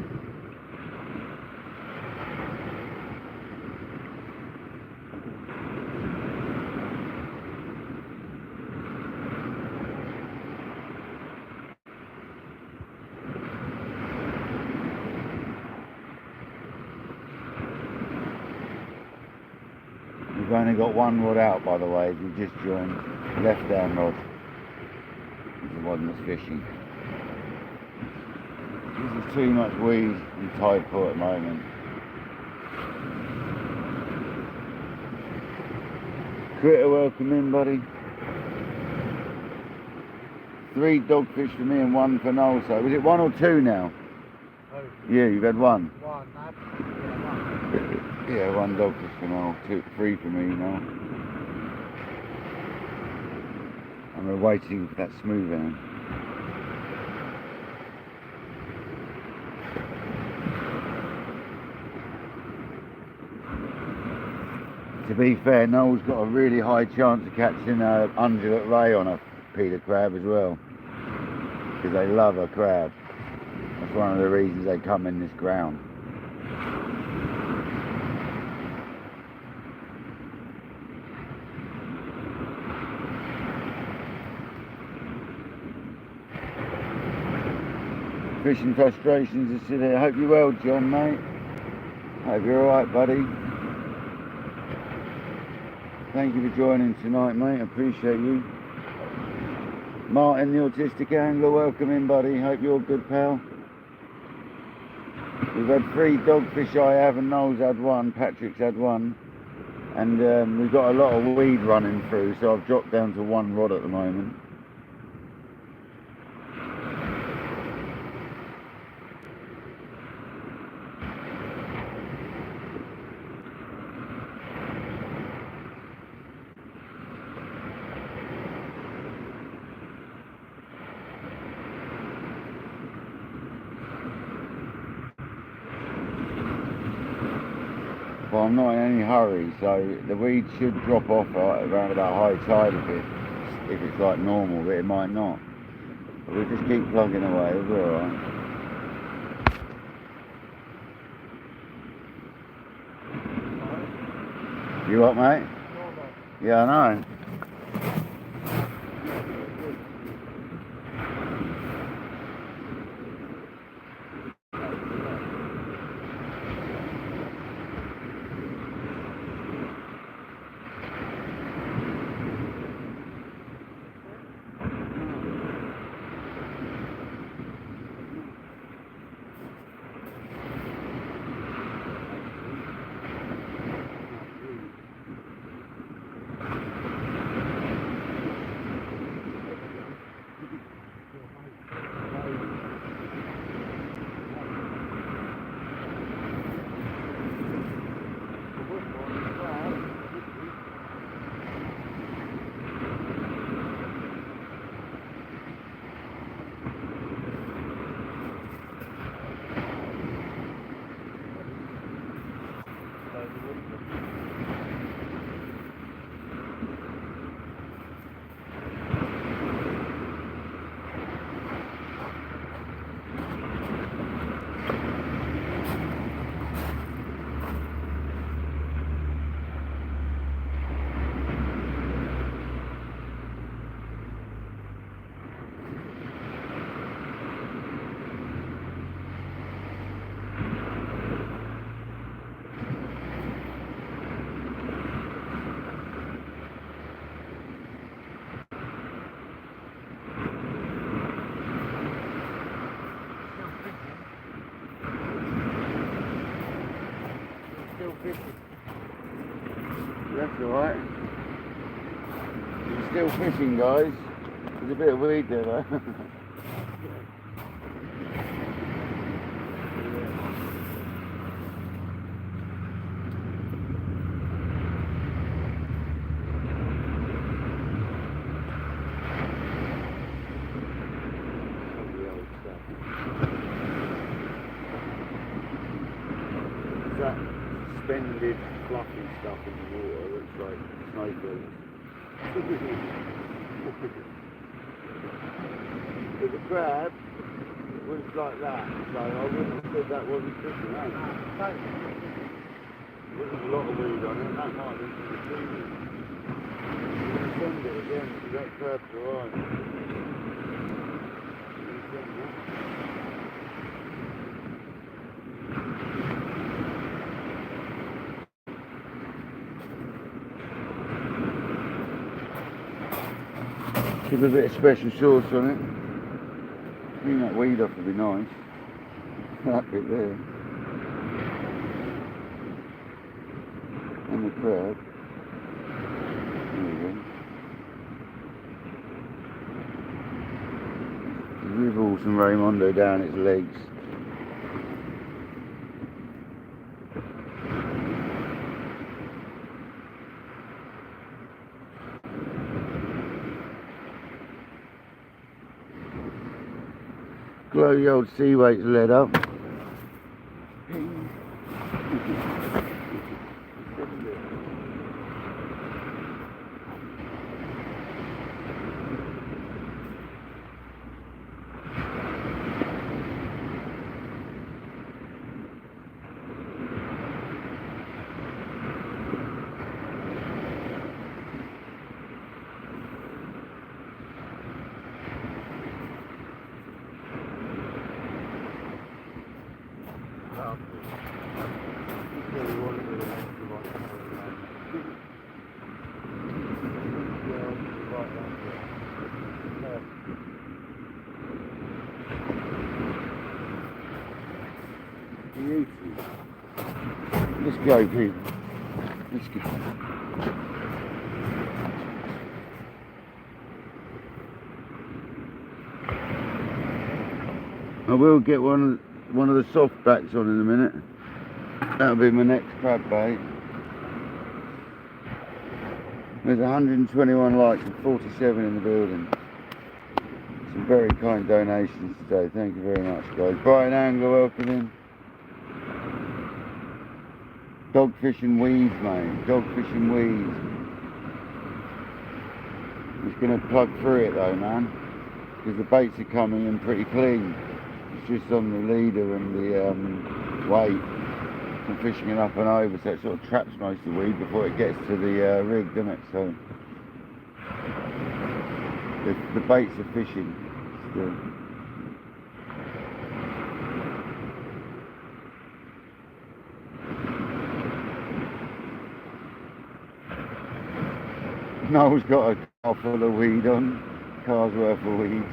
A: We've only got one rod out, by the way, if you've just joined. Left hand rod. It's the one that's fishing. This is too much weed and tide pull at the moment. Critter, welcome in, buddy. 3 dogfish for me and 1 for Noel. So was it 1 or 2 now?
B: Oh.
A: Yeah, you've had 1.
B: One, lad.
A: Yeah, 1 dogfish for Noel, 3 for me now. And we're waiting for that smooth end. To be fair, Noel's got a really high chance of catching an undulate ray on a Peter crab as well, because they love a crab. That's one of the reasons they come in this ground. Fishing frustrations are sitting. I hope you're well, John, mate. Hope you're alright, buddy. Thank you for joining tonight, mate. I appreciate you. Martin, the autistic angler, welcome in, buddy. Hope you're good, pal. We've had 3 dogfish, I have, and Noel's had 1. Patrick's had 1. And we've got a lot of weed running through, so I've dropped down to 1 rod at the moment. But I'm not in any hurry, so the weed should drop off around about high tide if it's like normal, but it might not. But we'll just keep plugging away, it'll be alright. You what, mate? Yeah, I know. That's alright. You're still fishing, guys. There's a bit of weed there though. That suspended fluffy stuff in the water looks like snowflakes. But the crab was like that, so I wouldn't have said that wasn't fishing, eh? There wasn't a lot of weed on it, that might have been for the seaweed. I'm going to send it again, because that crab's alright. I'm going to send that. Give a bit of special sauce on it. Clean that weed off would be nice. That bit there. And the crab. There we go. Dribble some Raimondo down its legs. Glow the old sea weight's led up. Let's go, people. Let's go. I will get one of the soft backs on in a minute. That'll be my next crab bait. There's 121 likes and 47 in the building. Some very kind donations today. Thank you very much, guys. Brian Angler, welcome in. Dogfish and weeds, mate. Dogfish and weeds. Just going to plug through it though, man, because the baits are coming in pretty clean. It's just on the leader and the weight. I'm fishing it up and over, so it sort of traps most of the weed before it gets to the rig, doesn't it? So the baits are fishing still. Noel's got a car full of weed on, car's worth of weed.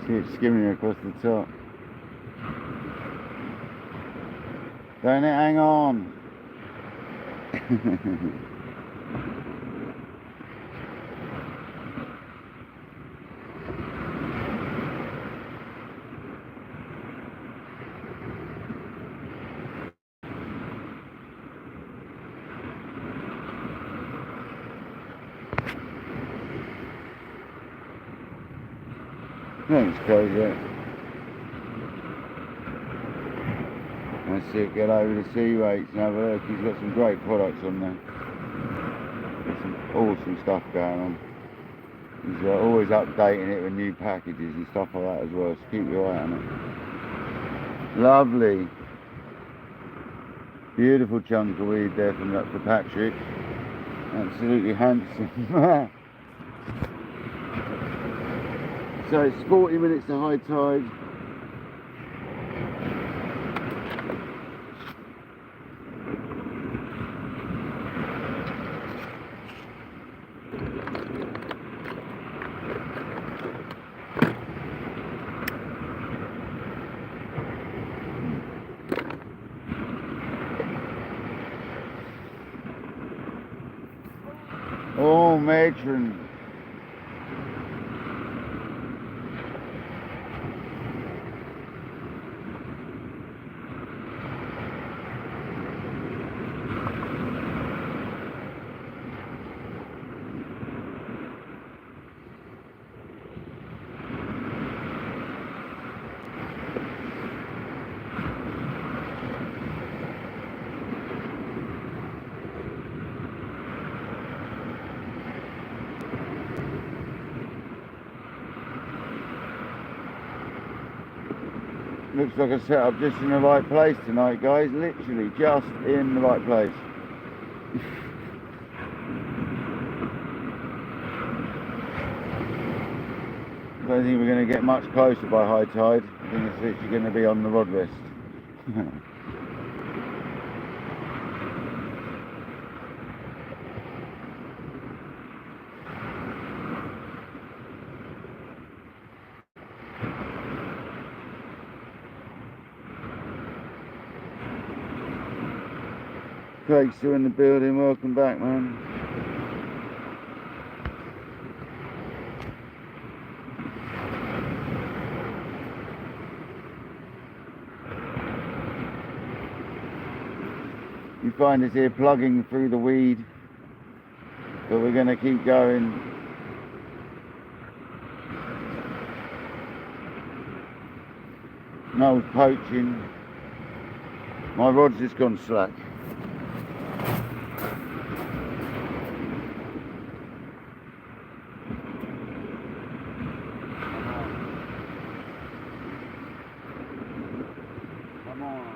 A: See it skimming across the top. Don't it hang on? Thanks, crazy. Let's see it get over the sea weights and have a look. He's got some great products on there. There's some awesome stuff going on. He's always updating it with new packages and stuff like that as well, so keep your eye on it. Lovely. Beautiful chunk of weed there from Dr. Patrick. Absolutely handsome. So it's 40 minutes to high tide. Oh, matron. Looks like I set up just in the right place tonight, guys. Literally just in the right place. I don't think we're going to get much closer by high tide. I think it's literally going to be on the rod rest. Craig's still in the building. Welcome back, man. You find us here plugging through the weed, but we're going to keep going. No poaching. My rod's just gone slack.
B: Come on.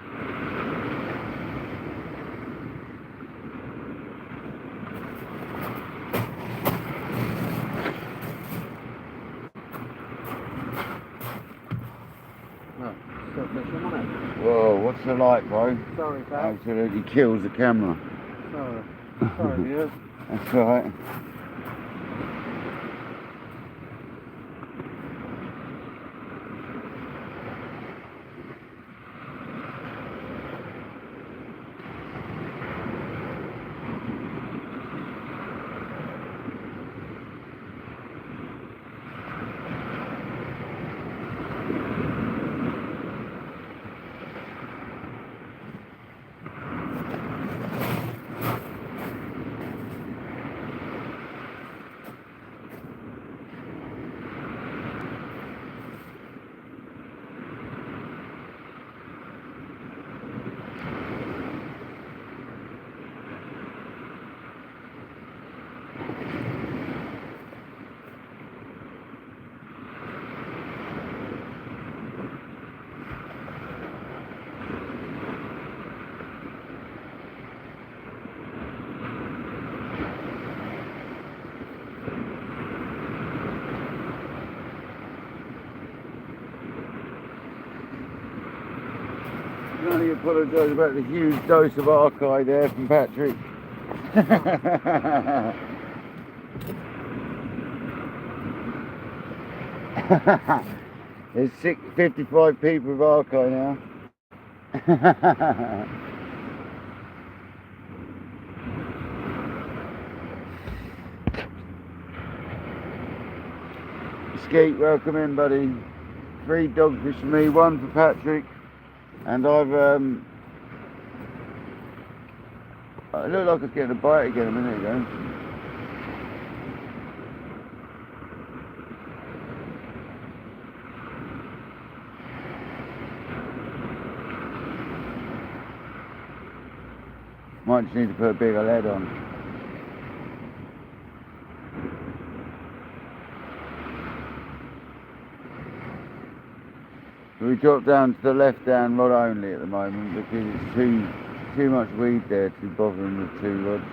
B: Still fishing on it.
A: Whoa, what's the light, bro?
B: Sorry, pal.
A: Absolutely kills the camera.
B: Sorry. Sorry, viewers.
A: That's right. I can only apologise about the huge dose of archive there from Patrick. There's 55 people with archive now. Skeet, welcome in, buddy. 3 dogfish for me, 1 for Patrick. And I've, it looked like I was getting a bite again a minute ago. Might just need to put a bigger lead on. We drop down to the left down rod only at the moment because it's too much weed there to be bothering with 2 rods.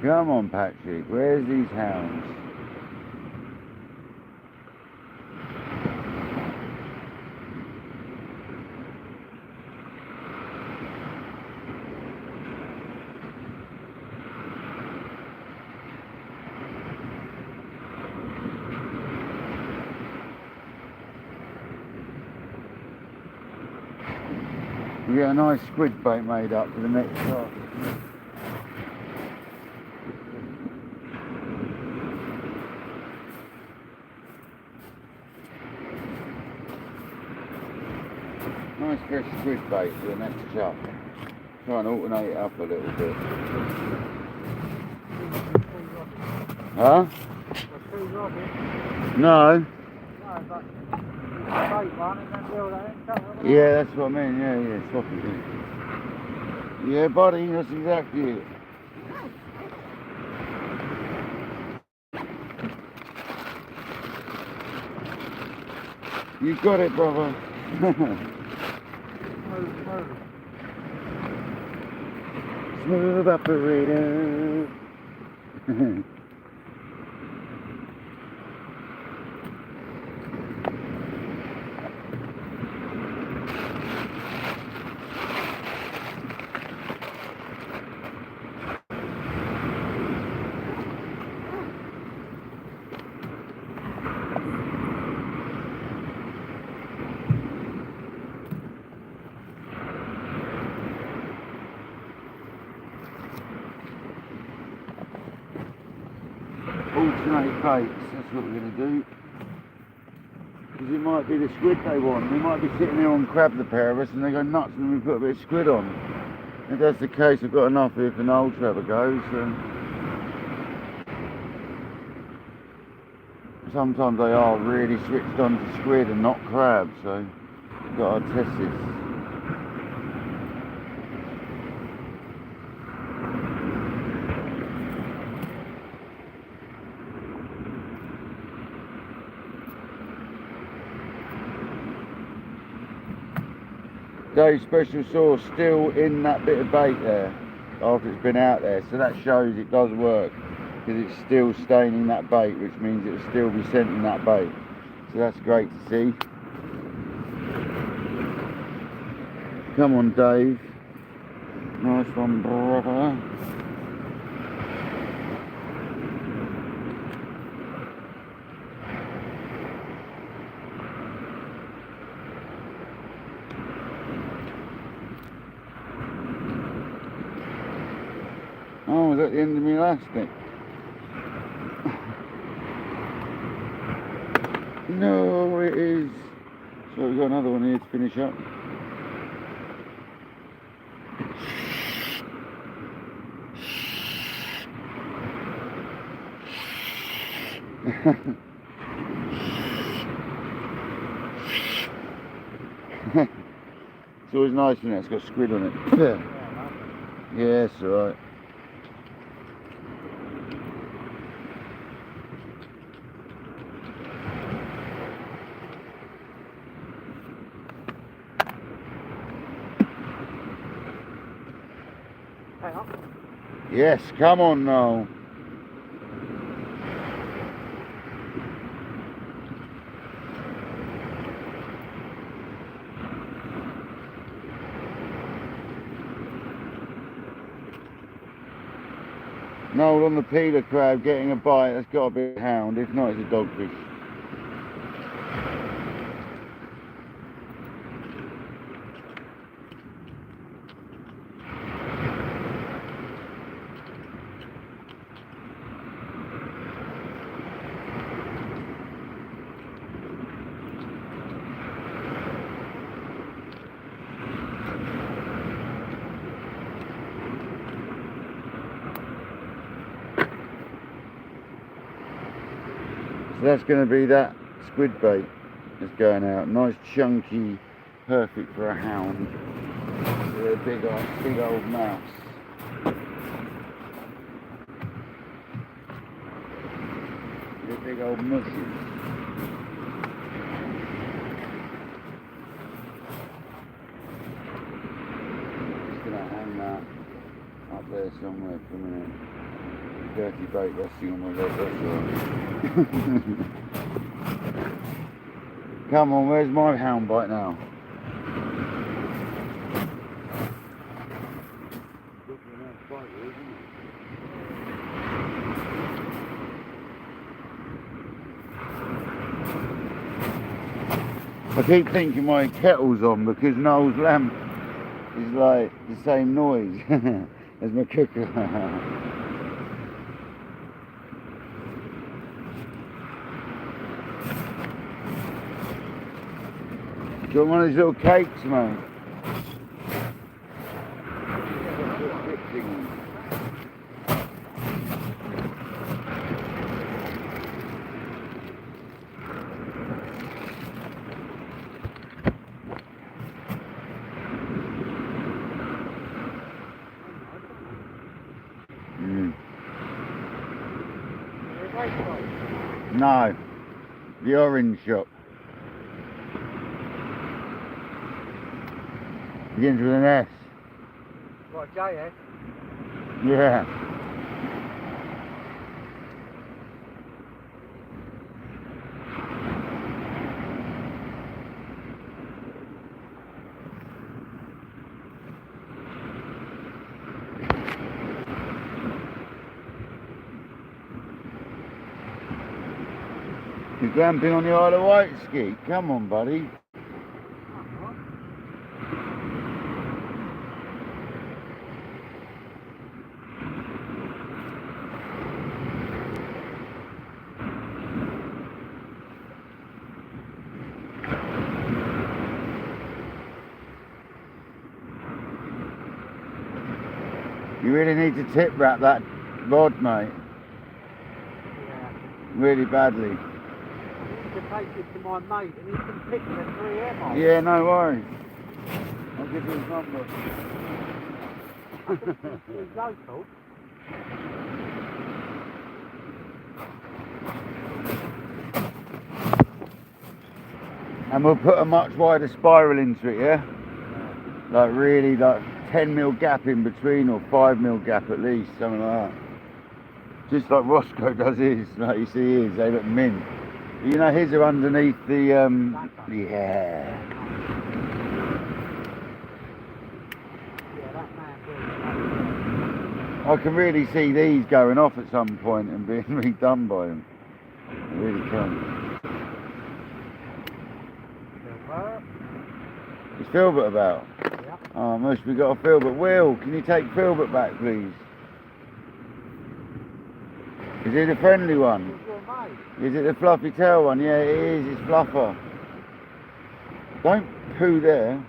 A: Come on, Patrick, where's these hounds? We get a nice squid bait made up for the next cast. Nice fresh squid bait for the next chuck. Try and alternate it up a little bit. Huh? No.
B: No, but Straight one and then reel that in. Don't we?
A: Yeah, that's what I mean. Yeah, swap it. Yeah, buddy, that's exactly it. You got it, brother.
B: Smooth.
A: Smooth operator. Alternate baits, that's what we're going to do. Because it might be the squid they want. We might be sitting there on crab, the pair of us, and they go nuts and we put a bit of squid on. If that's the case, I've got enough here for an old trapper goes. So. Sometimes they are really switched on to squid and not crab, so we've got to test this. Dave's special sauce still in that bit of bait there after it's been out there, so that shows it does work because it's still staining that bait, which means it'll still be scenting that bait, so that's great to see. Come on, Dave, nice one, brother. Oh, was that the end of my elastic? No, it is. So we've got another one here to finish up. It's always nice when it's got squid on it. Yeah, it's alright. Yes, come on now. Noel on the peeler crab getting a bite, that's got to be a hound, if not it's a dogfish. So that's going to be that squid bait that's going out. Nice chunky, perfect for a hound. With a big old mouse. With a big old mushy. Just going to hang that up there somewhere for a minute. Dirty bait resting on my leg, that's all. Come on, where's my hound bite now? I keep thinking my kettle's on because Noel's lamp is like the same noise as my cooker. Do you want one of these little cakes, mate? Mm.
B: The race
A: No, the orange shop. Begins with an S.
B: What, JS?
A: Yeah. You're glamping on the Isle of Wight ski. Come on, buddy. You really need to tip wrap that rod, mate.
B: Yeah.
A: Really badly.
B: I need to take it to my mate and he can pick the 3M off.
A: Yeah, no worries. I'll give you his number.
B: He's local.
A: And we'll put a much wider spiral into it, yeah? Like really, like 10mm gap in between, or 5mm gap at least, something like that. Just like Roscoe does his, like you see his, they look mint. You know, his are underneath the, yeah.
B: Yeah, that man will.
A: I can really see these going off at some point and being redone by him. I really can. Is Filbert about?
B: Yeah.
A: Oh, most we got a Filbert. Will, can you take Filbert back, please? Is it the friendly one?
B: Who's your mate?
A: Is it the fluffy tail one? Yeah, it is. It's Fluffer. Don't poo there.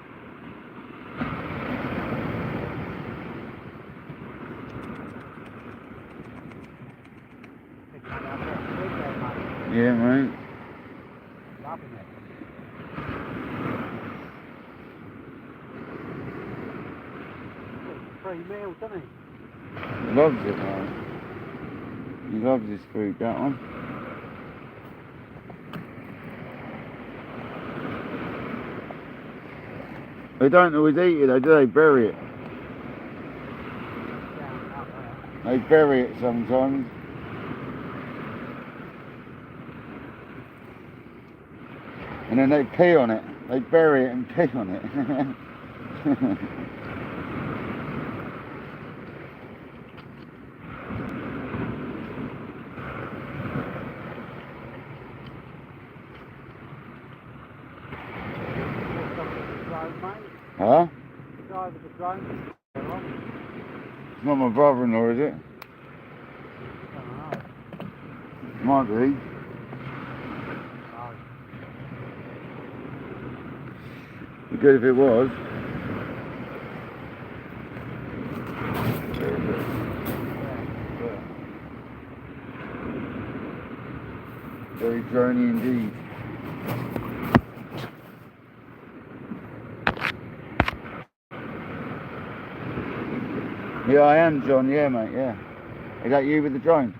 A: Yeah, mate.
B: Loving it. It's 3 meals, doesn't he?
A: He loves it, man. He loves his food, that one. They don't always eat it though, do they? Bury it.
B: Down up there.
A: They bury it sometimes. And then they pee on it. They bury it and pee on it. Huh?
B: The guy with the drone.
A: It's not my brother-in-law, is it?
B: I don't know.
A: Might be.
B: Oh,
A: Be good if it was. Very drony indeed. Yeah, I am, John. Yeah, mate. Yeah. Is that you with the drone?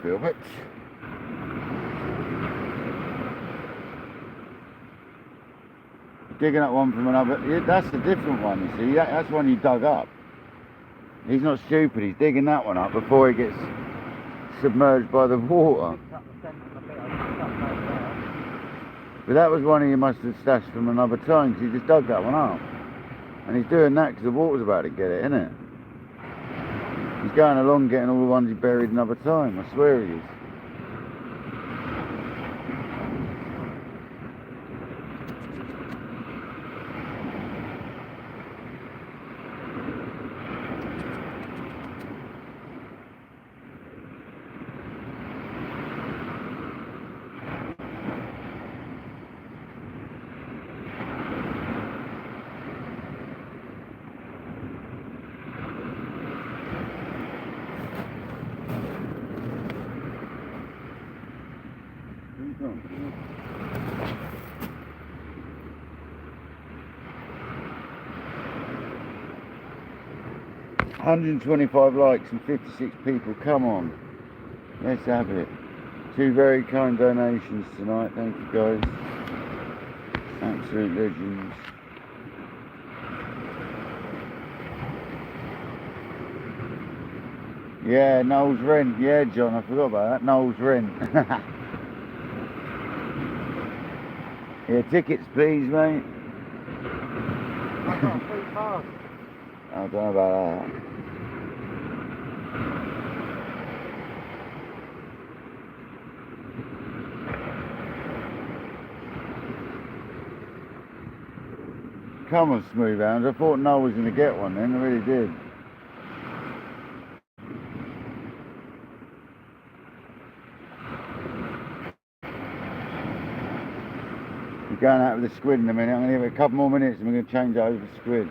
A: Filbert. Digging up one from another. Yeah, that's a different one, you see. That's one you dug up. He's not stupid. He's digging that one up before he gets submerged by the water.
B: picked up the scent of the bit I picked up over there.
A: But that was one he must have stashed from another time, because he just dug that one up. And he's doing that because the water's about to get it, isn't it? He's going along getting all the ones he buried another time. I swear he is. 125 likes and 56 people. Come on, let's have it. 2 very kind donations tonight. Thank you guys. Absolute legends. Yeah, Noel's Rent. Yeah, John, I forgot about that. Noel's Rent. Yeah, tickets please, mate.
B: I've got a free pass.
A: I don't know about that. Come on, Smooth Hound. I thought Noel was going to get one then. I really did. We're going out with the squid in a minute. I'm going to give it a couple more minutes and we're going to change over to squid.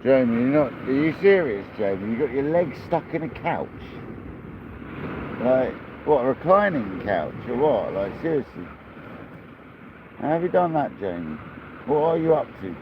A: Jamie, are you serious, Jamie? You got your legs stuck in a couch? Like, what, a reclining couch or what? Like, seriously? How have you done that, Jamie? What are you up to?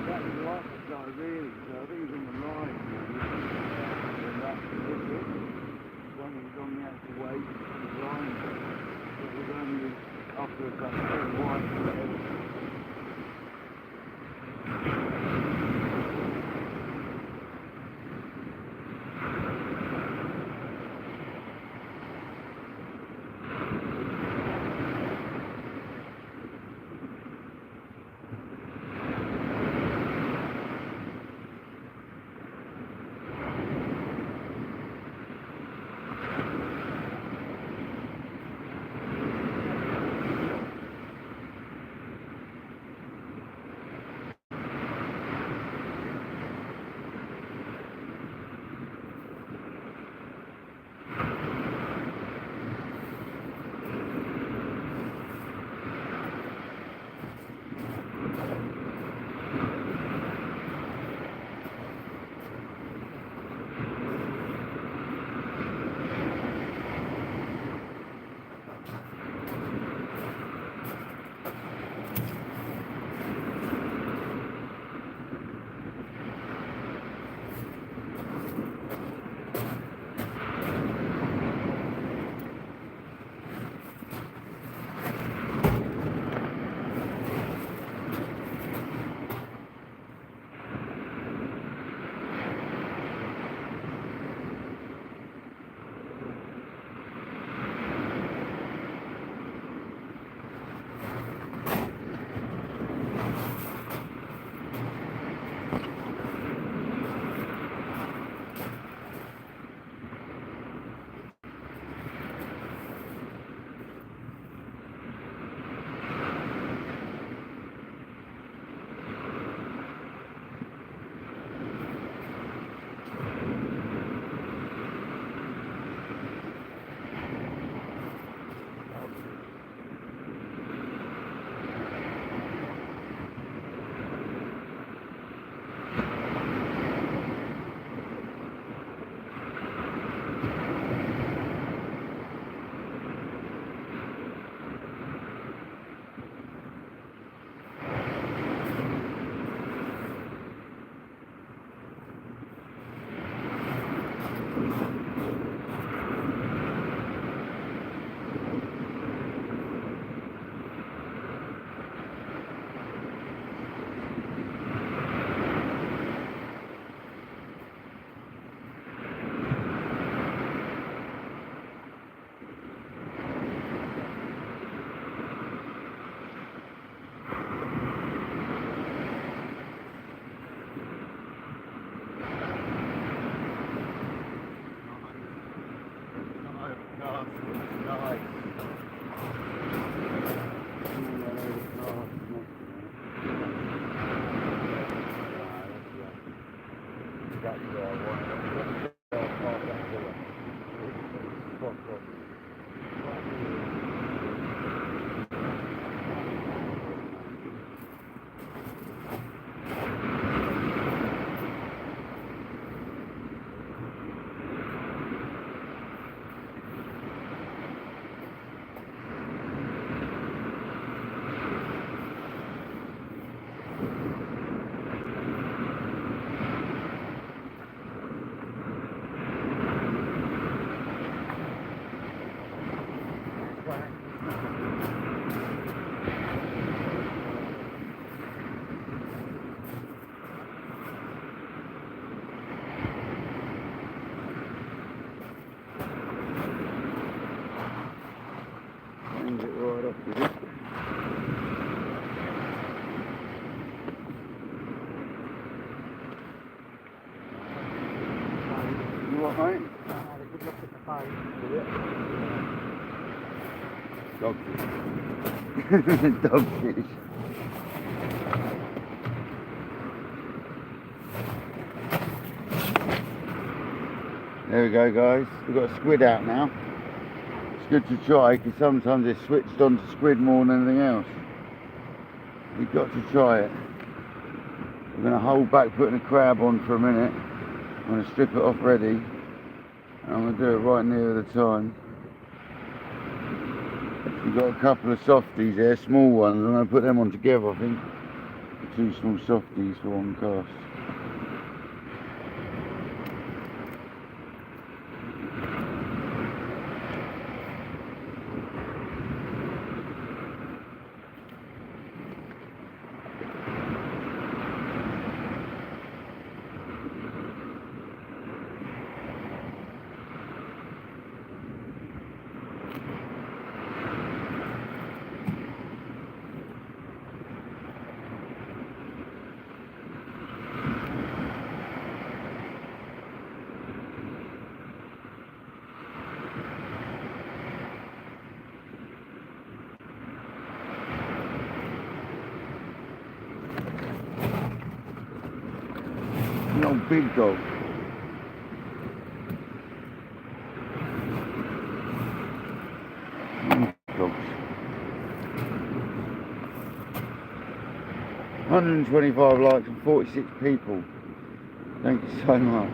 A: That was the last guy really, so I think he's on the line. And that's it. One was on the actual weight, the line. It was only after about 10 wide or whatever.
B: exactly where I want it. Let me just park that here. Spot on. Right here.
A: Change it right off with it. You what, mate?
B: I had a good look at the phone. Did it?
A: Dogfish. Dogfish. There we go, guys. We've got a squid out now. It's good to try because sometimes they're switched on to squid more than anything else. You've got to try it. We're going to hold back putting a crab on for a minute. I'm going to strip it off ready. And I'm going to do it right near the time. We've got a couple of softies there, small ones. I'm going to put them on together, I think. 2 small softies for one cast. No big dog. Dogs. 125 likes and 46 people. Thank you so much.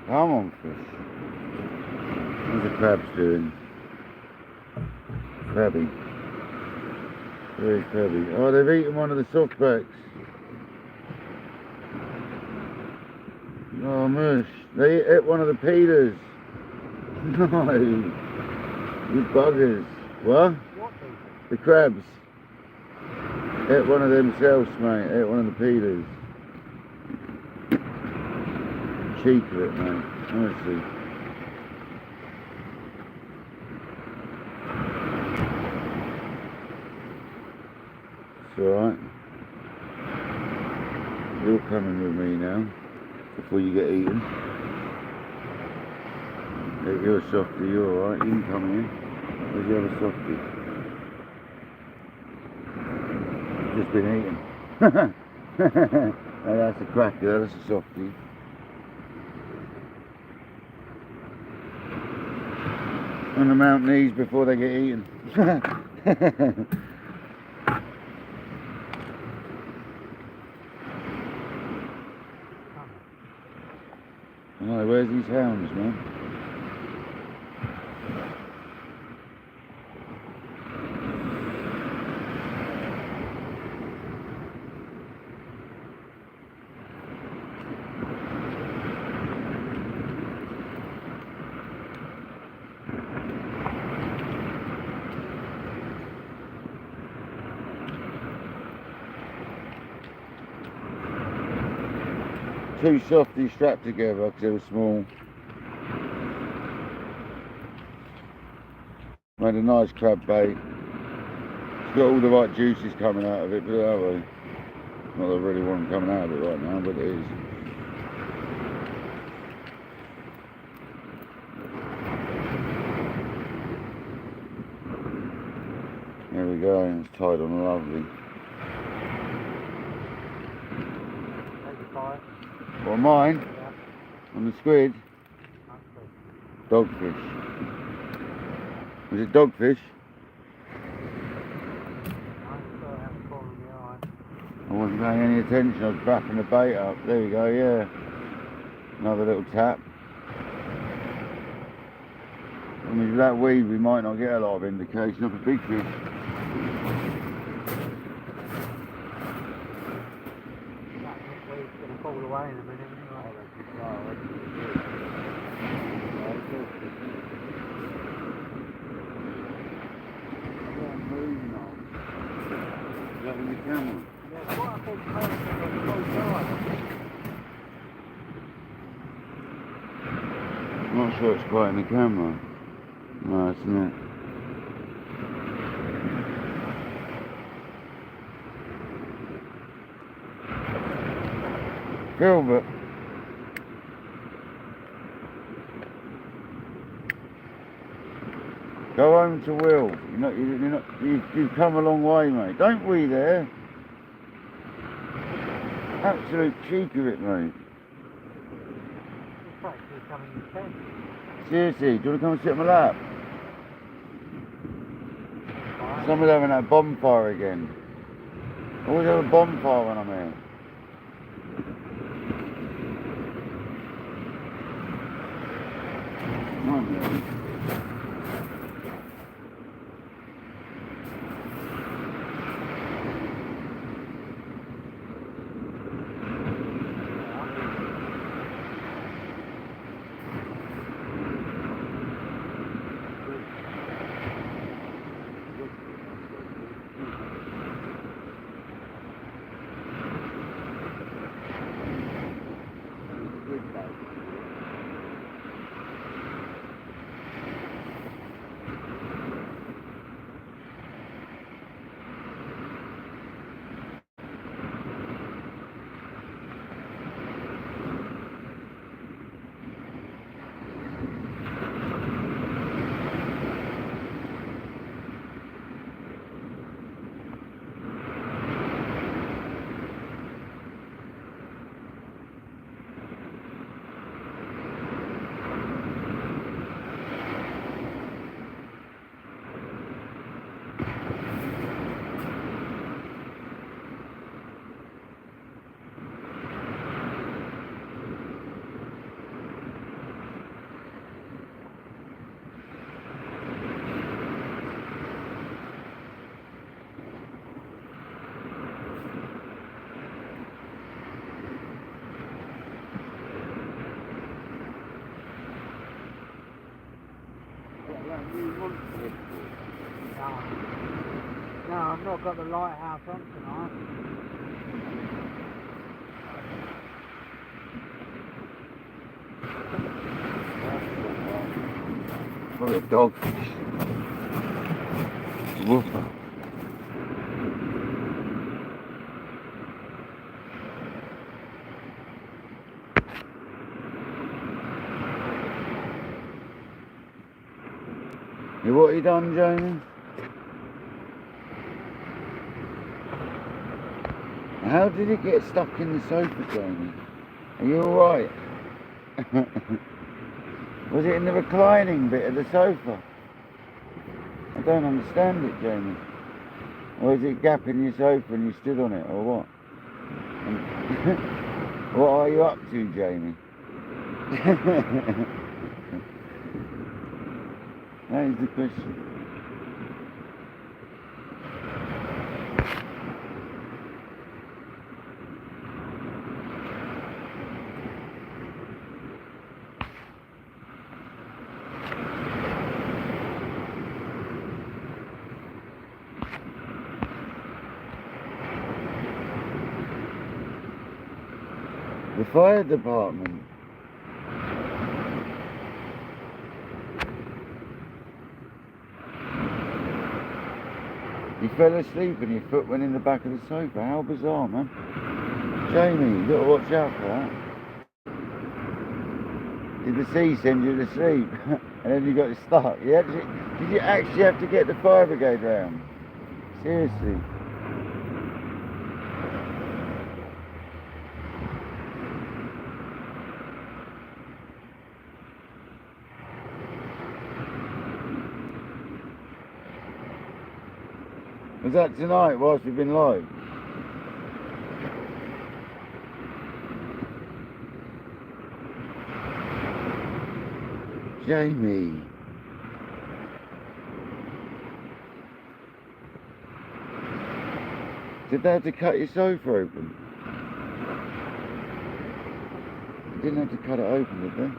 A: Come on, fish. What's the crabs doing? Crabby. Very crabby. Oh, they've eaten one of the softbacks. Oh, mush. They ate one of the peelers. No. You buggers. What? The crabs. Ate one of themselves, mate. Ate one of the peelers. Cheek of it, mate. Honestly. It's alright. You're coming with me now. Before you get eaten. Hey, you're a softie, you're alright. You can come here. Where's the other softie? Just been eaten. Hey, that's a cracker, that's a softie. On the mountain knees before they get eaten. Oh, where's these hounds, man? two softies strapped together because they were small. Made a nice crab bait. It's got all the right juices coming out of it, put it that way. Not that I really want them coming out of it right now, but it is. There we go, it's tied on lovely. Well, mine? Yeah. On the squid? Dogfish. Was it dogfish? I wasn't paying any attention, I was wrapping the bait up. There you go, yeah. Another little tap. I mean, with that weed we might not get a lot of indication of a big fish.
B: It's going to fall away in a minute anyway.
A: Is that in the camera?
B: Yeah, quite a big person on both sides.
A: I'm not sure it's quite in the camera. No, it's not. Gilbert. Go home to Will. You've come a long way, mate. Don't we there? Absolute cheek of it, mate.
B: It's practically coming in 10.
A: Seriously, do you want to come and sit on my lap? Someone's having that bonfire again. Always have a bonfire when I'm here. Come on, man.
B: No, I've not got the lighthouse on tonight.
A: What a dogfish. Whooper. Hey, what you done, Jamie? How did it get stuck in the sofa, Jamie? Are you alright? Was it in the reclining bit of the sofa? I don't understand it, Jamie. Or is it gapping your sofa and you stood on it, or what? What are you up to, Jamie? That is the question. The fire department. You fell asleep and your foot went in the back of the sofa. How bizarre, man. Jamie, you got to watch out for that. Did the sea send you to sleep? And then you got stuck? Did you actually have to get the fire brigade round? Seriously? Was that tonight whilst we've been live? Jamie. Did they have to cut your sofa open? They didn't have to cut it open, did they?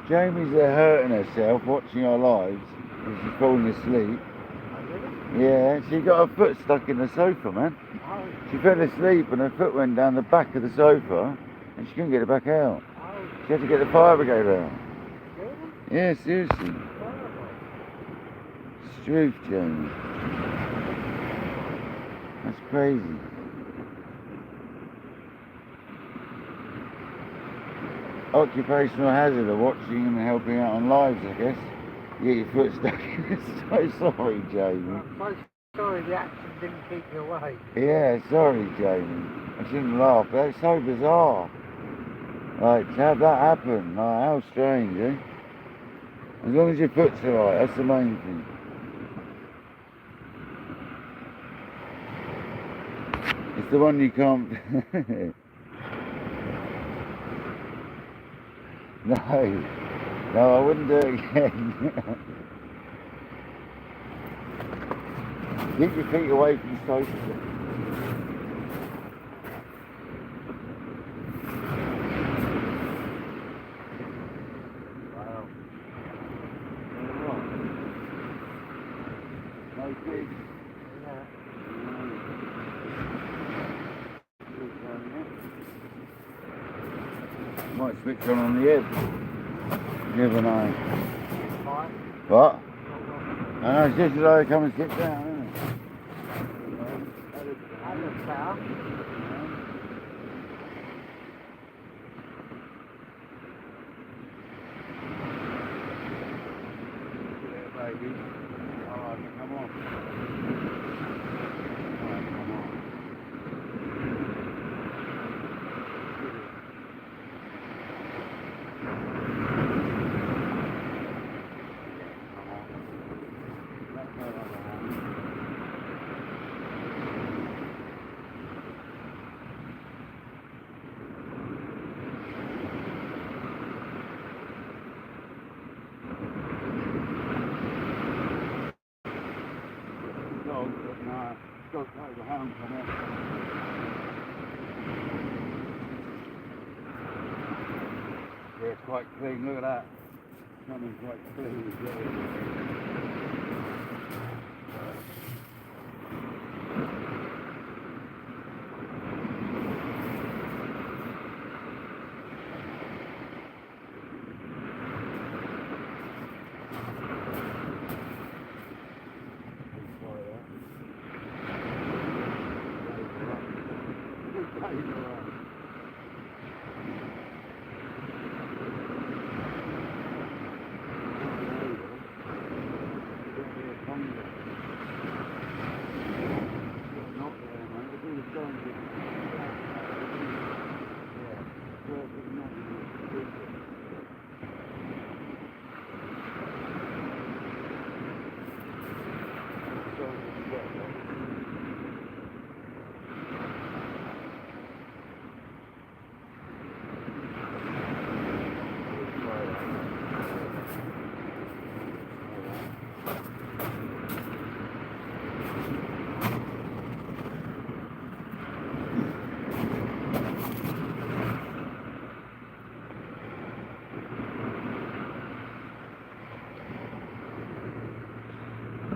A: Jamie's there hurting herself watching our lives as she's falling asleep.
B: Oh, really?
A: Yeah, she got her foot stuck in the sofa, man.
B: Oh,
A: She fell asleep and her foot went down the back of the sofa and she couldn't get it back out.
B: oh,
A: She had to get the fire brigade out.
B: really?
A: Yeah, seriously.
B: Terrible.
A: It's truth, Jamie. That's crazy. Occupational hazard of watching and helping out on lives, I guess. You get your foot stuck in. So sorry, Jamie.
B: I'm so sorry the action didn't keep you awake.
A: Yeah, sorry, Jamie. I shouldn't laugh. That's so bizarre. Like, to have that happen, like, how strange, eh? As long as your foot's alright, that's the main thing. It's the one you can't... No, I wouldn't do it again. Keep your feet away from the sofa.
B: Wow.
A: No fish.
B: Yeah.
A: Might switch on the edge. You never know.
B: Right.
A: What? I know, it's just as though they come and sit down, isn't it?
B: That looks better.
A: Yeah, baby. Alright, come on. Alright, come on. Dog, the hound come out. Yeah, it's quite clean, look at that. Coming quite clean.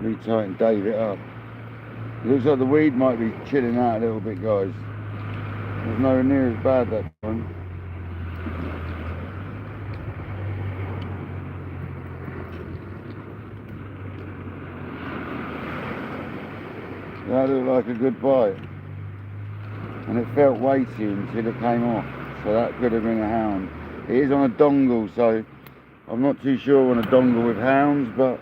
A: Retighten Dave it up. Looks like the weed might be chilling out a little bit, guys. It's nowhere near as bad that time. That looked like a good bite. And it felt weighty until it came off. So that could have been a hound. It is on a dongle, so I'm not too sure on a dongle with hounds, but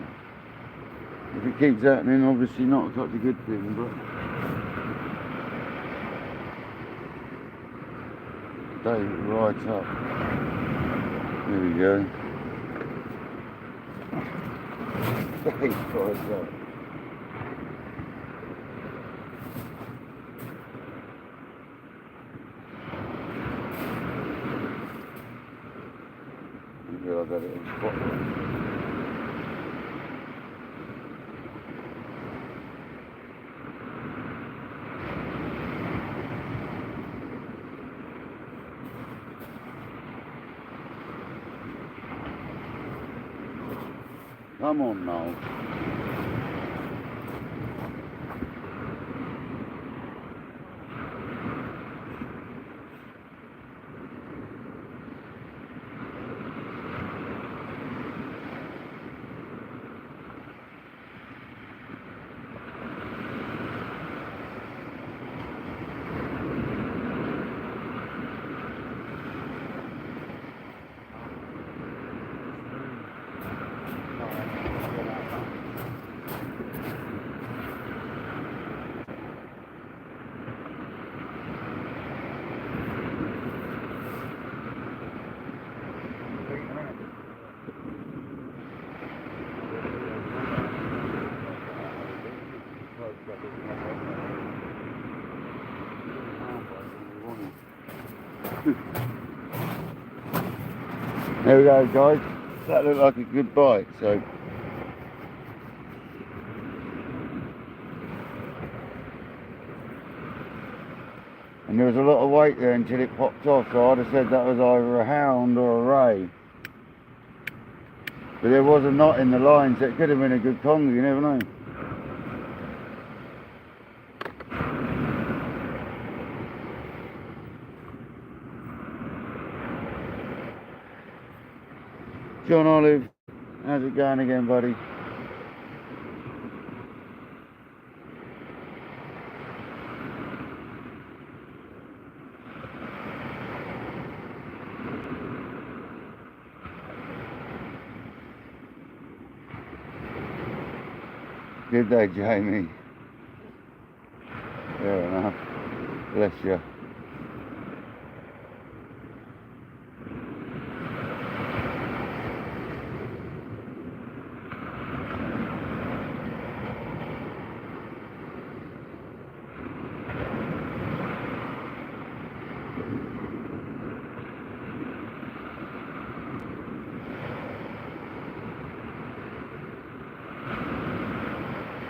A: if it keeps happening, obviously not such a good thing, but Dave right up. There we go. Dave right up. I got it in spot. Come on now. There we go, guys. That looked like a good bite, so and there was a lot of weight there until it popped off, so I'd have said that was either a hound or a ray. But there was a knot in the line, so it could have been a good conger, you never know. John Olive, how's it going again, buddy? Good day, Jamie. Fair enough. Bless you.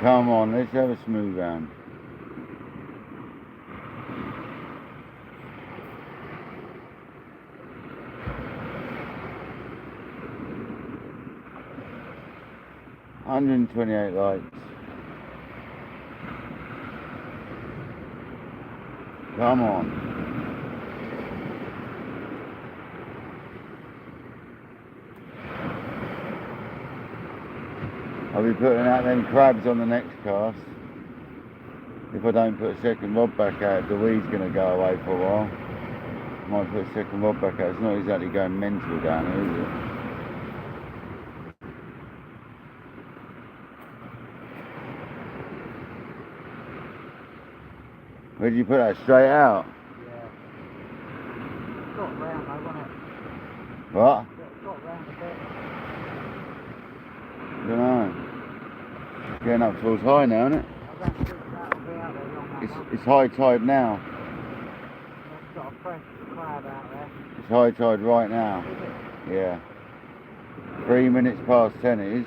A: Come on, let's have a smooth round. $128 likes. Come on. I'll be putting out them crabs on the next cast. If I don't put a second rod back out, the weed's going to go away for a while. Might put a second rod back out. It's not exactly going mental down here, is it? Where did you put that? Straight out?
B: Yeah. Got round though, wasn't it?
A: What?
B: Got round a bit.
A: I don't know. Getting up towards high now, isn't it?
B: I don't think that'll be out there long that one.
A: It's high tide now.
B: I've got a fresh crab out there.
A: It's high tide right now.
B: Is it?
A: Yeah. 3 minutes past 10 it is.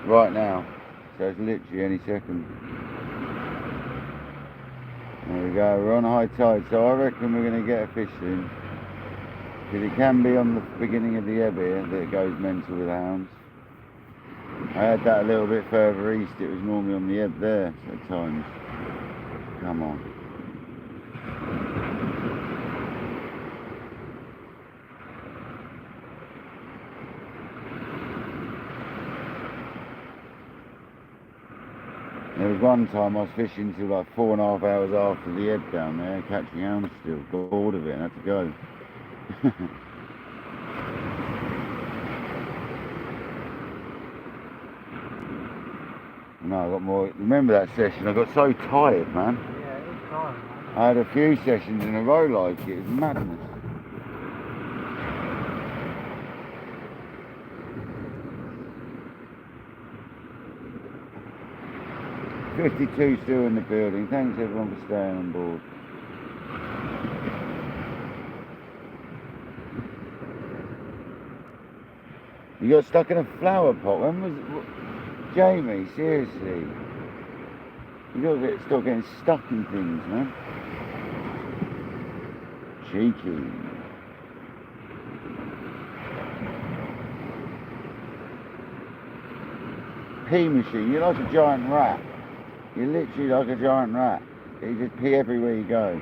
A: Right now. So it's literally any second. There we go, we're on high tide, so I reckon we're going to get a fish soon. Because it can be on the beginning of the ebb here that it goes mental with hounds. I had that a little bit further east. It was normally on the ebb there at times. Come on. There was one time I was fishing till like 4.5 hours after the ebb down there, catching hounds still. Got bored of it and had to go. No, I got more. Remember that session? I got so tired, man.
B: Yeah, it is tiring, man.
A: I had a few sessions in a row like it. It was madness. '52 still in the building. Thanks everyone for staying on board. You got stuck in a flower pot. When was it? Jamie, seriously. You gotta stop getting stuck in things, man. Cheeky. Pee machine, you're like a giant rat. You're literally like a giant rat. You just pee everywhere you go.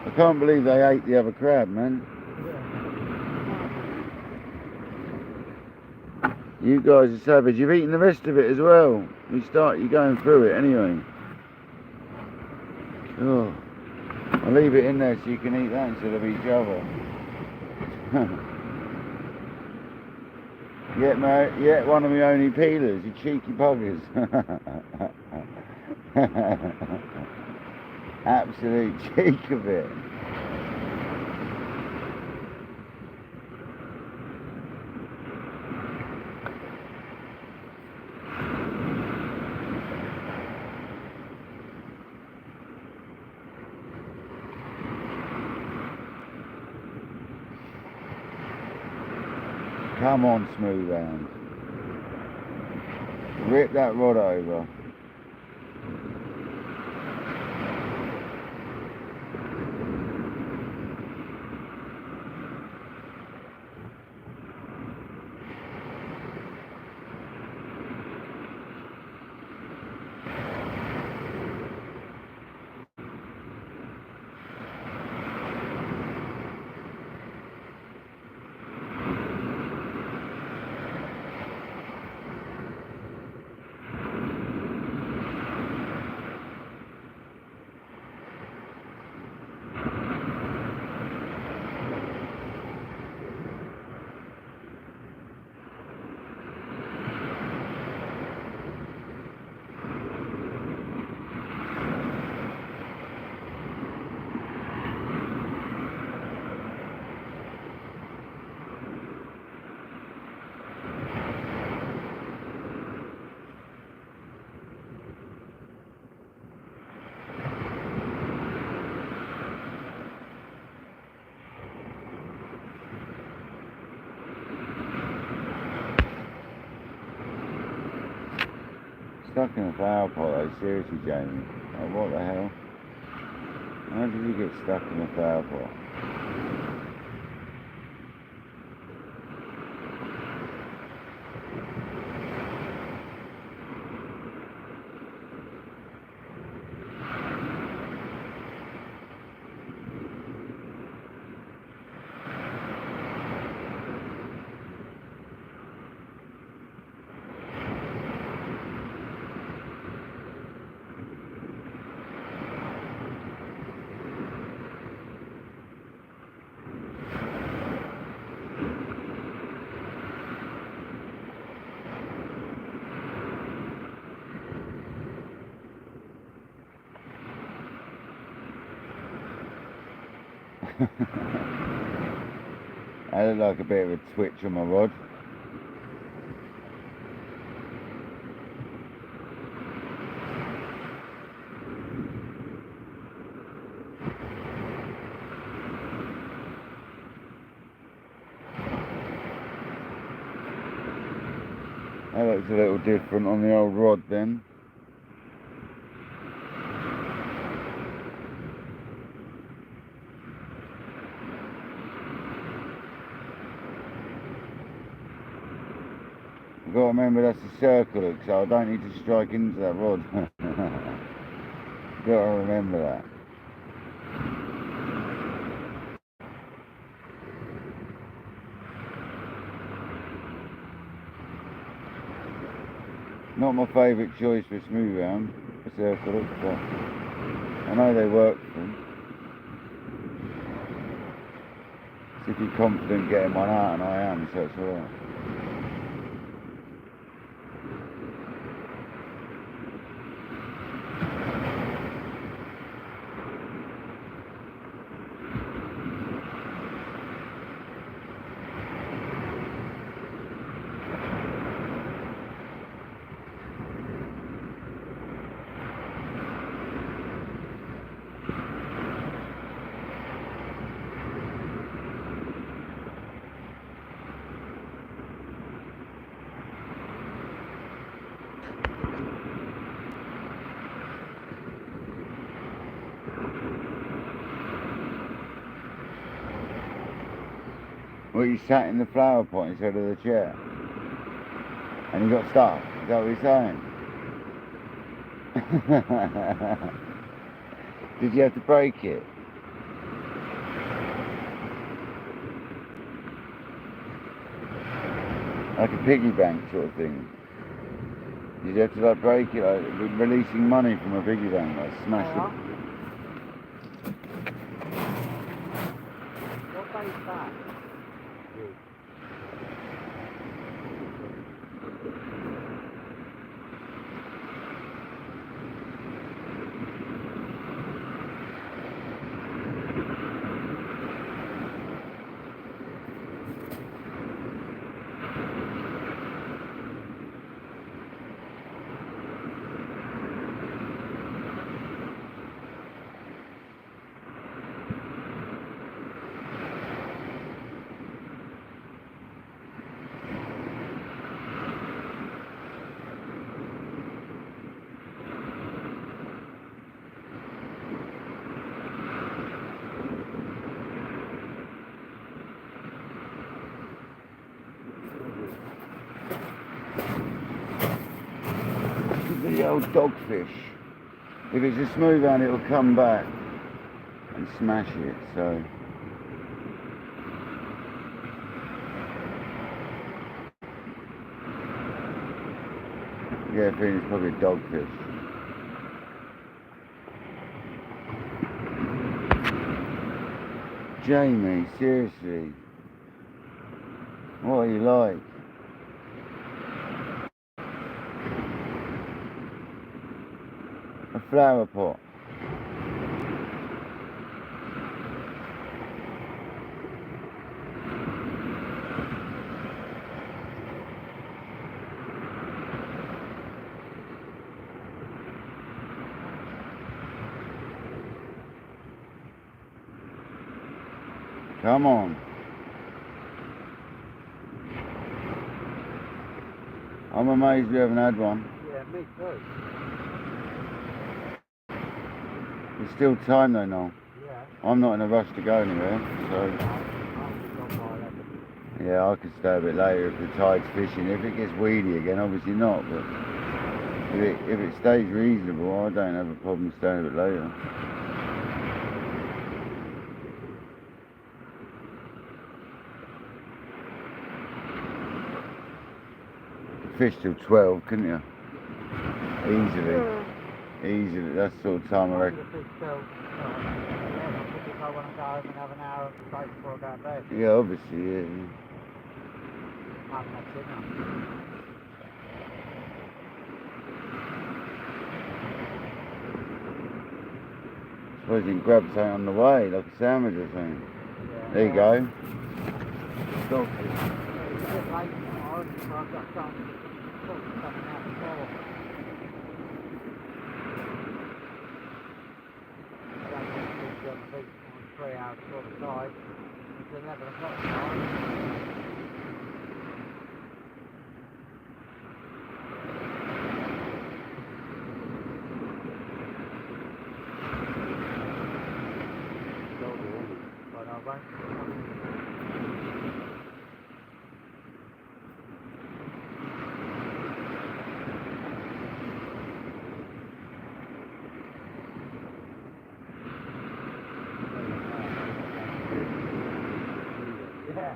A: I can't believe they ate the other crab, man. You guys are savage. You've eaten the rest of it as well. You're going through it anyway. Oh, I'll leave it in there so you can eat that instead of each other. Yet one of my only peelers, you cheeky buggers. Absolute cheek of it. Come on, smooth Hound. Rip that rod over. Stuck in a flower pot though, seriously Jamie. Like, what the hell? How did you get stuck in a flower pot? I look like a bit of a twitch on my rod. That looks a little different on the old rod then. You've got to remember that's a circle hook, so I don't need to strike into that rod. Got to remember that. Not my favourite choice for smooth round, a circle hook, but I know they work for them. See if you're confident getting one out, and I am, so it's alright. Well, you sat in the flower pot instead of the chair, and you got stuck. Is that what you're saying? Did you have to break it? Like a piggy bank sort of thing. Did you have to like break it, like releasing money from a piggy bank, like smash it?
B: What day's that?
A: The old dogfish. If it's a smooth round, it'll come back and smash it, so. Yeah, I think it's probably a dogfish. Jamie, seriously. What are you like? A flower pot. Come on. I'm amazed we haven't had one.
B: Yeah, me too.
A: There's still time though, Noel.
B: Yeah.
A: I'm not in a rush to go anywhere, so yeah, I could stay a bit later if the tide's fishing. If it gets weedy again, obviously not, but if it stays reasonable, I don't have a problem staying a bit later. Fish till 12, couldn't you? Easily. Easily, that's the sort of time I reckon. Yeah, obviously, yeah. Suppose you can grab something on the way, like a sandwich or something. Yeah. There you go. Dogfish.
B: won't. Yeah.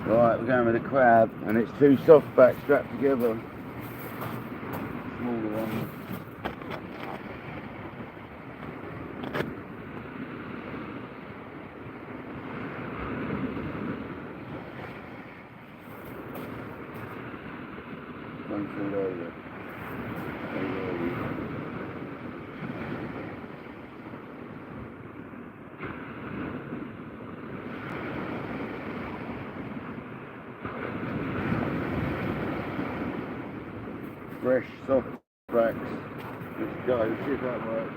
A: Right, we're going with a crab, and it's two softbacks strapped together. Smaller ones. Don't fall over. Fresh soft backs. Let's go, see if that works.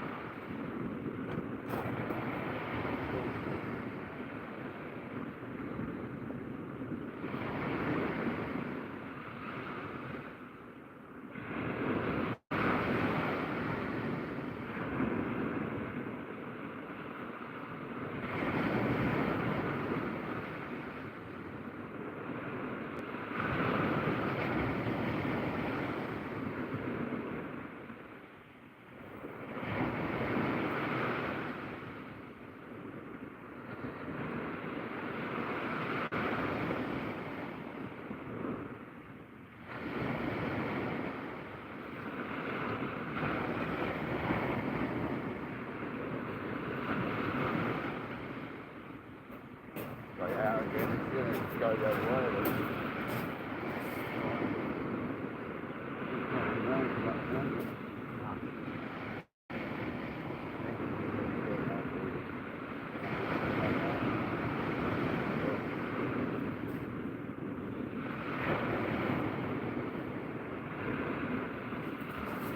A: Go the other way.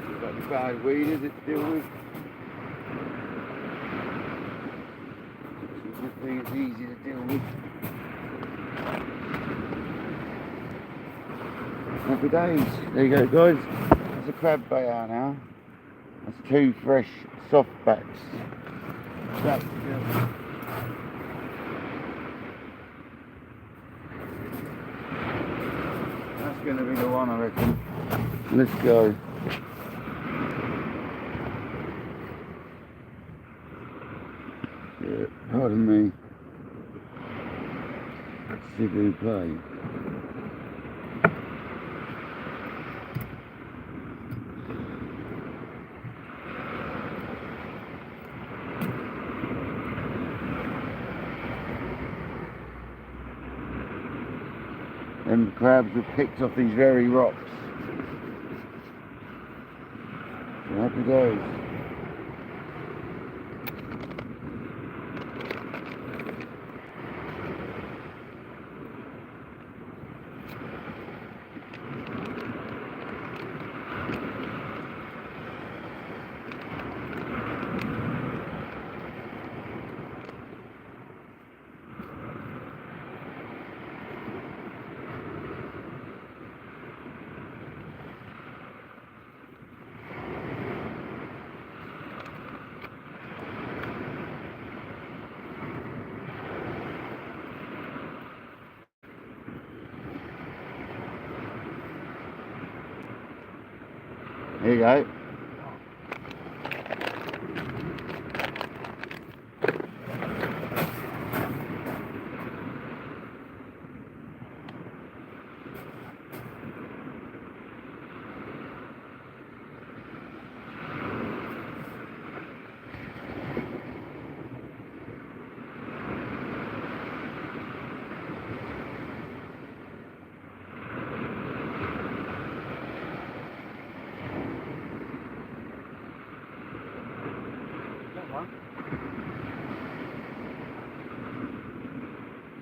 A: We've got the bad weeders to deal with. It's a good thing, it's easy to deal with. Happy days. There you go, guys. That's a crab bayout now. That's two fresh soft backs. Strapped together. That's going to be the one, I reckon. Let's go. Yeah, pardon me. S'il vous plaît. Them crabs were picked off these very rocks. So happy days. Here you go.
B: One.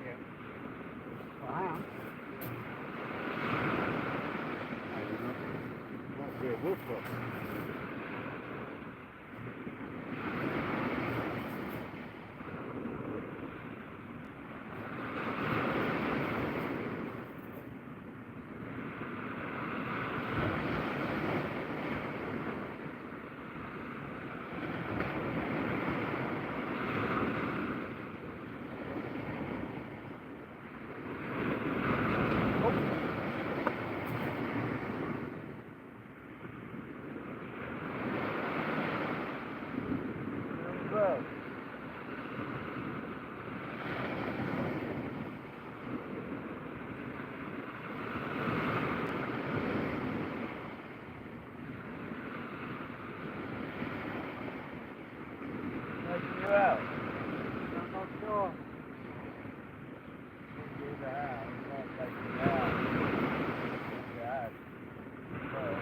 B: Yeah. Well, Hound. Might be a wolf fox. Well. Taking you out. I'm not sure. Give you the house. I'm not taking you out. Yeah. Well.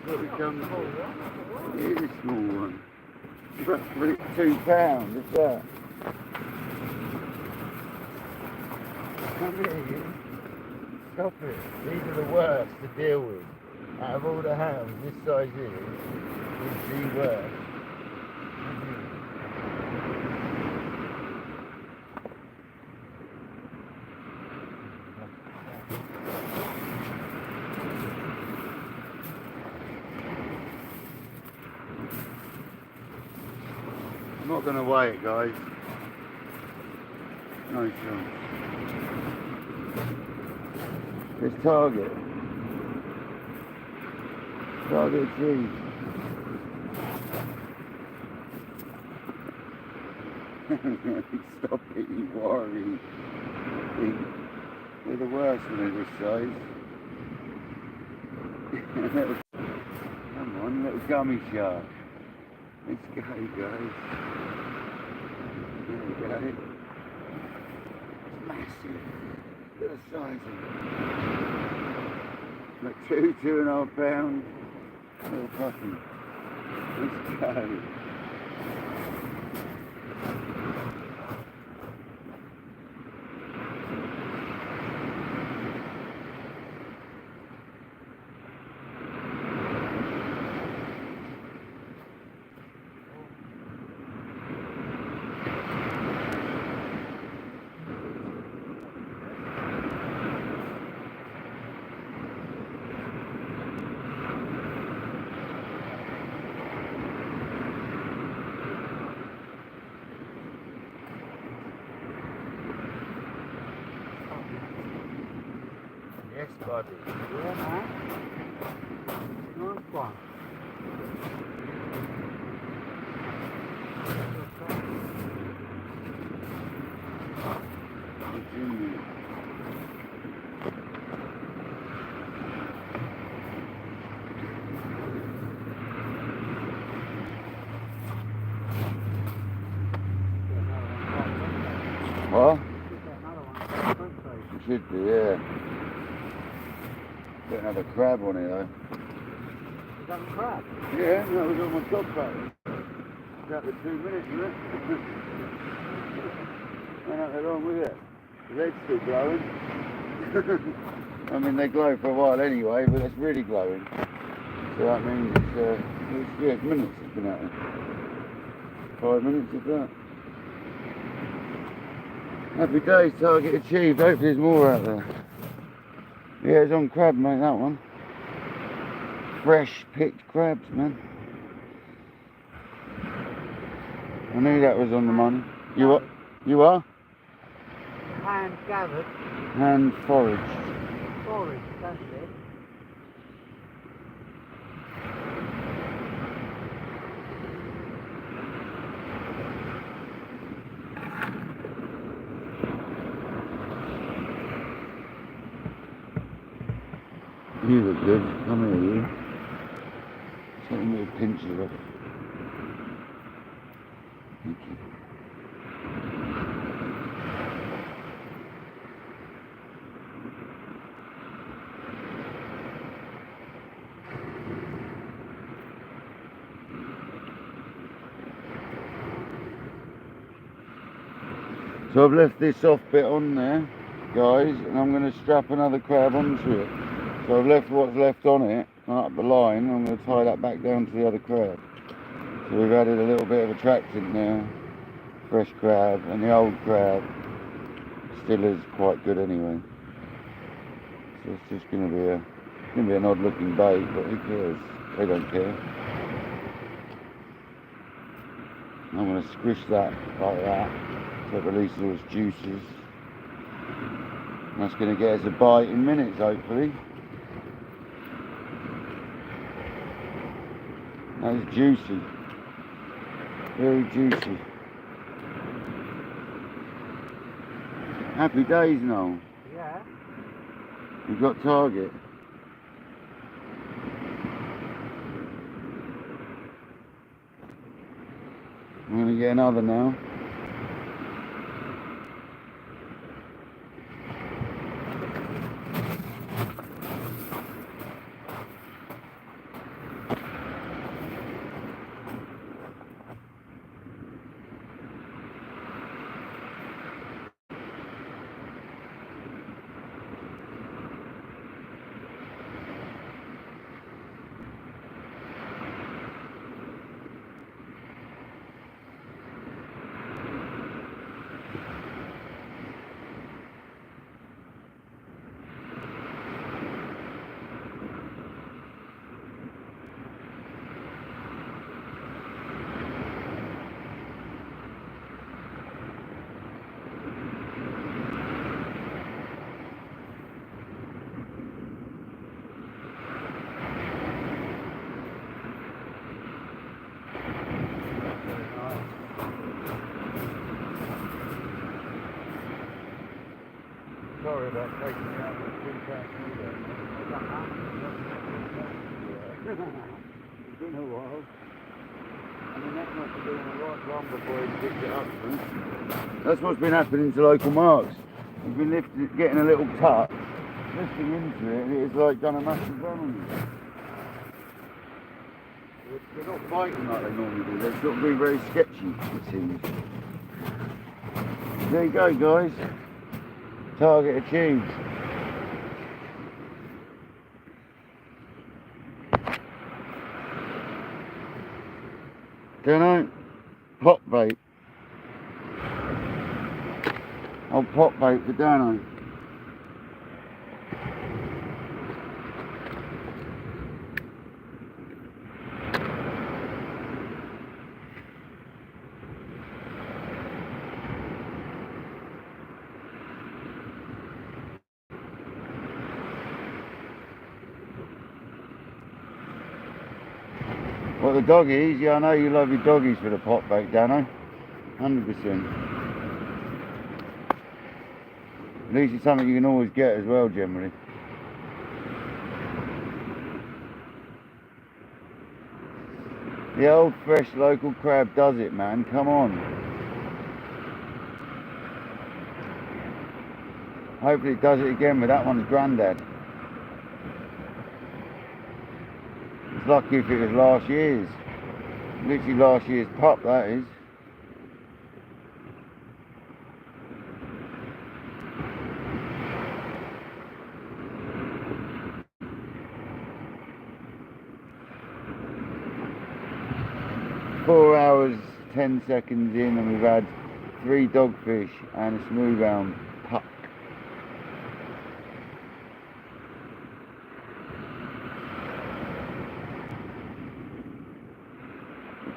A: What we come for? Here's a small one. Roughly 2 pounds, what's that? Come here, you. Stop it. These are the worst to deal with. Out of all the hounds, this size here is the worst. I'm not going to weigh it, guys. No chance. It's target. Target cheese. Stop it, you worry. They're the worst when they're this size. Come on, little gummy shark. Let's go, guys. There we go. It's massive. Look at the size of it. Look, 2.5 pounds. Little puppy. Let's go. Yes, buddy.
B: Yeah, man. Nice one.
A: Continue. What? You should do, yeah. Don't have a crab on it though.
B: was having crab.
A: Yeah, that was on my top battery. That was 2 minutes, isn't it? Ain't nothing wrong with it. The red's still glowing. I mean, they glow for a while anyway, but it's really glowing. So that means it's minutes it's been out there. 5 minutes of that. Happy days, target achieved. Hopefully there's more out there. Yeah, it's on crab, mate, that one. Fresh picked crabs, man. I knew that was on the money. You what? You are?
B: Hand gathered.
A: Hand foraged.
B: Forage, that's it.
A: You look good. Come here, you. Take me a pinch of it. Thank you. So I've left this off bit on there, guys, and I'm going to strap another crab onto it. So I've left what's left on it, up the line, I'm going to tie that back down to the other crab. So we've added a little bit of attractant there, fresh crab, and the old crab still is quite good anyway. So it's just going to be an odd looking bait, but who cares? They don't care. I'm going to squish that like that, so it releases all its juices. And that's going to get us a bite in minutes, hopefully. That is juicy. Very juicy. Happy days now.
B: Yeah.
A: We've got target. I'm going to get another now.
C: Sorry about taking me out with 2 pounds either.
A: It's been a while. I mean, that must have been a right run before he picked it up, man. That's what's been happening to local marks. He's been getting a little touch, lifting into it, and it's like done a massive run on you. They're not biting like they normally do, they're sort of being very sketchy, it seems. There you go, guys. Target achieved. Dunno, pop bait. Old pop bait for Dano. Well, the doggies, yeah, I know you love your doggies for the pop bait, Dano. 100%. At least it's something you can always get as well, generally. The old fresh local crab does it, man. Come on. Hopefully it does it again with that one's granddad. Let's lucky if it was last year's. Literally last year's pup, that is. Four hours, 10 seconds in, and we've had 3 dogfish and a smooth hound pup.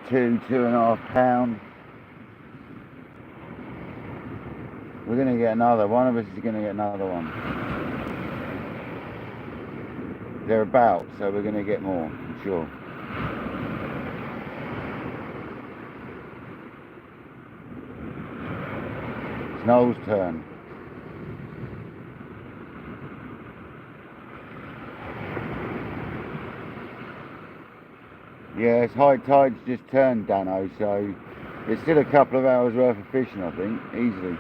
A: 2.5 pound. We're going to get another. One of us is going to get another one. They're about, so we're going to get more, I'm sure. It's Noel's turn. Yeah, it's high tide's just turned, Dano, so it's still a couple of hours worth of fishing, I think, easily.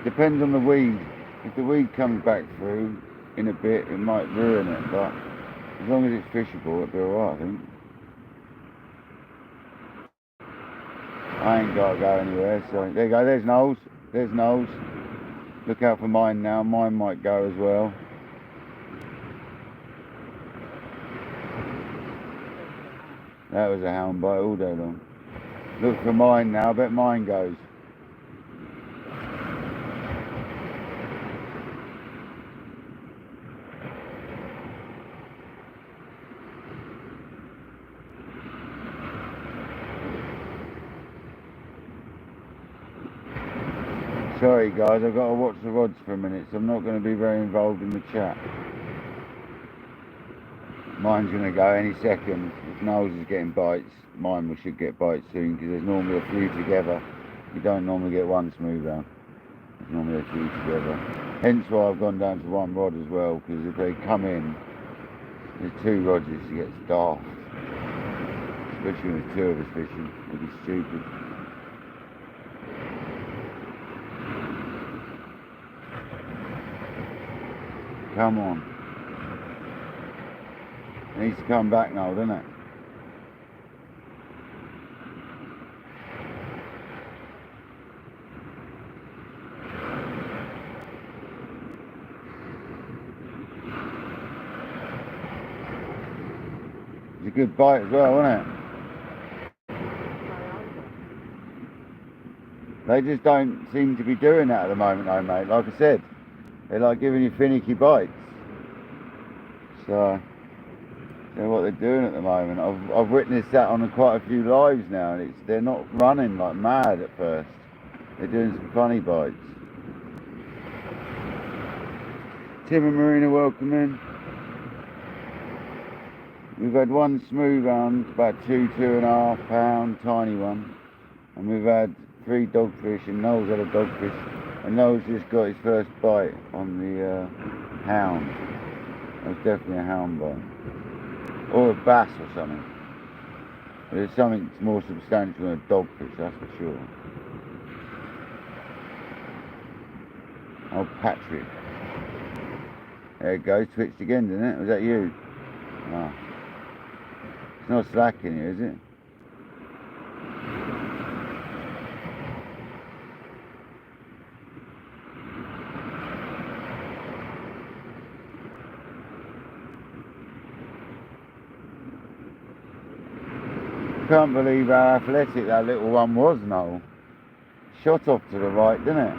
A: Depends on the weed. If the weed comes back through in a bit, it might ruin it, but as long as it's fishable, it'll be alright, I think. I ain't got to go anywhere, so there you go, there's Noel's. There's Noel's. Look out for mine now, mine might go as well. That was a hound bite all day long. Look for mine now, I bet mine goes. Sorry guys, I've got to watch the rods for a minute, so I'm not going to be very involved in the chat. Mine's going to go any second. If Noel's is getting bites, mine should get bites soon, because there's normally a few together. You don't normally get one smooth hound. There's normally a few together. Hence why I've gone down to one rod as well, because if they come in, there's 2 rods, it gets daft. Especially when there's 2 of us fishing, it'd be stupid. Come on. It needs to come back now, doesn't it? It's a good bite as well, isn't it? They just don't seem to be doing that at the moment though, mate. Like I said, they're like giving you finicky bites. So, you know what they're doing at the moment. I've witnessed that on quite a few lives now, and they're not running like mad at first. They're doing some funny bites. Tim and Marina, welcome in. We've had one smooth hound, about 2.5 pound, tiny one, and we've had 3 dogfish, and Noel's had a dogfish, and Noel's just got his first bite on the hound. That was definitely a hound bite. Or a bass or something. But there's something more substantial than a dogfish, that's for sure. Oh, Patrick. There it goes, twitched again, didn't it? Was that you? Oh. It's not slacking here, is it? Can't believe how athletic that little one was, Noel. Shot off to the right, didn't it?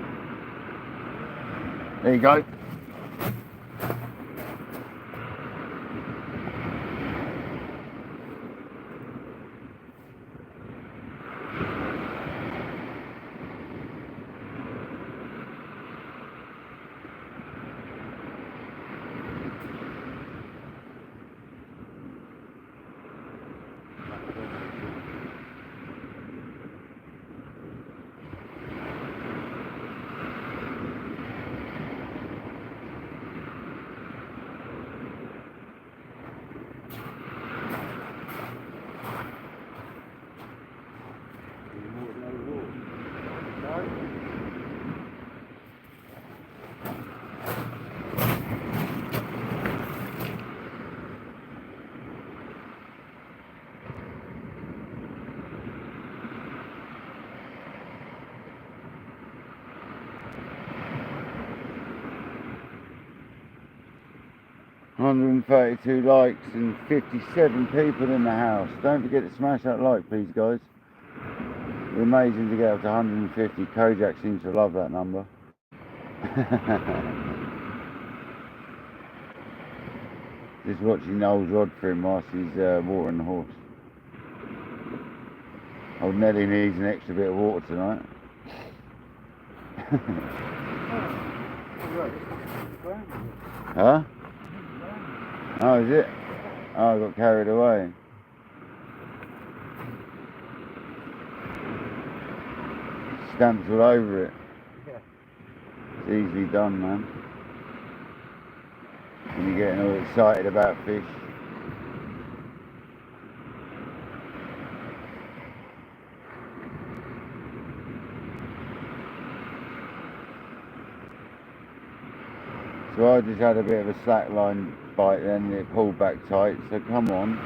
A: There you go. 132 likes and 57 people in the house. Don't forget to smash that like, please, guys. It'd be amazing to get up to 150. Kojak seems to love that number. Just watching Noel's rod for him whilst he's watering the horse. Old Nelly needs an extra bit of water tonight. Huh? Oh, is it? Oh, I got carried away. Stamps all over it.
B: Yeah.
A: It's easily done, man. When you're getting all excited about fish. So I just had a bit of a slack line bite then and it pulled back tight, so come on,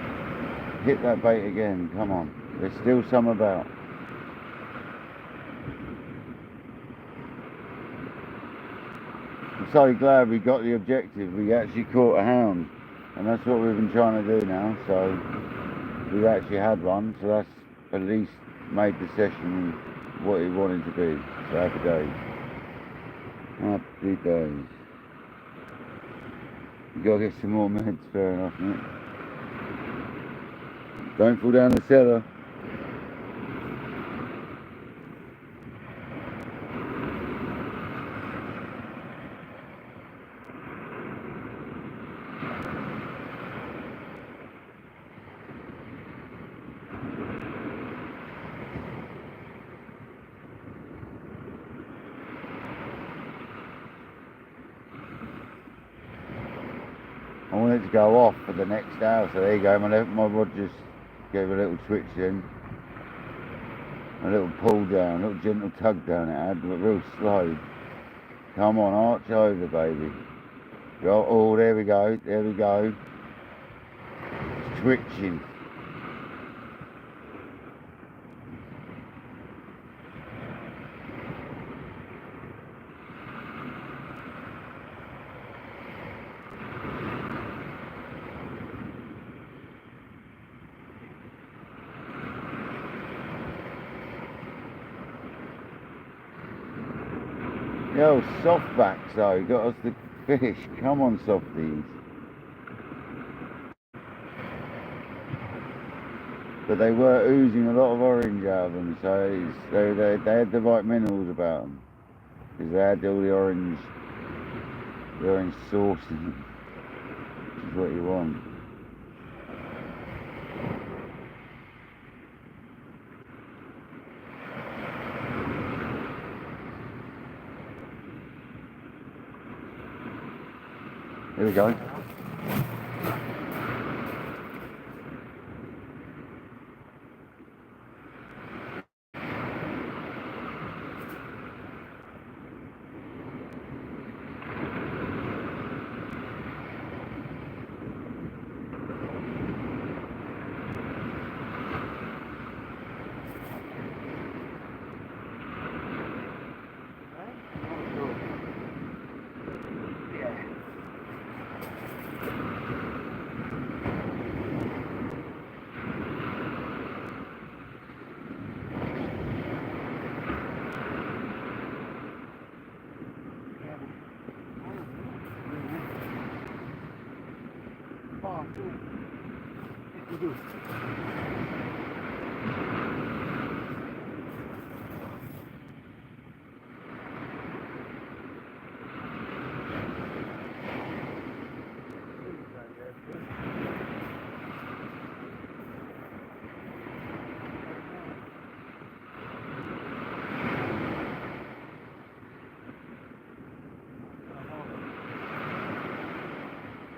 A: hit that bait again, come on, there's still some about. I'm so glad we got the objective, we actually caught a hound, and that's what we've been trying to do now, so we've actually had one, so that's at least made the session what it wanted to be, so happy days. Happy days. You gotta get some more meds, fair enough, mate. Don't fall down the cellar. I want it to go off for the next hour, so there you go, my rod just gave a little twitch in. A little pull down, a little gentle tug down it had, but real slow. Come on, arch over, baby. Go, oh, there we go, there we go. It's twitching. Yo, softbacks though, got us the fish. Come on, softies. But they were oozing a lot of orange out of them, so they had the right minerals about them. Because they had all the orange sauce in them, which is what you want. Here we go.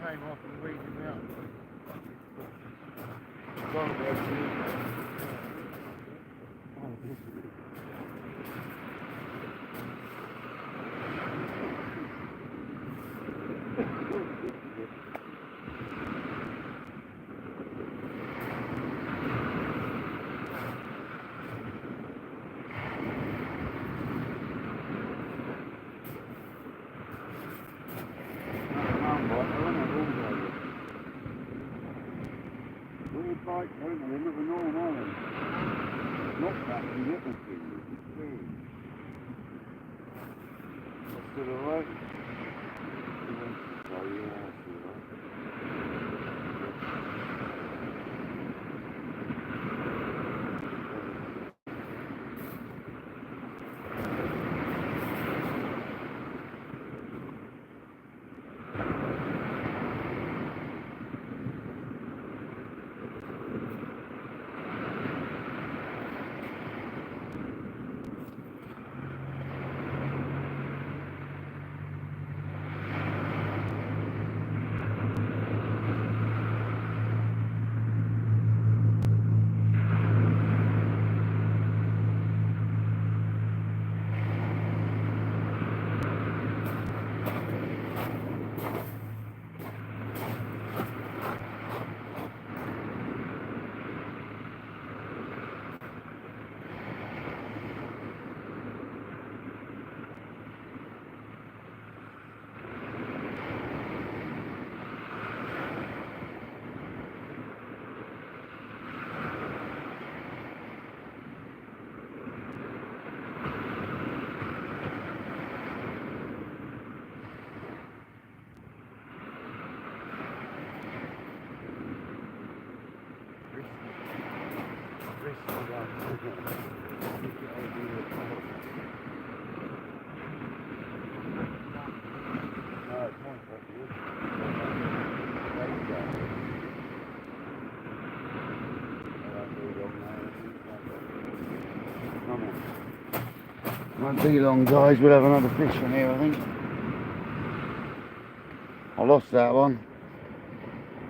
C: Came off and weeded me up.
A: Sorry, That can get the thing. That's still alright? Oh yeah, that's alright. Won't be long, guys, we'll have another fish on here, I think. I lost that one.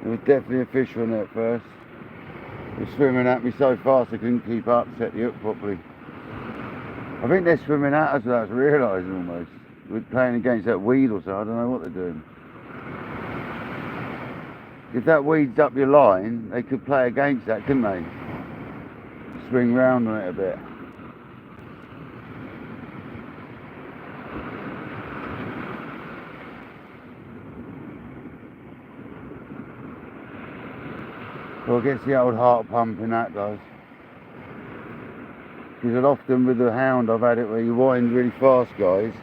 A: There was definitely a fish on there at first. It was swimming at me so fast I couldn't keep up, set the hook properly. I think they're swimming at us without us realising almost. We're playing against that weed or so, I don't know what they're doing. If that weed's up your line, they could play against that, couldn't they? Swing round on it a bit. Well, it gets the old heart pumping, that does. Because often with the Hound I've had it where you wind really fast, guys,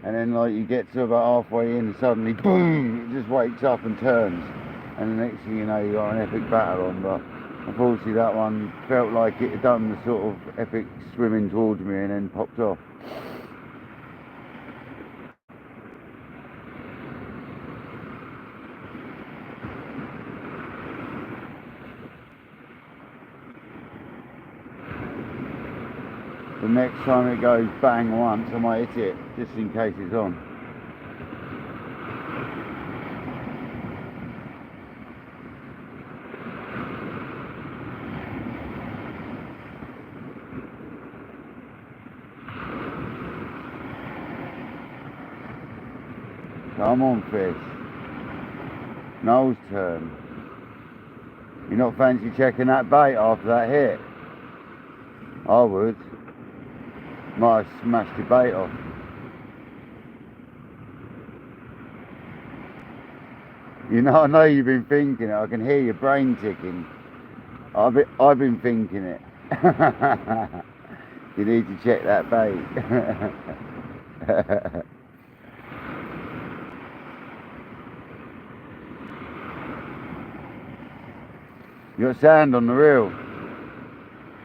A: and then like you get to about halfway in and suddenly boom, it just wakes up and turns, and the next thing you know you got an epic battle on. But unfortunately that one felt like it had done the sort of epic swimming towards me and then popped off. The next time it goes bang once, I might hit it, just in case it's on. Come on, fish. Nose turn. You're not fancy checking that bait after that hit? I would. Might have smashed your bait off. You know, I know you've been thinking it. I can hear your brain ticking. I've been thinking it. You need to check that bait. You got sand on the reel.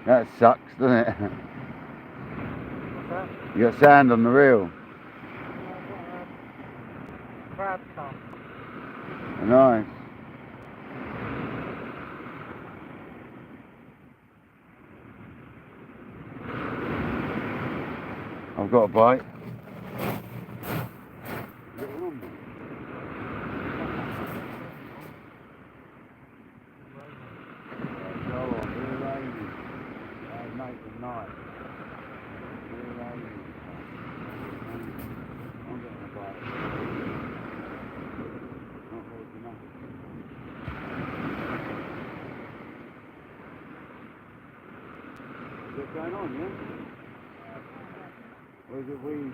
A: That sucks, doesn't it? You got sand on the reel.
B: Crab come.
A: Nice. I've got a bite. What's going on, yeah? Or is it weed?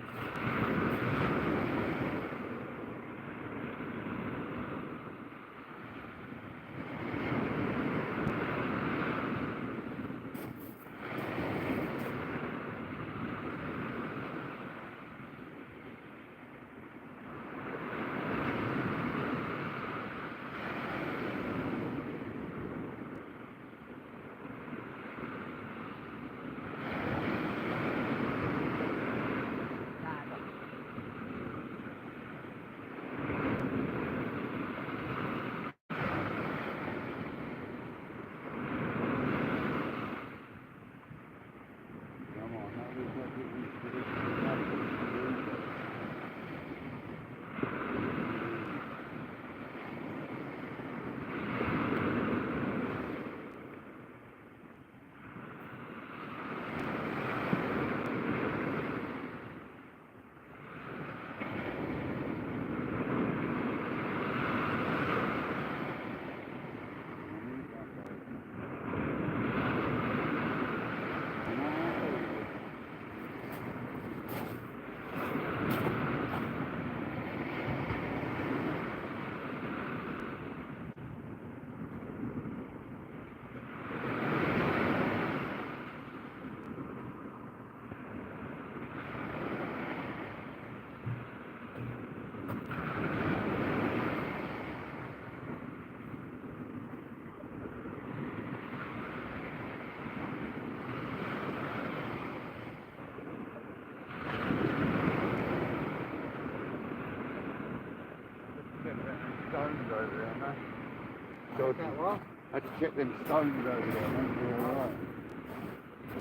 A: dodgy.
B: That what?
A: Had to check them stones over there, mate. They're alright.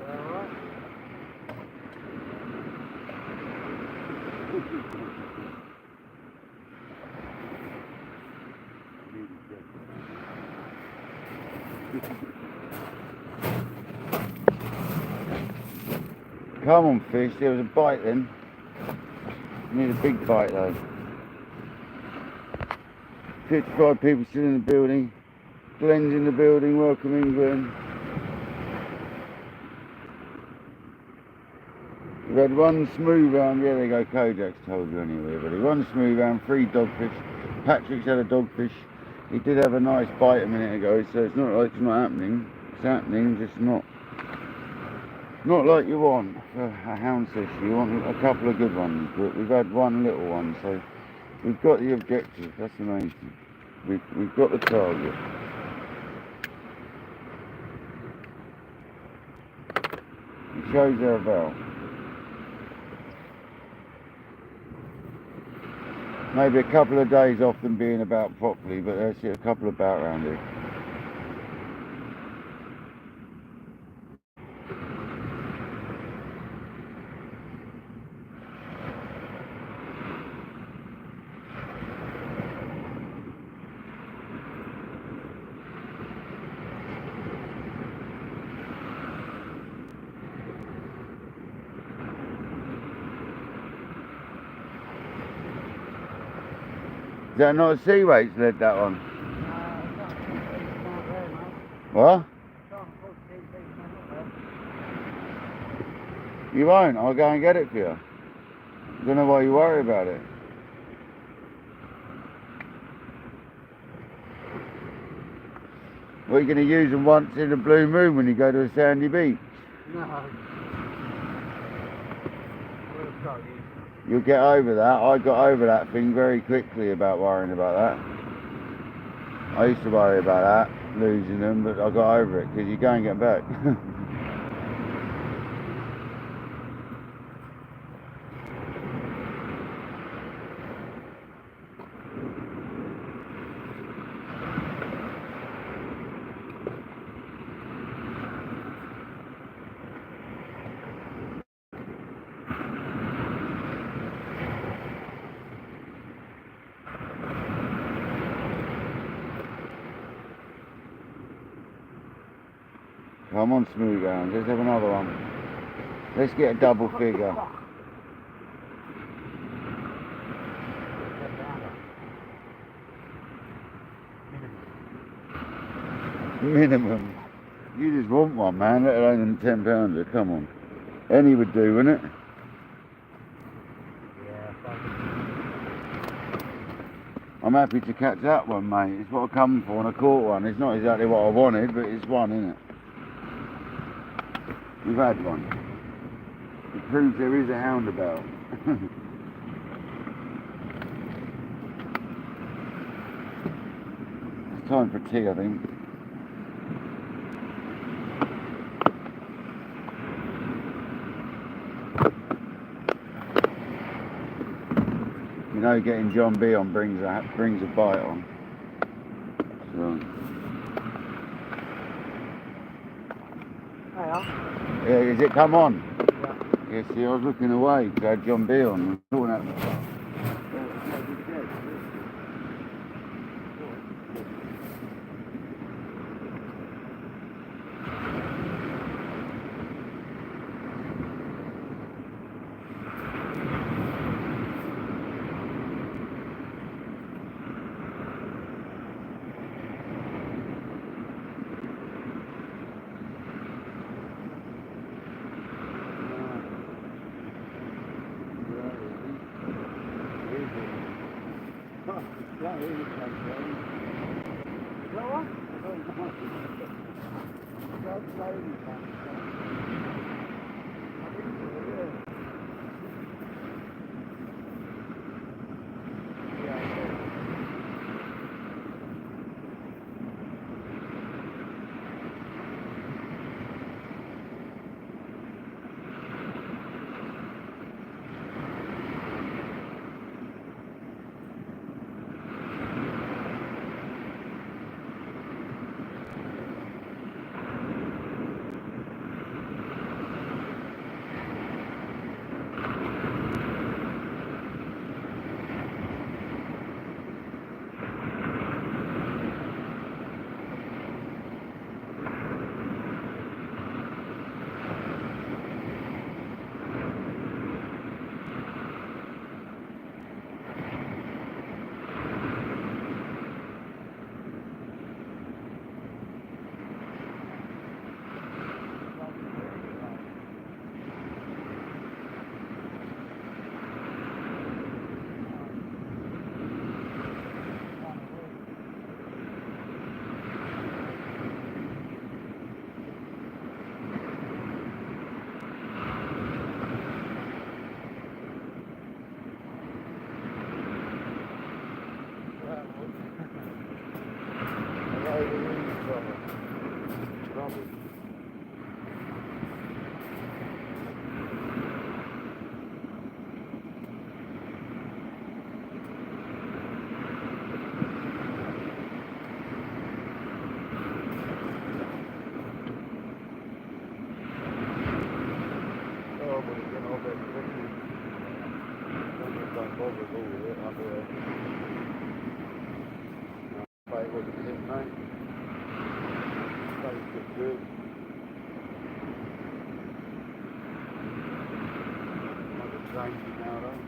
B: Alright.
A: Come on, fish. There was a bite then. Need a big bite though. 55 people still in the building. Glenn's in the building. Welcome in, Glenn. We've had one smooth round. Yeah, there you go. Kojak's told you anyway, buddy. One smooth round, 3 dogfish. Patrick's had a dogfish. He did have a nice bite a minute ago, so it's not like it's not happening. It's happening, just not like you want for a hound session. You want a couple of good ones, but we've had one little one, so we've got the objective. That's amazing. We've got the target. It shows they're about. Maybe a couple of days off them being about properly, but there's a couple about around here. Is that not a sea weights led that one? What? You won't? I'll go and get it for you. Don't know why you worry about it. What, are you going to use them once in a blue moon when you go to a sandy beach?
B: No.
A: You'll get over that. I got over that thing very quickly about worrying about that. I used to worry about that, losing them, but I got over it because you go and get back. Come on, smooth round. Let's have another one. Let's get a double figure. Minimum. You just want one, man, let alone a 10 pounder. Come on. Any would do, wouldn't it? I'm happy to catch that one, mate. It's what I come for, and I caught one. It's not exactly what I wanted, but it's one, isn't it? We've had one. It proves there is a hound about. It's time for tea, I think. You know, getting John B on brings a bite on. So. Yeah, is it come on? Yeah, see, I was looking away because I had John B on. bothered all with it up there. No, bait wasn't hit, mate. Bait was good. Might have changed it now though.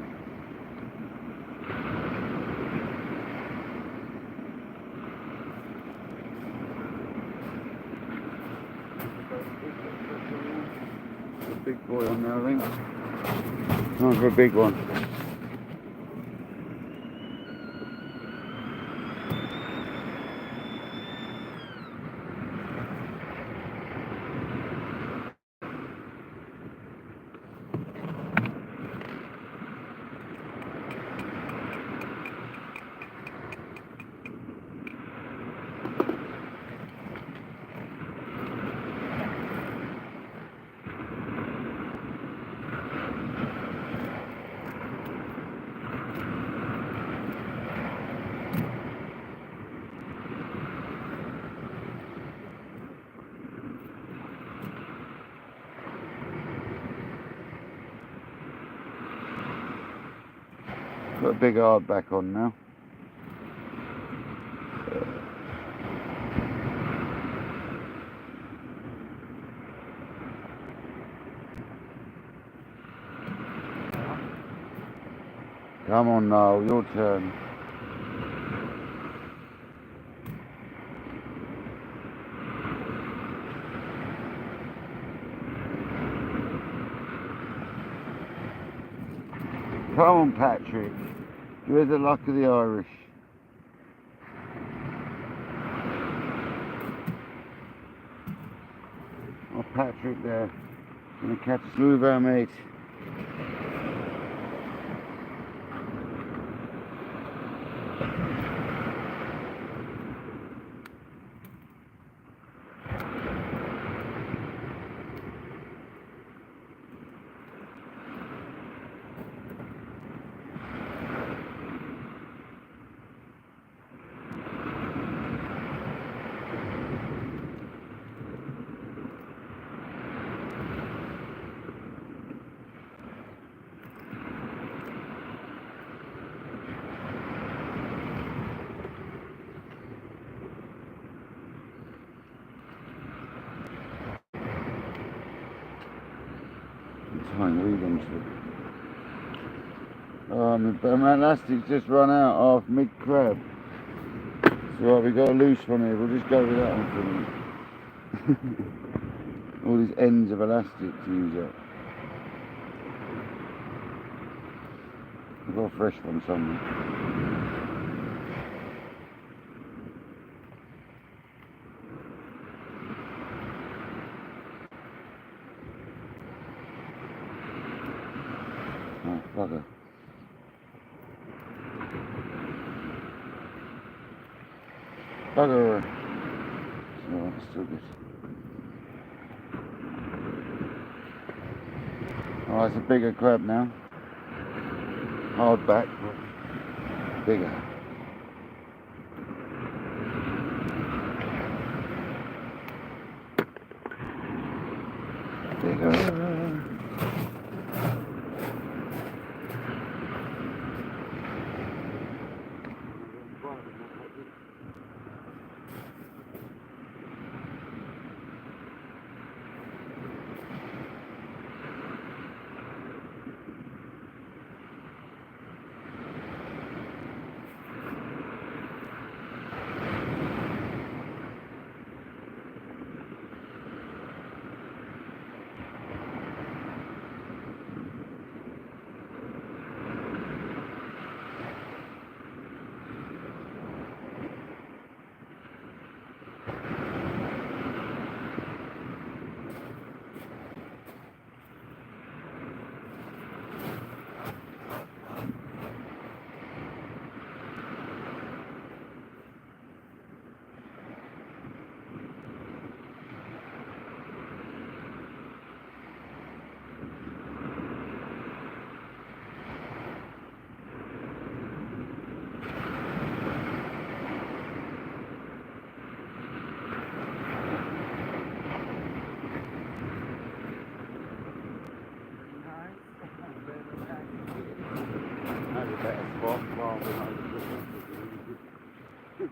A: A big boy on there, I think. Time for a big one. Put a big hardback on now. Come on now, your turn. Come on, Patrick. You're the luck of the Irish. Oh, Patrick there. Gonna catch a smooth our mate. Try and read onto it. My elastic's just run out of mid-crab. So right, we got a loose one here, we'll just go with that one for a minute. All these ends of elastic to use up. I've got a fresh one somewhere. Oh, bugger. Bugger. So that's still good. Oh, it's a bigger crab now. Hard back, but bigger. Bigger.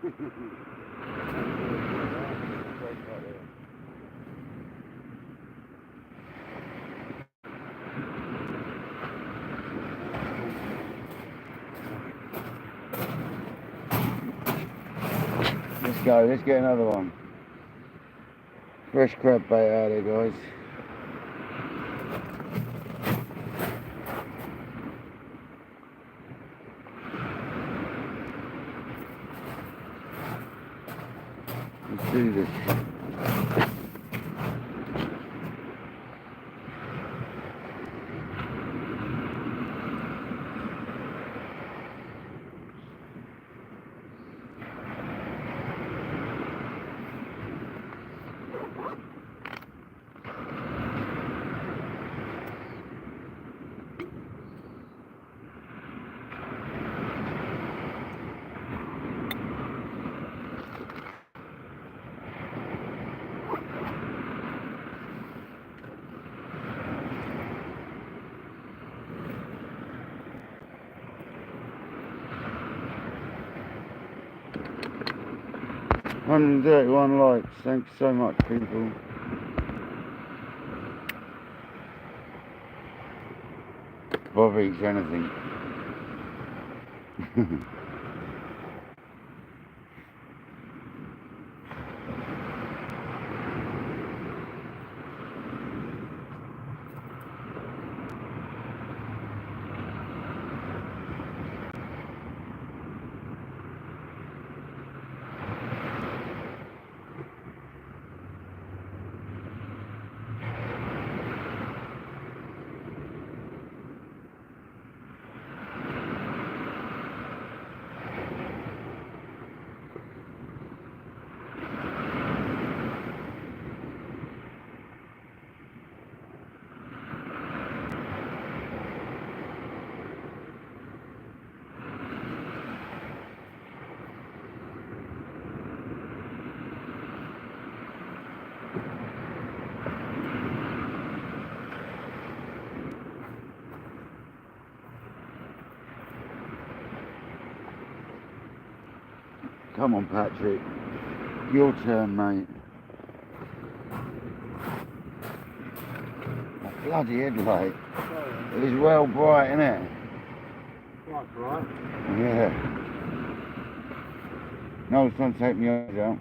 A: Let's go, let's get another one. Fresh crab bait out there, guys. Let's do this. Hundred 131 likes, thanks so much, people. Bob eats anything. Come on, Patrick. Your turn, mate. That bloody headlight. It is well bright, isn't it?
B: Quite bright.
A: Yeah. No, it's trying to take me out.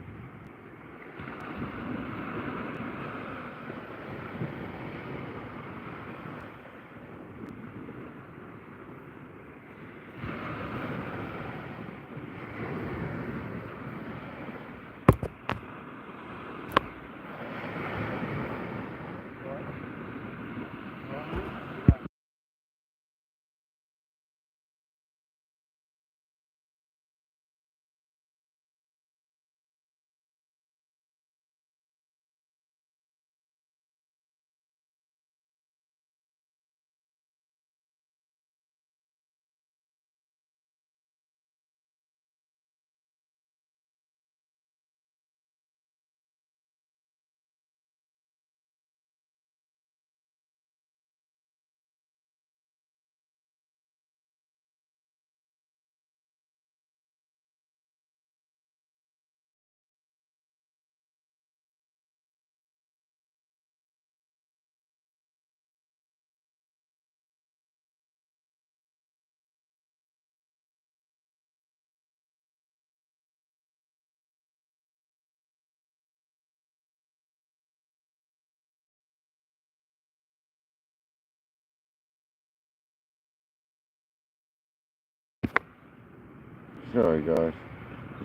A: Sorry, guys.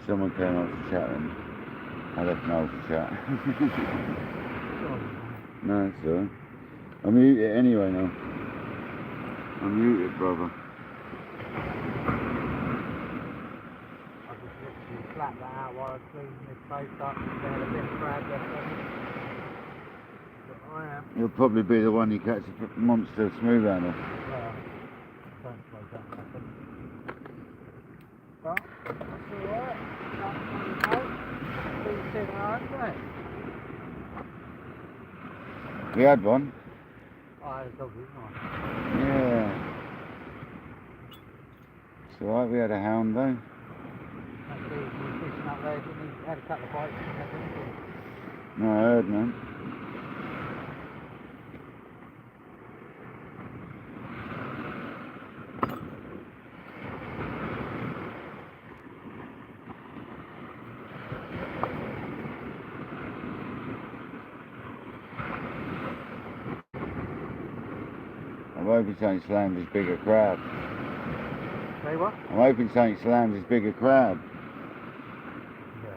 A: Someone came up to chat and I left Noel to chat. No, it's alright. I'm muted anyway now. I'm muted, brother.
B: I just literally slapped that out while I was cleaning this place up and had a bit of crab left on it. But I am.
A: You'll probably be the one you catch a monster smooth animal.
B: Well, don't suppose that happened. But, that's alright. Nothing on the boat. All said alright,
A: We had one.
B: I had a dog, didn't I?
A: Yeah. It's alright, we had a hound though.
B: That's it, we were fishing there, he had a couple of bites.
A: No, I heard, man. I'm hoping something slams this bigger crab.
B: Say what?
A: I'm hoping something slams this bigger crab.
B: Yeah.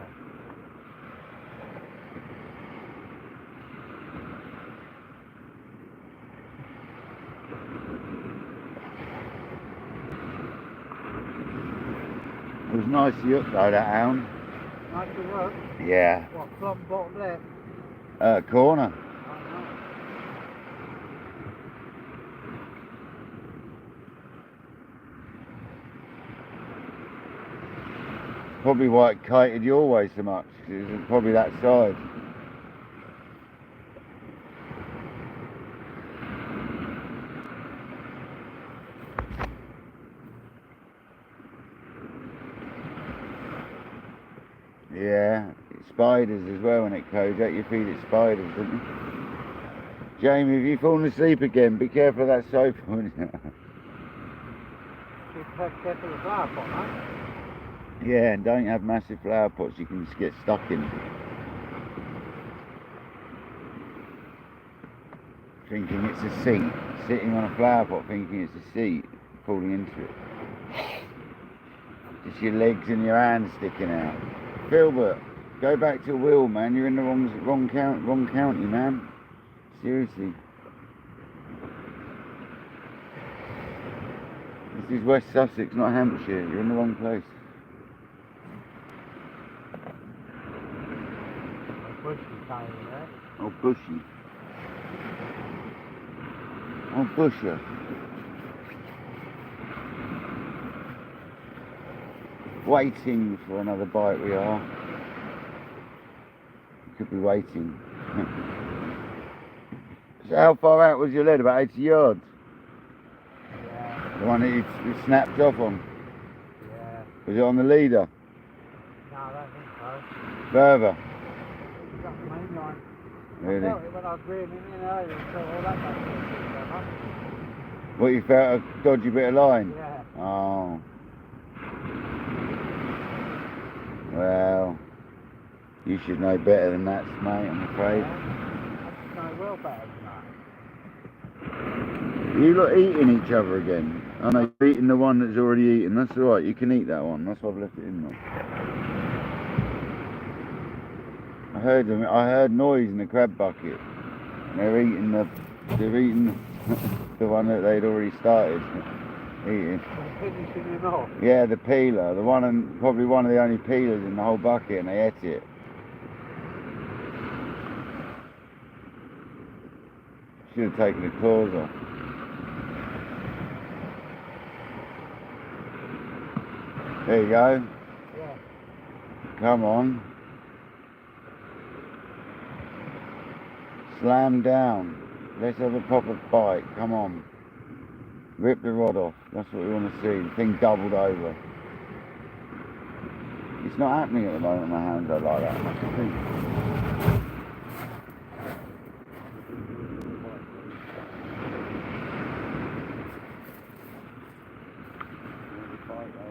A: It was nicely hooked though, that hound.
B: Nice to work.
A: Yeah.
B: What, plumb bottom left?
A: Corner. Probably why it kited your way so much, 'cause it was probably that side. Yeah, spiders as well when it Kojak, you feed it spiders, don't you? Jamie, have you fallen asleep again? Be careful of that sofa.
B: Keep careful of the flower pot, mate.
A: Yeah, and don't have massive flower pots you can just get stuck in. Thinking it's a seat, sitting on a flower pot thinking it's a seat, falling into it. Just your legs and your hands sticking out. Filbert, go back to Will, man. You're in the wrong county, man. Seriously. This is West Sussex, not Hampshire. You're in the wrong place.
B: Bushy tiny there.
A: Oh, bushy. Oh, busher. Waiting for another bite we are. Could be waiting. So how far out was your lead? About 80 yards?
B: Yeah.
A: The one that you snapped off on?
B: Yeah.
A: Was it on the leader?
B: No, I don't think so.
A: Further?
B: It was up the main line.
A: Really?
B: I felt it when I was reeling in earlier, so all that back.
A: What, you felt a dodgy bit of line?
B: Yeah.
A: Oh. Well, you should know better than that, mate, I'm afraid.
B: I should know well better than that.
A: You lot eating each other again? I know you're eating the one that's already eaten. That's alright, you can eat that one. That's why I've left it in there. I heard them. I heard noise in the crab bucket. They're eating the one that they'd already started eating.
B: Finishing him off.
A: Yeah, the peeler. The one, and probably one of the only peelers in the whole bucket, and they ate it. Should have taken the claws off. There you go.
B: Yeah.
A: Come on. Slam down. Let's have a proper bite. Come on. Rip the rod off. That's what we want to see. The thing doubled over. It's not happening at the moment, my hands are like that. That's the thing.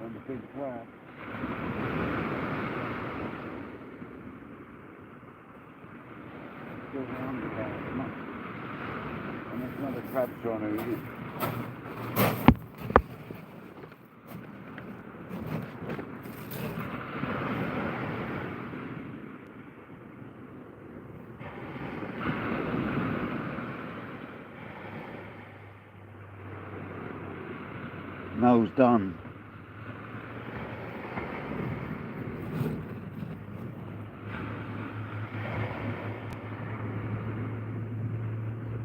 A: On the big crab. Still around the crab. And there's another crab trying to eat it. Nose done.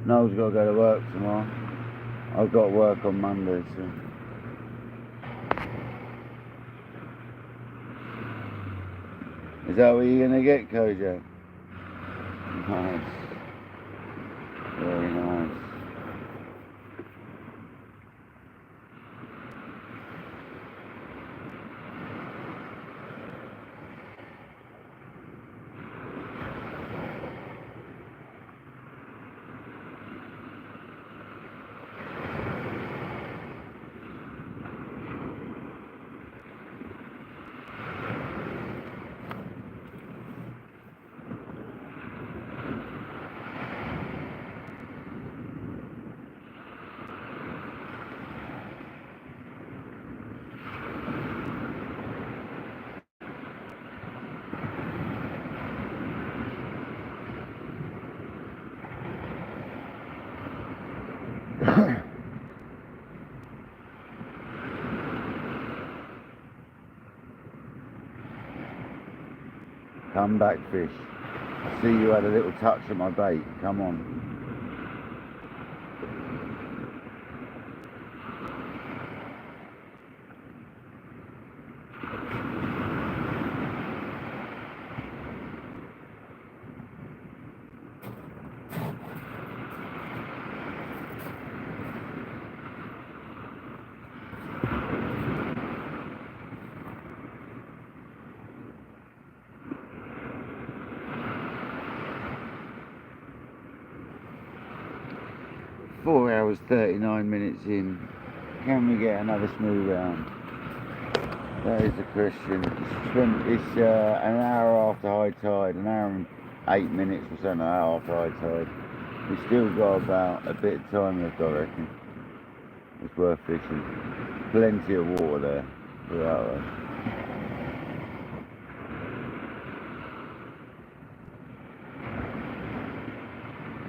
A: Noel's got to go to work tomorrow. I've got work on Monday, so. Is that what you're going to get, Kojak? Nice. Very nice. Come back, fish. I see you had a little touch at my bait. Come on. 4 hours 39 minutes in. Can we get another smooth round? That is the question. It's an hour after high tide, an hour and 8 minutes or so, an hour after high tide. We've still got about a bit of time left, I reckon. It's worth fishing. Plenty of water there. Without us.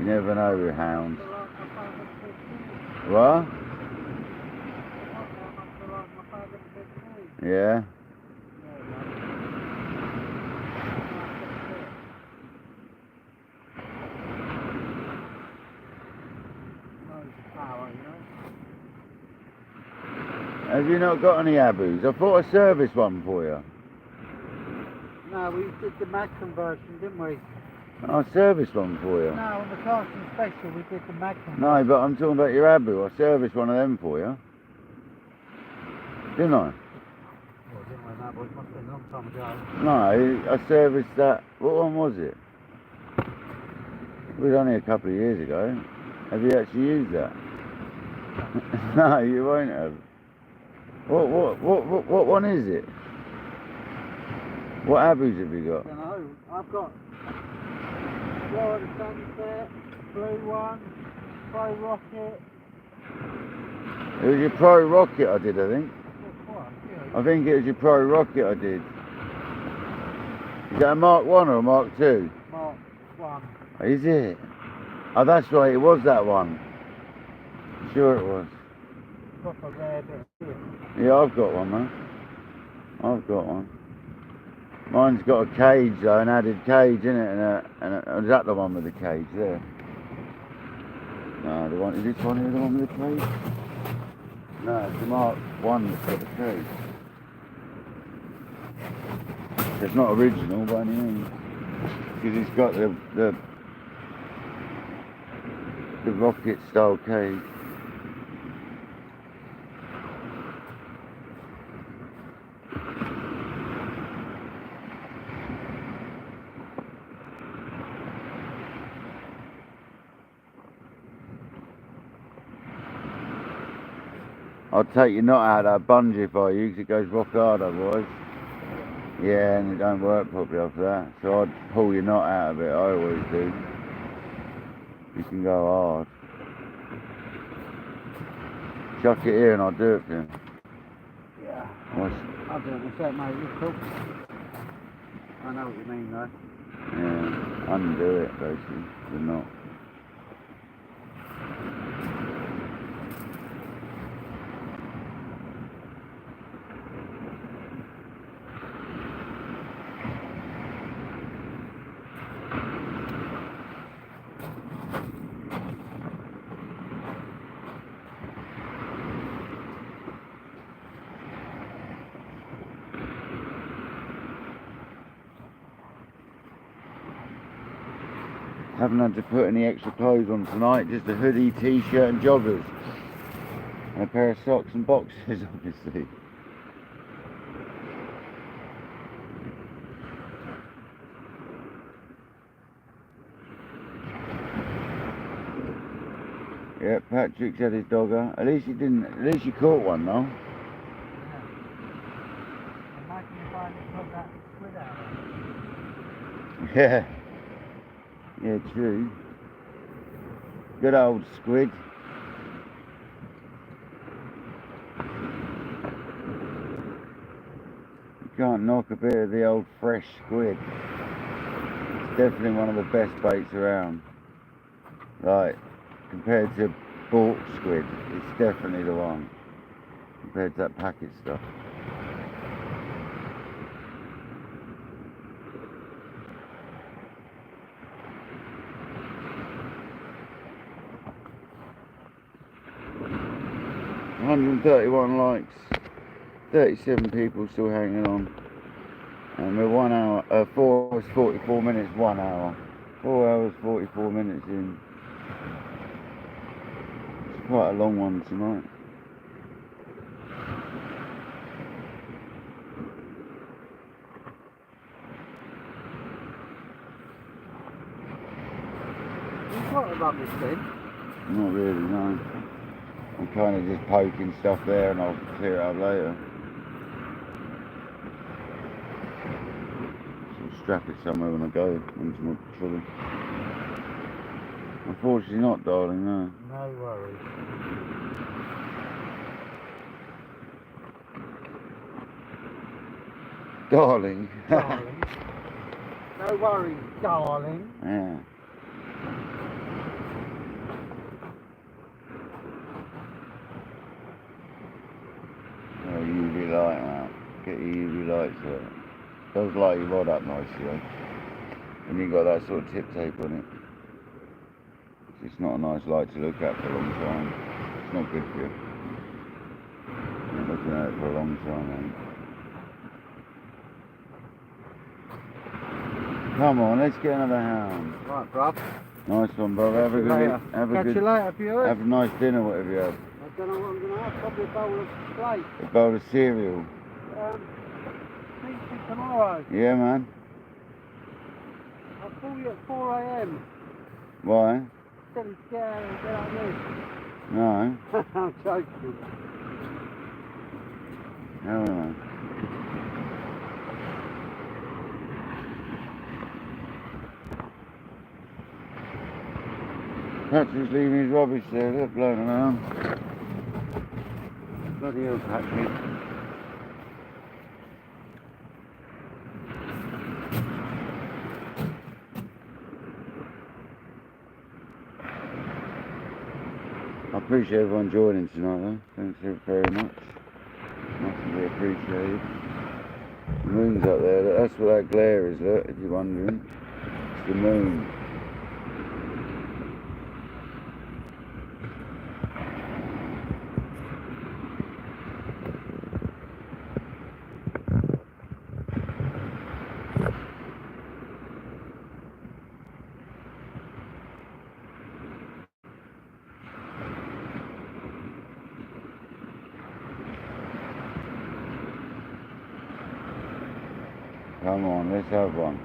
A: You never know with hounds. What? Yeah. Have you not got any abus? I thought I serviced one for you.
B: No, we did the mag conversion, didn't we?
A: I serviced one for you.
B: No, on the casting special we did the mag conversion.
A: No, but I'm talking about your abu. I serviced one of them for you. Didn't I?
B: Well, didn't we? No, but it must have been a long time ago.
A: No, I serviced that. What one was it? It was only a couple of years ago. Have you actually used that? No, you won't have. What one is it? What abus have you got?
B: I don't know. I've got Florida Sunset, blue one, Pro Rocket.
A: It was your Pro Rocket I did, I think.
B: Yeah.
A: I think it was your Pro Rocket I did. Is that a Mark 1 or a Mark 2?
B: Mark 1.
A: Is it? Oh, that's right, it was that one. Sure it was.
B: Proper rare bit here.
A: Yeah, I've got one, man. I've got one. Mine's got a cage though, an added cage in it, is that the one with the cage there? No, the one, is this one here the one with the cage? No, it's the Mark 1 that's got the cage. It's not original by any means, because it's got the rocket style cage. I'd take your knot out of that bungee if I were you, because it goes rock hard otherwise. Yeah, and it don't work properly after that. So I'd pull your knot out of it, I always do. You can go hard. Chuck it here and I'll do it for you.
B: Yeah.
A: What's,
B: I'll do it myself, mate. You're cool. I know what you mean, though.
A: yeah, undo it basically, the knot. Haven't had to put any extra clothes on tonight, just a hoodie, t-shirt and joggers. And a pair of socks and boxers, obviously. Yeah, Patrick's had his dogger. At least you caught one though.
B: Imagine if I had put that squid out.
A: Yeah. Yeah, true. Good old squid. You can't knock a bit of the old fresh squid. It's definitely one of the best baits around. Like, compared to sport squid. It's definitely the one compared to that packet stuff. $131 likes, 37 people still hanging on, and we're 1 hour, 4 hours 44 minutes, 1 hour, 4 hours 44 minutes in. It's quite a long one tonight.
B: You've got a rubbish bin?
A: Not really, no. I'm kind of just poking stuff there and I'll clear it up later. So I'll strap it somewhere when I go into my trolley. Unfortunately not, darling, no.
B: No worries.
A: Darling?
B: Darling. No worries, darling.
A: Yeah. Oh, UV light, man. Get your UV lights out. Does light your rod up nicely, though. And you've got that sort of tip tape on it. It's not a nice light to look at for a long time. It's not good for you. You're not looking at it for a long time, man. Come on, let's get another hound.
B: Right, bruv.
A: Nice one, brother. Have a good,
B: Catch you later, Buick.
A: have a nice dinner, whatever you have.
B: I don't know what I'm going to have. Probably a bowl of steak.
A: A bowl of cereal.
B: Meet you tomorrow.
A: Yeah, man.
B: I'll call you at 4 a.m.
A: Why?
B: Tell you to get out and get out of
A: No.
B: this. I'm joking.
A: No, no. Patrick's leaving his rubbish there, they're blowing around. Bloody hell, Patrick. I appreciate everyone joining tonight though. Thanks very much. Massively appreciated. The moon's up there, that's what that glare is, look, if you're wondering. It's the moon. Come on, let's have one.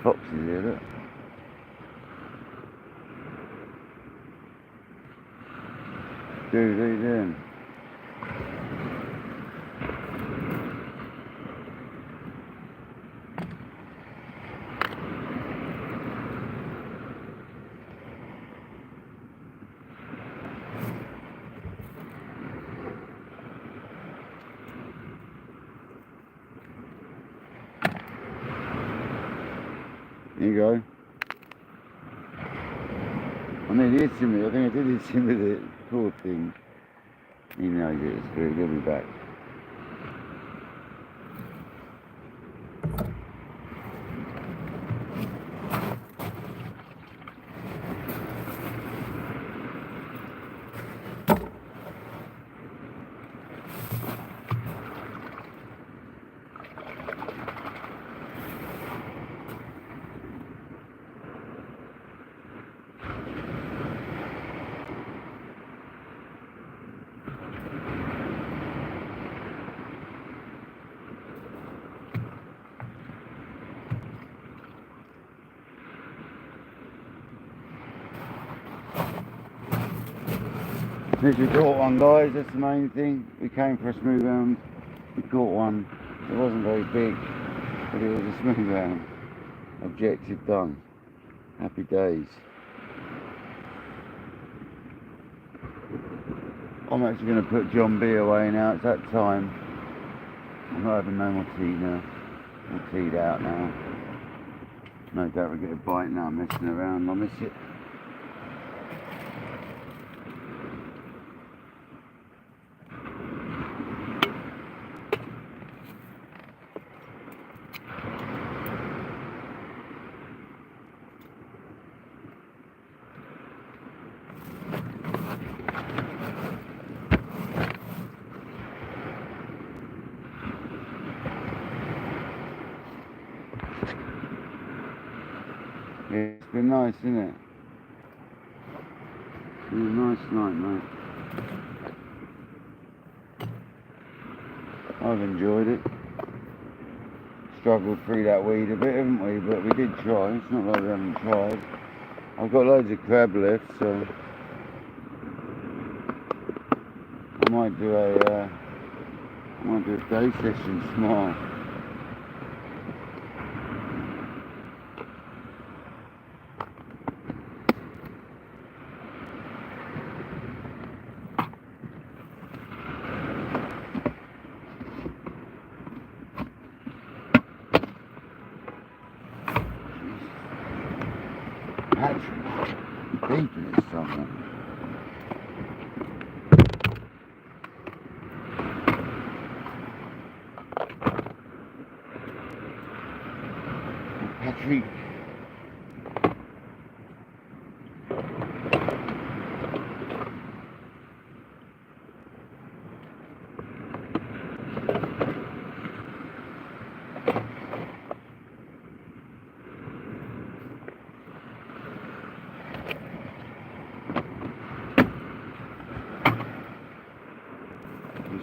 A: Foxes here, look. Dude, what are you doing? There you go. I nearly hit him with it. I think I did hit him with it. Poor thing. He knows it. It's good. He'll be back. We caught one, guys, that's the main thing. We came for a smooth hound. We caught one. It wasn't very big, but it was a smooth hound. Objective done. Happy days. I'm actually going to put John B away now. It's that time. I'm not having no more tea now. I'm teed out now. No doubt we'll get a bite now, messing around. I miss it. It's been nice, isn't it? It's been a nice night, mate. I've enjoyed it. Struggled through that weed a bit, haven't we? But we did try. It's not like we haven't tried. I've got loads of crab left, so I might do a day session tomorrow. Deep in it somewhere. Patrick.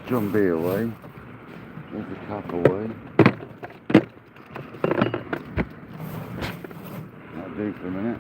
A: John B away. There's the cup away. That'll do for a minute.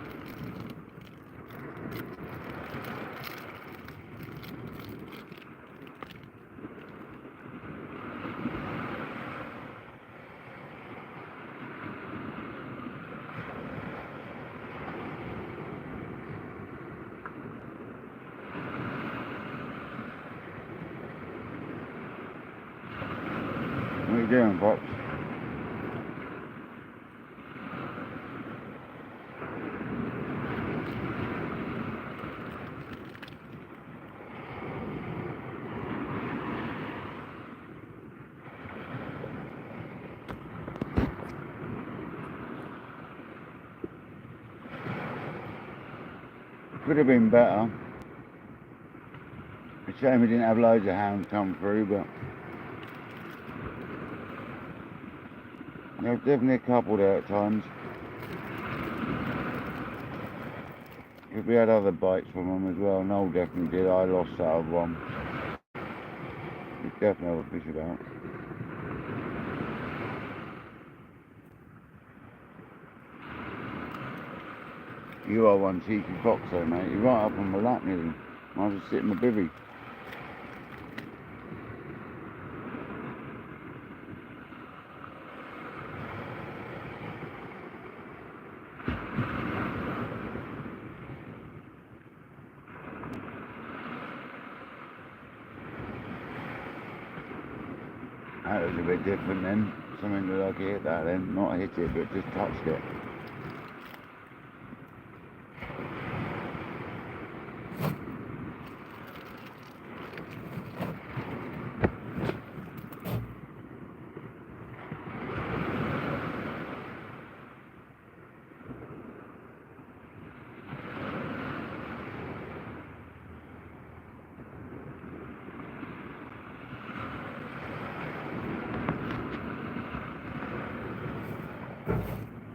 A: What are you doing, Pops? Could have been better. It's a shame we didn't have loads of hounds come through, but there's definitely a couple there at times. If we had other bites from them as well, Noel definitely did. I lost out of one. We definitely have a fish about. You are one cheeky fox though, mate. You're right up on my lap nearly. I was just sitting in my bivvy. That was a bit different then. Something that I could hit that then. Not hit it, but just touched it.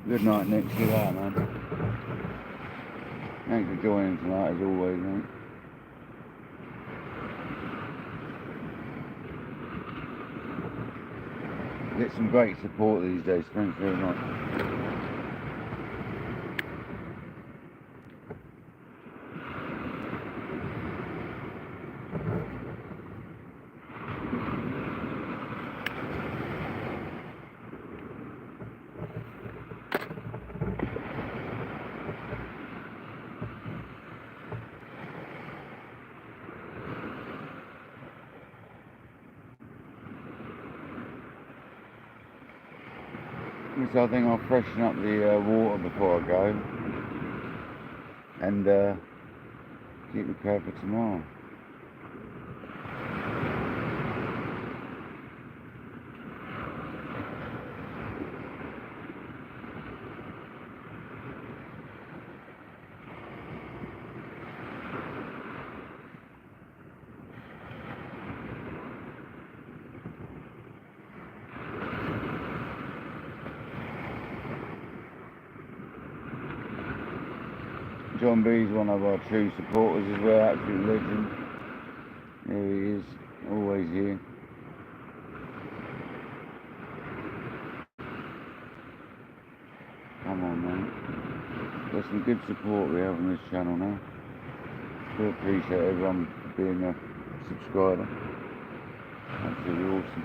A: Good night, Nick. See you later, man. Thanks for joining tonight, as always, mate. Get some great support these days. Thanks very much. So I think I'll freshen up the water before I go and keep the crab for tomorrow. John B's one of our true supporters as well, absolute legend. There he is, always here. Come on, man. Got some good support we have on this channel now. Do appreciate everyone being a subscriber. Absolutely awesome.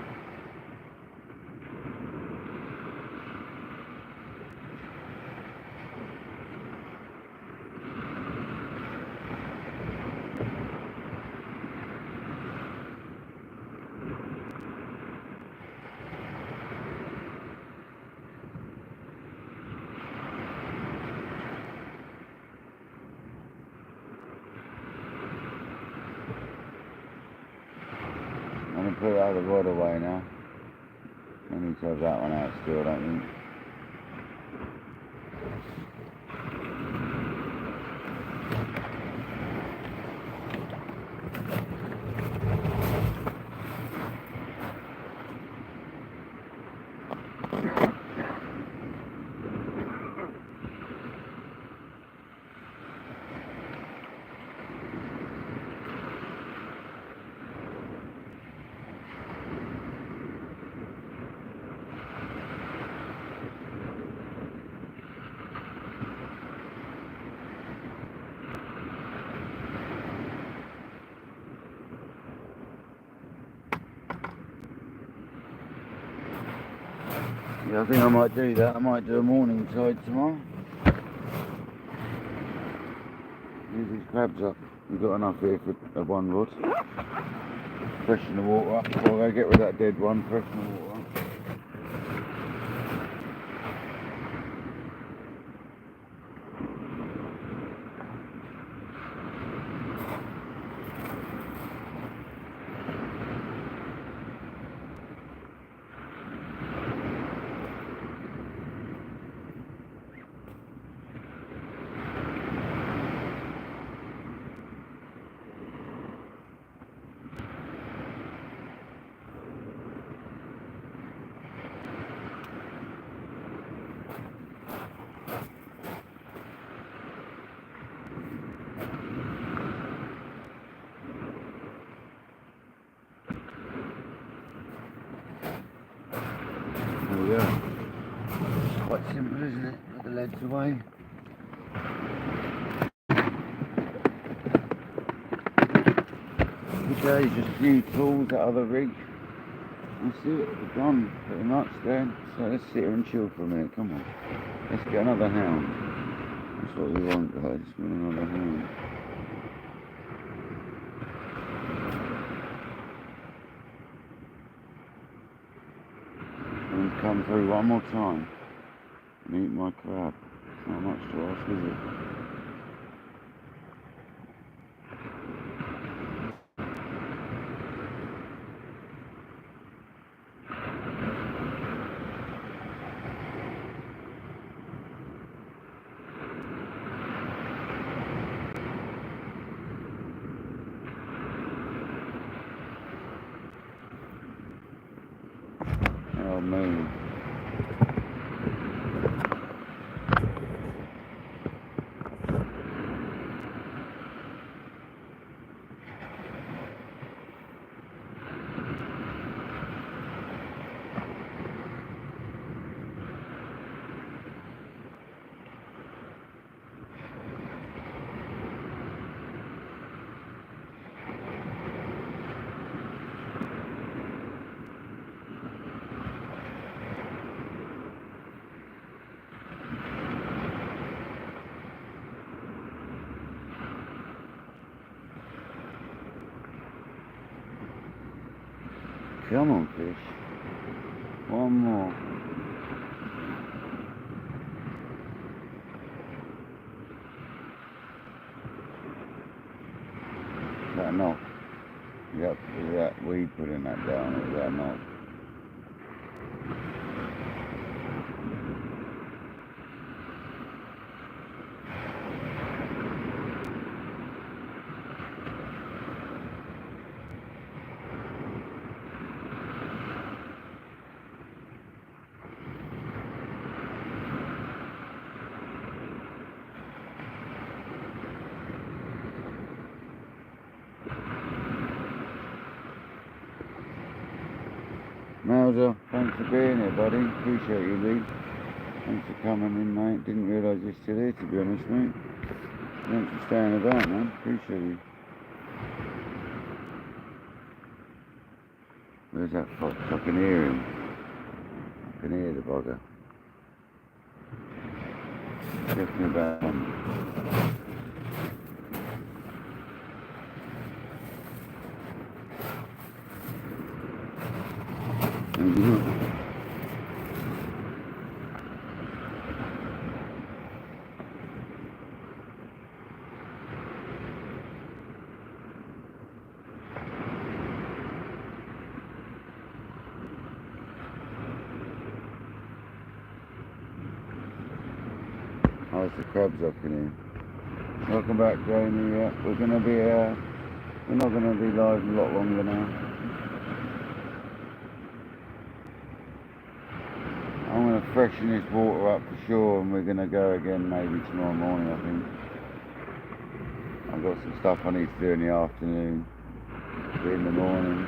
A: I'm going to put that rod away now. I need to have that one out still, I don't think. Yeah, I think I might do that. I might do a morning tide tomorrow. Use these crabs up. We've got enough here for one rod. Freshen the water up before I get rid of that dead one. Freshen the water up. There we go. It's quite simple, isn't it? Put the leads away. Okay, just a few tools out of the rig. That's it, we're done pretty much there. So let's sit here and chill for a minute, come on. Let's get another hound. That's what we want, guys. We want another hound. I'm going to come through one more time and eat my crab. It's not much to ask, is it? Oh man. Come on, fish. One more. that knock? Yep, was that weed putting that down, or was that knock? Mauser, thanks for being here, buddy. Appreciate you, Lee. Thanks for coming in, mate. Didn't realise you're still here, to be honest, mate. Thanks for staying about, man. Appreciate you. Where's that fox? I can hear him. I can hear the bugger. Definitely about him. How's the crabs up in here? Welcome back, Jamie. Yeah, we're gonna be we're not gonna be live a lot longer now. I'm gonna freshen this water up for sure, and we're gonna go again maybe tomorrow morning, I think. I've got some stuff I need to do in the afternoon, in the morning.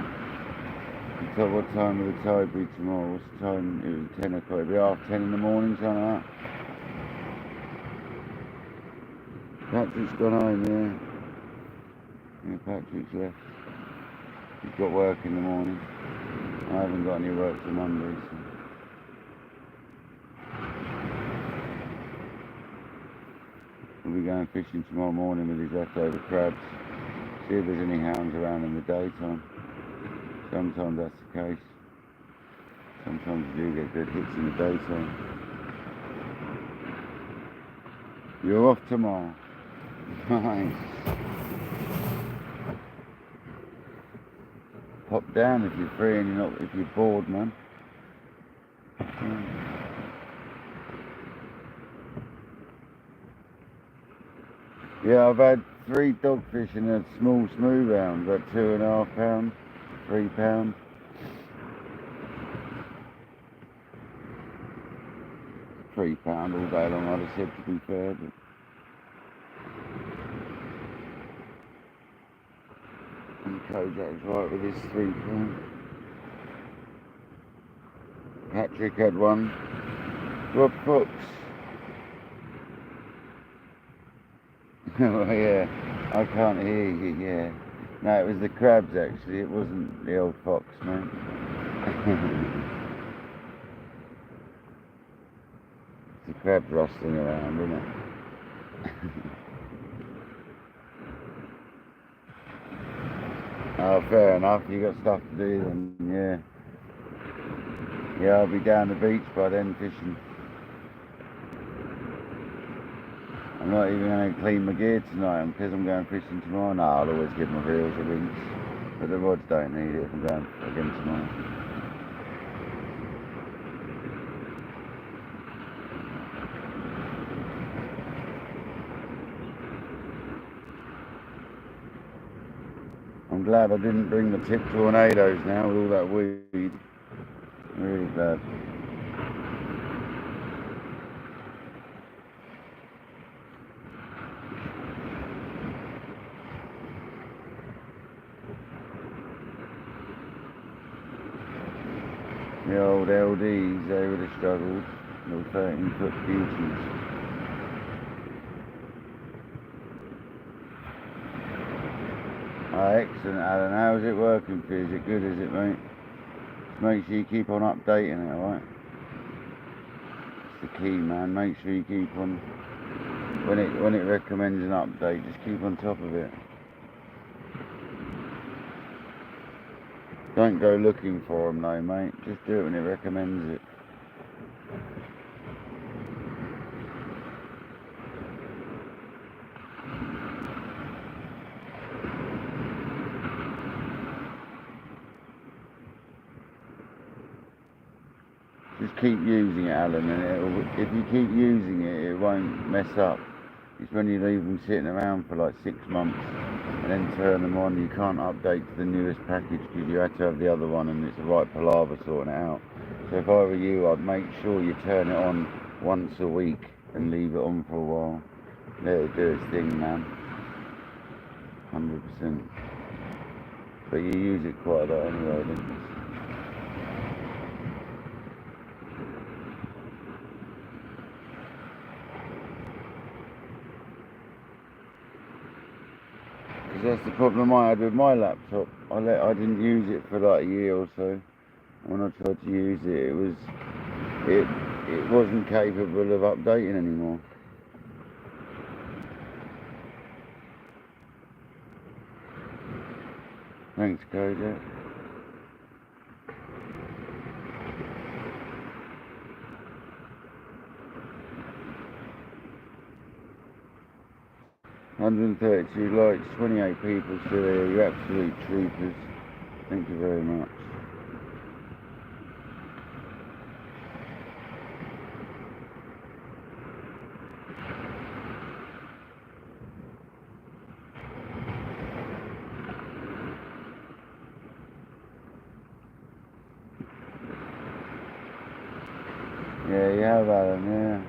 A: So what time will the tide be tomorrow? What's the time? It was 10 o'clock. It'll be half 10 in the morning, something like that. Patrick's gone home, yeah. Yeah, Patrick's left. He's got work in the morning. I haven't got any work till Monday, so. We'll be going fishing tomorrow morning with his leftover crabs. See if there's any hounds around in the daytime. Sometimes that's the case. Sometimes you do get good hits in the daytime. You're off tomorrow. Nice. Pop down if you're free and if you're bored, man. Yeah, I've had 3 dogfish and a small smooth hound, about 2.5 pounds, 3 pounds. £3 all day long, I'd have said, to be fair, but and Kojak's right with his £3. Patrick had one. Rob Fox. Oh yeah, I can't hear you, yeah. No, it was the crabs actually, it wasn't the old fox, man. It's the crabs rustling around, isn't it? Oh, fair enough, you got stuff to do then, yeah. Yeah, I'll be down the beach by then fishing. I'm not even going to clean my gear tonight because I'm going fishing tomorrow. No, I'll always give my reels a rinse, but the rods don't need it if I'm going again tomorrow. I'm glad I didn't bring the tip tornadoes now with all that weed. I'm really glad. The old LDs, they would have struggled. Little 13-foot beauties. Oh, excellent, Alan. How's it working for you? Is it good, is it, mate? Just make sure you keep on updating it, alright? It's the key, man. Make sure you keep on... When it recommends an update, just keep on top of it. Don't go looking for them though, mate. Just do it when it recommends it. keep using it, Alan, and if you keep using it, it won't mess up. It's when you leave them sitting around for like 6 months and then turn them on, you can't update to the newest package because you had to have the other one, and it's a right palaver sorting it out. So if I were you, I'd make sure you turn it on once a week and leave it on for a while. Let it do its thing, man. 100%. But you use it quite a lot anyway, don't you? Because that's the problem I had with my laptop. I didn't use it for like a year or so. When I tried to use it, it wasn't capable of updating anymore. Thanks, Kodak. $132 likes, 28 people still here. You're absolute troopers. Thank you very much. Yeah, you have, Alan, yeah.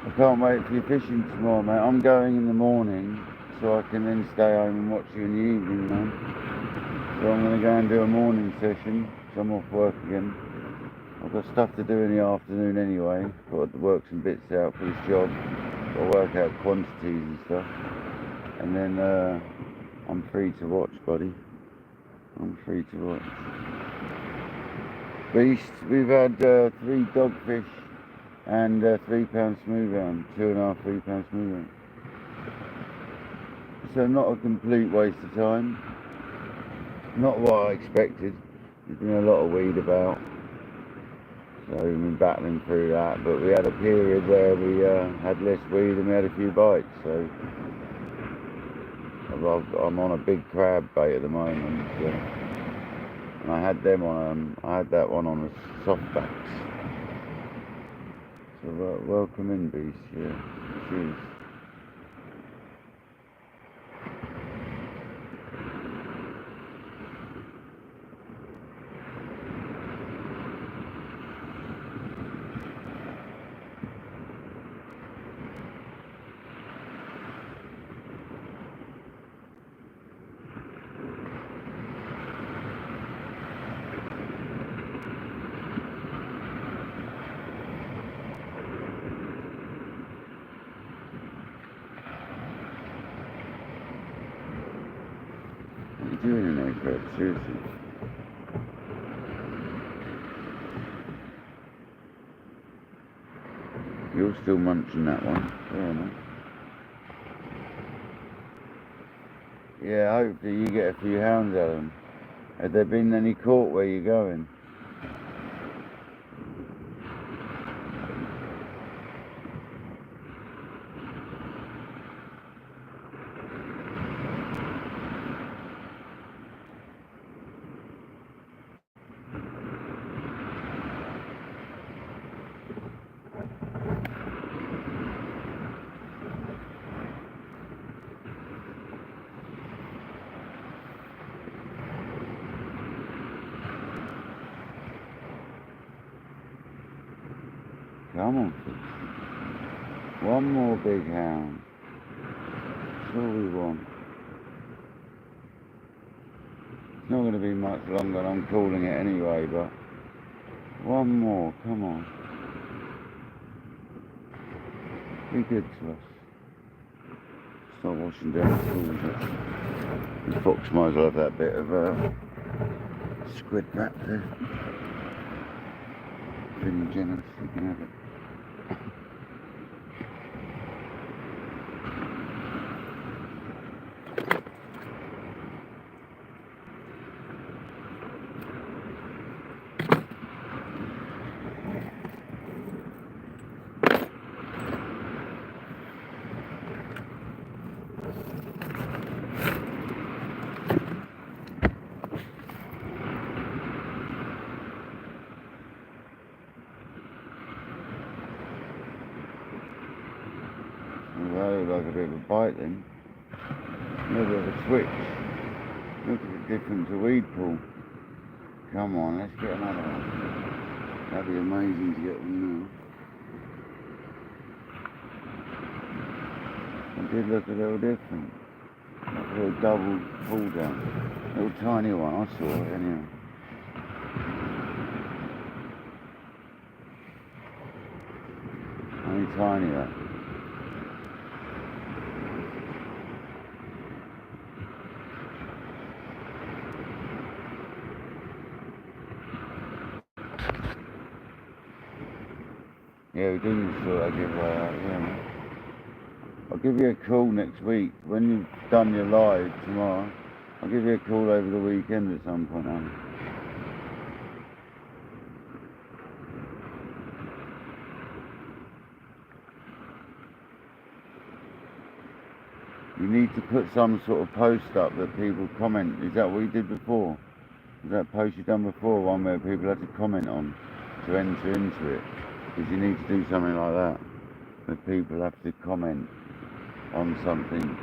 A: I can't wait for your fishing tomorrow, mate. I'm going in the morning so I can then stay home and watch you in the evening, man. So I'm going to go and do a morning session, so I'm off work again. I've got stuff to do in the afternoon anyway. Got to work some bits out for this job. Got to work out quantities and stuff. And then I'm free to watch, buddy. I'm free to watch. Beast, we've had 3 dogfish and 3 pound smooth hound, 2.5, 3 pound smooth hound. So not a complete waste of time. Not what I expected. There's been a lot of weed about, so we've been battling through that. But we had a period where we had less weed and we had a few bites. So I'm on a big crab bait at the moment. So. And I had them on. I had that one on the softbacks. So welcome in, Beast. Yeah, cheers. What are you doing in there, Fred? Seriously. You're still munching that one. Fair enough. Yeah, hopefully you get a few hounds, Alan. Have there been any caught where you're going? Come on, fish. One more big hound. That's all we want. It's not going to be much longer, and I'm calling it anyway, but one more, come on. Be good to us. Start washing down the tools. The fox might as well have that bit of squid wrap there. Feeling generous, you can have it. Well, that looked like a bit of a bite then. A little bit of a switch. Look at the difference of weed pool. Come on, let's get another one. That'd be amazing to get one now. It did look a little different. Like a little double pull down. Little tiny one, I saw it anyway. Only tiny that. Yeah, we didn't sort that giveaway out, yeah, man. I'll give you a call next week. When you've done your live tomorrow, I'll give you a call over the weekend at some point, Anna. You need to put some sort of post up that people comment. Is that what you did before? Was that post you done before, one where people had to comment on to enter into it? Because you need to do something like that. Where people have to comment on something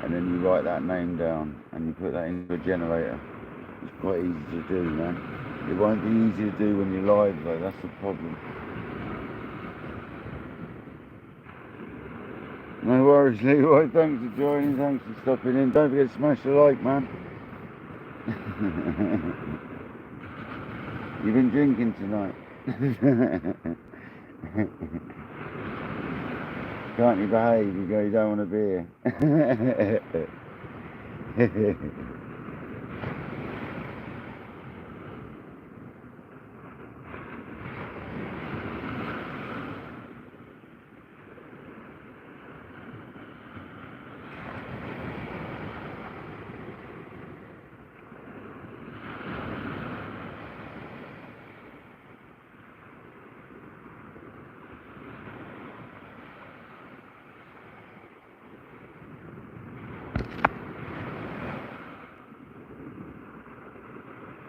A: and then you write that name down and you put that into a generator. It's quite easy to do, man. It won't be easy to do when you're live though, that's the problem. No worries, Leroy. Thanks for joining. Thanks for stopping in. Don't forget to smash the like, man. You've been drinking tonight. Can't you behave? You go, you don't want a beer.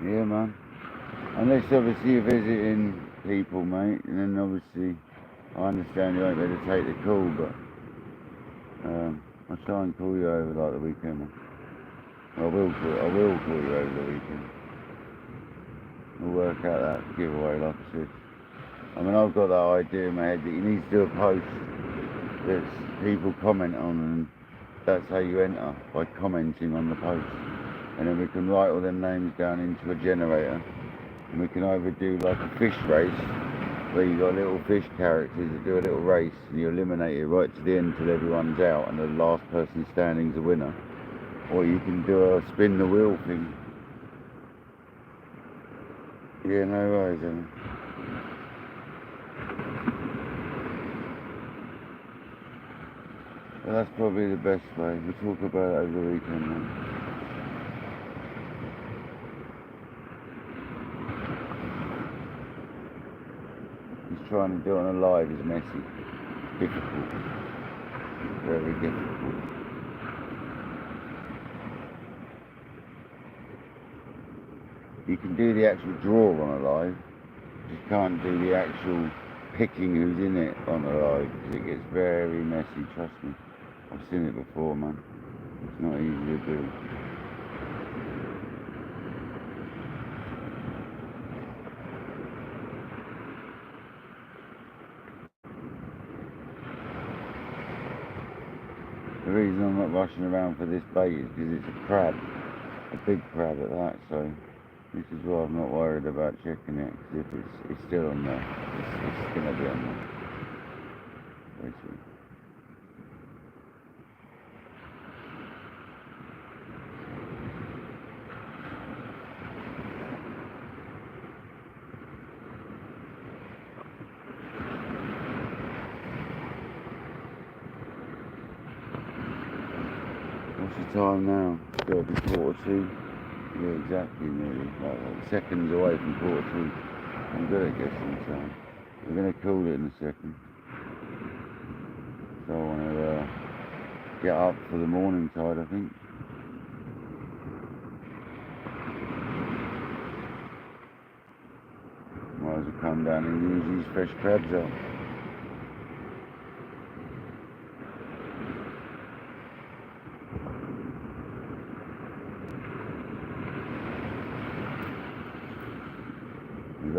A: Yeah, man. Unless obviously you're visiting people, mate, and then obviously I understand you won't be able to take the call, but I'll try and call you over like the weekend, man. I will call you over the weekend. We'll work out that giveaway, like I said. I mean, I've got that idea in my head that you need to do a post that people comment on, and that's how you enter, by commenting on the post. And then we can write all them names down into a generator, and we can either do like a fish race where you got little fish characters that do a little race and you eliminate it right to the end till everyone's out and the last person standing's the winner, or you can do a spin the wheel thing. Yeah, no worries, Emma. Well, that's probably the best way. We'll talk about it over the weekend, man. Trying to do it on a live is messy, difficult, very difficult. You can do the actual draw on a live, you can't do the actual picking who's in it on a live, because it gets very messy, trust me. I've seen it before, man. It's not easy to do. The reason I'm not rushing around for this bait is because it's a crab, a big crab at that, so this is why I'm not worried about checking it, because if it's still on there, it's going to be on there, basically. What's the time now? It's got to be 2:45. Yeah, exactly, nearly. Like seconds away from 2:45. I'm good at guessing time. We're going to call it in a second. So I want to get up for the morning tide, I think. Might as well come down and use these fresh crabs up.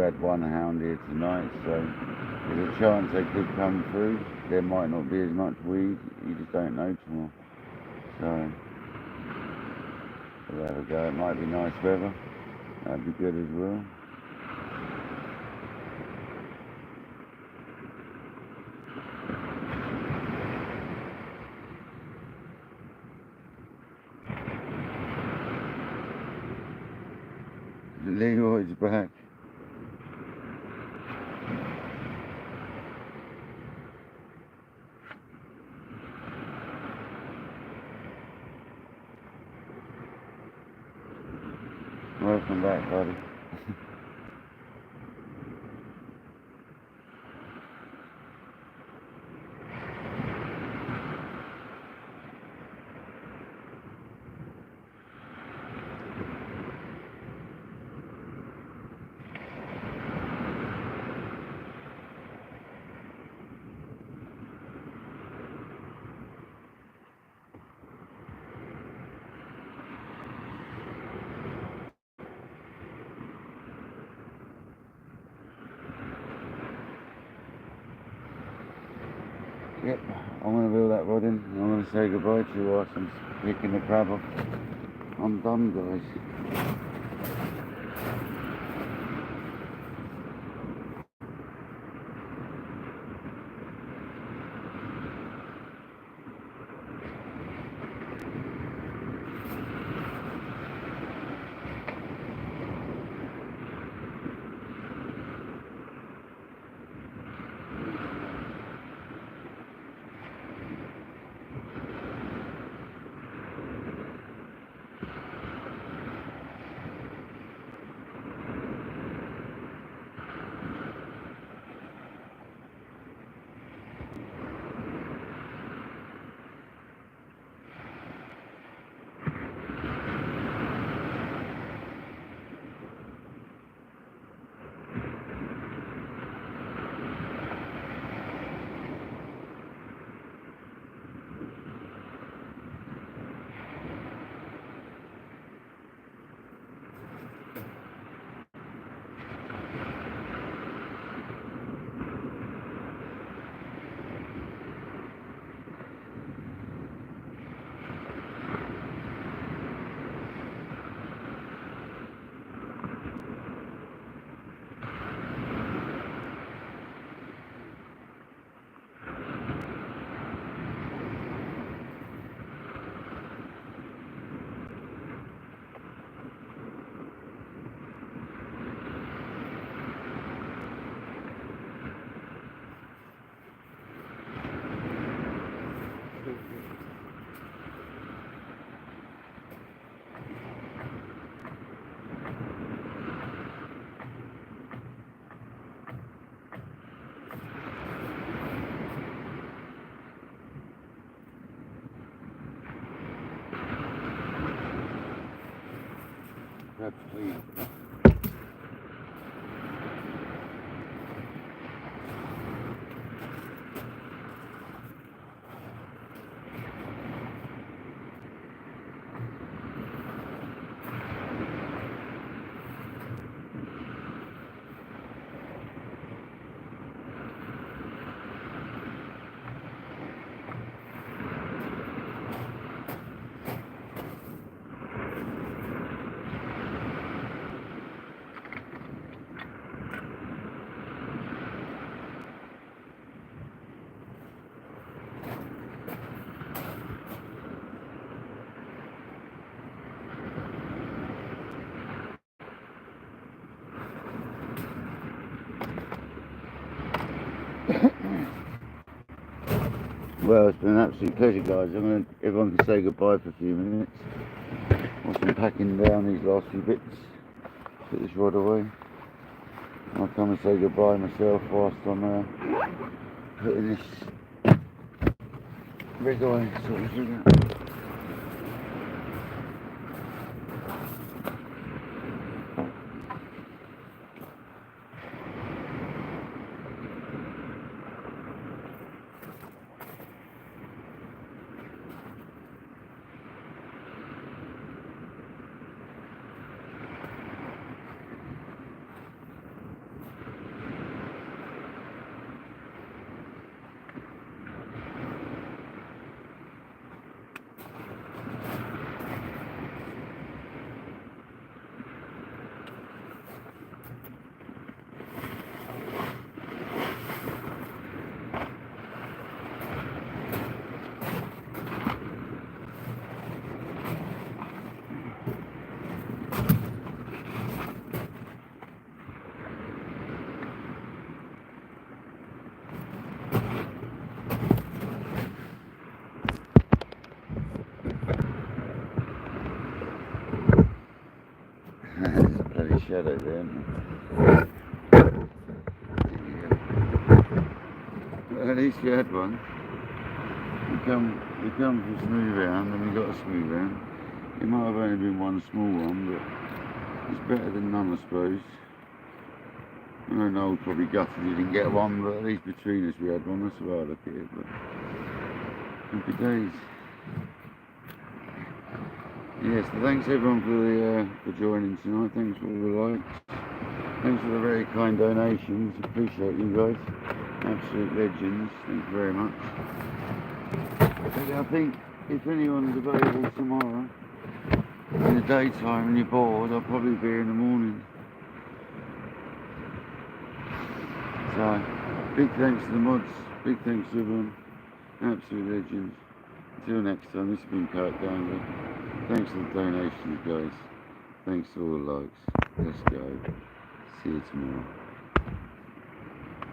A: had one hound here tonight, so there's a chance they could come through. There might not be as much weed, you just don't know tomorrow. So we'll have a go. It might be nice weather, that'd be good as well. Leroy's back. Welcome back, buddy. Yep, I'm going to reel that rod in. I'm going to say goodbye to you whilst I'm picking the crab off. I'm done, guys. Crabs, please. Well, it's been an absolute pleasure, guys. Everyone can say goodbye for a few minutes. Whilst I'm packing down these last few bits, put this rod away. I'll come and say goodbye myself whilst I'm putting this rig away. Sort of rig out. shadow there, isn't there? At least you had one. We come for a smooth round and we got a smooth round. It might have only been one small one, but it's better than none, I suppose. I know Noel probably gutted he didn't get one, but at least between us we had one. That's the way I look at it. But happy days. Yes, so thanks everyone for joining tonight. Thanks for all the likes. Thanks for the very kind donations. Appreciate you guys. Absolute legends. Thank you very much. But I think if anyone's available tomorrow in the daytime and you're bored, I'll probably be here in the morning. So, big thanks to the mods. Big thanks to everyone. Absolute legends. Until next time, this has been KayakDangler. Thanks for the donations, guys. Thanks for all the likes. Let's go. See you tomorrow.